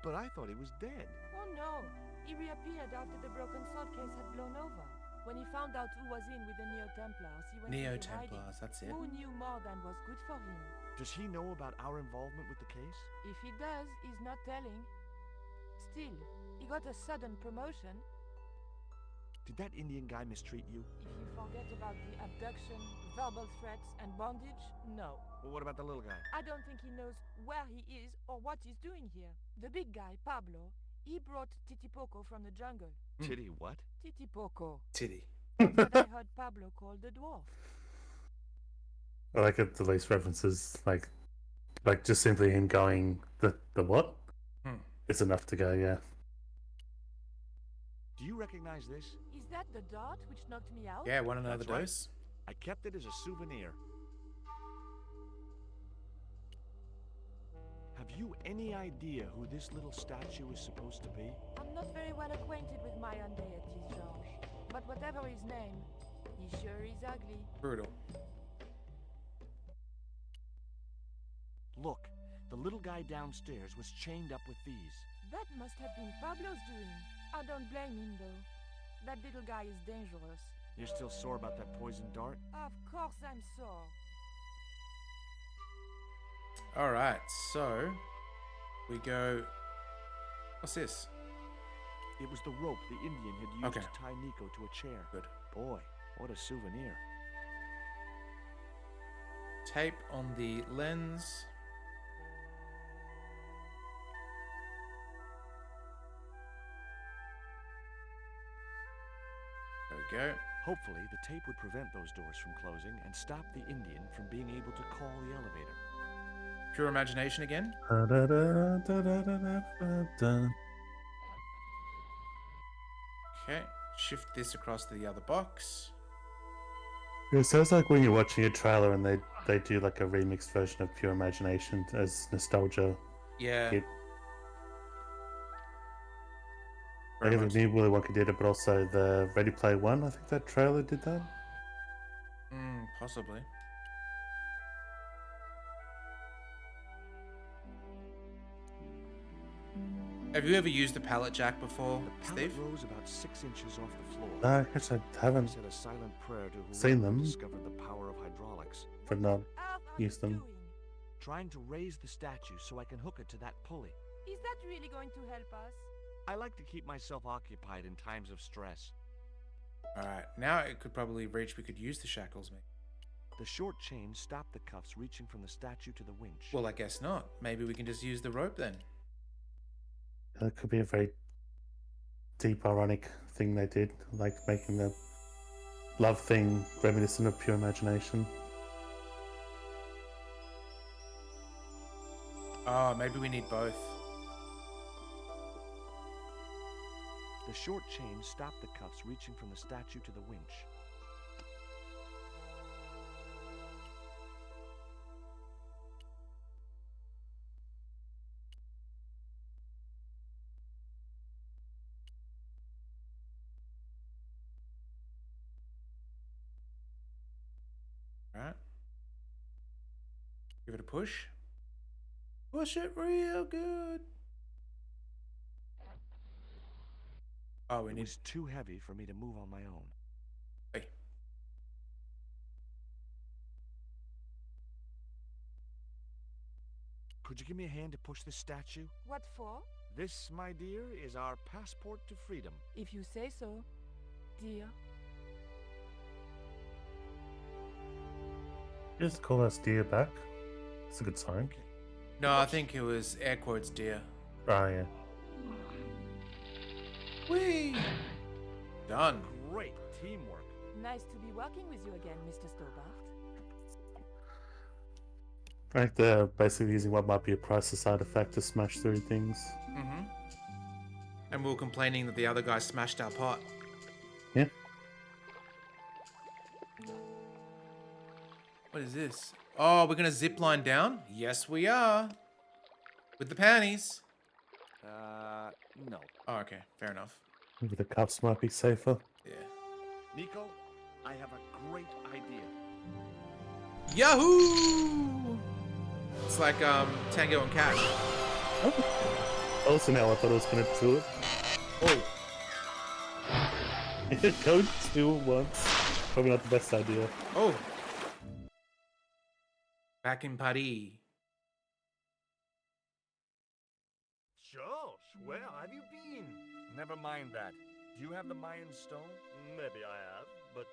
But I thought he was dead. Oh no, he reappeared after the Broken Sword case had blown over. When he found out who was in with the Neo-Templars, he went into hiding. Neo-Templars, that's it. Who knew more than was good for him? Does he know about our involvement with the case? If he does, he's not telling. Still, he got a sudden promotion. Did that Indian guy mistreat you? If you forget about the abduction, verbal threats, and bondage, no. Well, what about the little guy? I don't think he knows where he is or what he's doing here. The big guy, Pablo, he brought Titipoco from the jungle. Titty what? Titipoco. Titty. That's what I heard Pablo call the dwarf. I like it, the least references, like just simply him going, the what? It's enough to go, yeah. Do you recognize this? Is that the dart which knocked me out? Yeah, want another That's right. dose? I kept it as a souvenir. Have you any idea who this little statue is supposed to be? I'm not very well acquainted with Mayan deities, George. But whatever his name, he sure is ugly. Brutal. Look, the little guy downstairs was chained up with these. That must have been Pablo's doing. I don't blame him, though. That little guy is dangerous. You're still sore about that poison dart? Of course I'm sore. Alright, so we go. What's this? It was the rope the Indian had used Okay. to tie Nico to a chair. Good. Boy, what a souvenir. Tape on the lens. There we go. Hopefully, the tape would prevent those doors from closing and stop the Indian from being able to call the elevator. Pure imagination again. Okay, shift this across to the other box. It sounds like when you're watching a trailer and they do like a remixed version of Pure Imagination as nostalgia. Yeah. Hit. I Very think much. the new Willy Wonka did it, but also the Ready Player One. I think that trailer did that. Possibly. Have you ever used a pallet jack before, The pallet Steve? rose about 6 inches off the floor. No, I guess I I haven't said a silent prayer to whoever seen them. discovered the power of hydraulics. but not How are use you them. doing? Trying to raise the statue so I can hook it to that pulley. Is that really going to help us? I like to keep myself occupied in times of stress. Alright, now it could probably reach. We could use the shackles, maybe. The short chain stopped the cuffs reaching from the statue to the winch. Well, I guess not. Maybe we can just use the rope then. That could be a very deep, ironic thing they did, like making the love thing reminiscent of Pure Imagination. Oh, maybe we need both. The short chain stopped the cuffs reaching from the statue to the winch. Alright. Give it a push. Push it real good. Oh, we It need. was too heavy for me to move on my own. Hey. Could you give me a hand to push this statue? What for? This, my dear, is our passport to freedom. If you say so, dear. Just call us dear back. It's a good sign. Okay. No, I think it was air quotes, dear. Oh yeah. Whee! Done. Great teamwork. Nice to be working with you again, Mr. Stobart. Like they're basically using what might be a process side effect to smash through things. Mm-hmm. And we were complaining that the other guy smashed our pot. Yeah. What is this? Oh, we're gonna zip line down? Yes, we are. With the panties. No. Oh, okay. Fair enough. Maybe the cups might be safer. Yeah. Nico, I have a great idea. Yahoo! It's like Tango and Cash. Also now I thought I was gonna do it. Oh. Go two at once. Probably not the best idea. Oh. Back in Paris. Josh, where have you been? Never mind that. Do you have the Mayan stone? Maybe I have, but,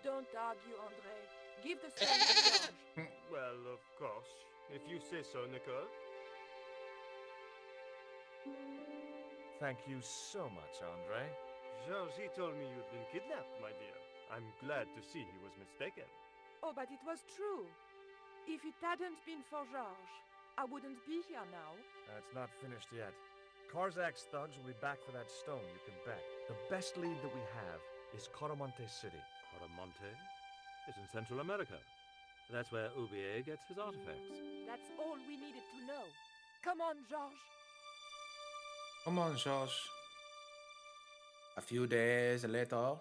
Don't argue, Andre. Give the stone to George. well, of course. If you say so, Nicole. Thank you so much, Andre. George, he told me you'd been kidnapped, my dear. I'm glad to see he was mistaken. Oh, but it was true. If it hadn't been for Georges, I wouldn't be here now. It's not finished yet. Karzak's thugs will be back for that stone, you can bet. The best lead that we have is Coromonte City. Coromonte is in Central America. That's where Ubier gets his artifacts. That's all we needed to know. Come on, Georges. Come on, Josh. A few days later.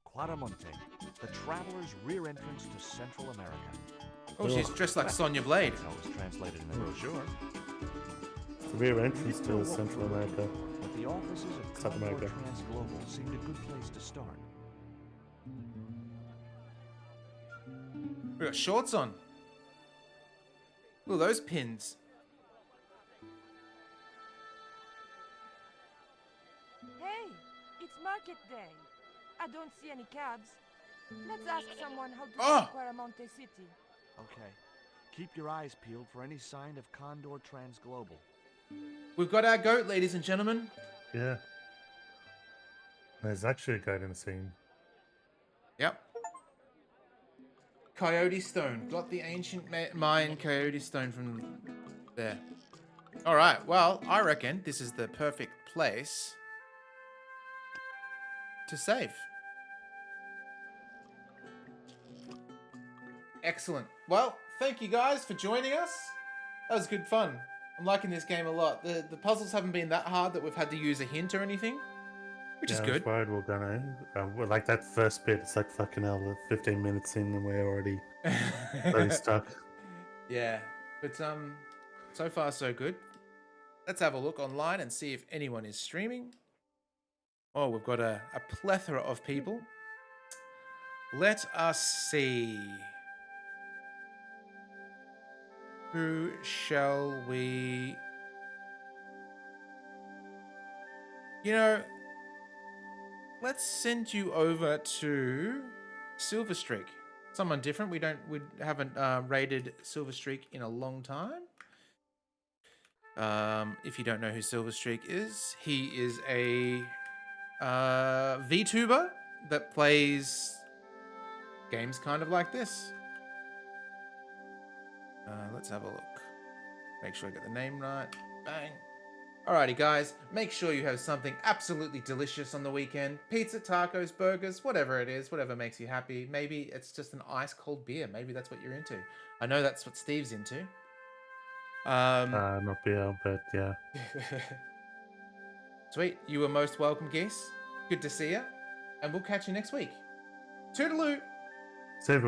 Quaramonte, the traveler's rear entrance to Central America. Oh, she's dressed like Sonya Blade. That's how it's translated in the brochure. It's the rear entrance to Central America. But the offices of South America. Transglobal seemed a good place to start. We got shorts on. Look at those pins. Hey, it's market day. I don't see any cabs. Let's ask someone how to get to Quaramonte City. Okay. Keep your eyes peeled for any sign of Condor Transglobal. We've got our goat, ladies and gentlemen. Yeah. There's actually a goat in the scene. Yep. Coyote Stone. Got the ancient Mayan Coyote Stone from there. All right. Well, I reckon this is the perfect place to save. Excellent. Well, thank you guys for joining us. That was good fun. I'm liking this game a lot. The puzzles haven't been that hard that we've had to use a hint or anything, which is I good. was worried we're gonna. Well, like that first bit, it's like fucking hell. 15 minutes in and we're already very stuck. Yeah, but so far so good. Let's have a look online and see if anyone is streaming. Oh, we've got a plethora of people. Let us see. Who shall we... You know, let's send you over to Silver Streak. Someone different. We haven't raided Silver Streak in a long time. If you don't know who Silver Streak is, he is a VTuber that plays games kind of like this. Let's have a look. Make sure I get the name right. Bang. Alrighty, guys. Make sure you have something absolutely delicious on the weekend. Pizza, tacos, burgers, whatever it is. Whatever makes you happy. Maybe it's just an ice-cold beer. Maybe that's what you're into. I know that's what Steve's into. Not beer, but yeah. Sweet. You were most welcome, Geese. Good to see you. And we'll catch you next week. Toodaloo! See you, everyone.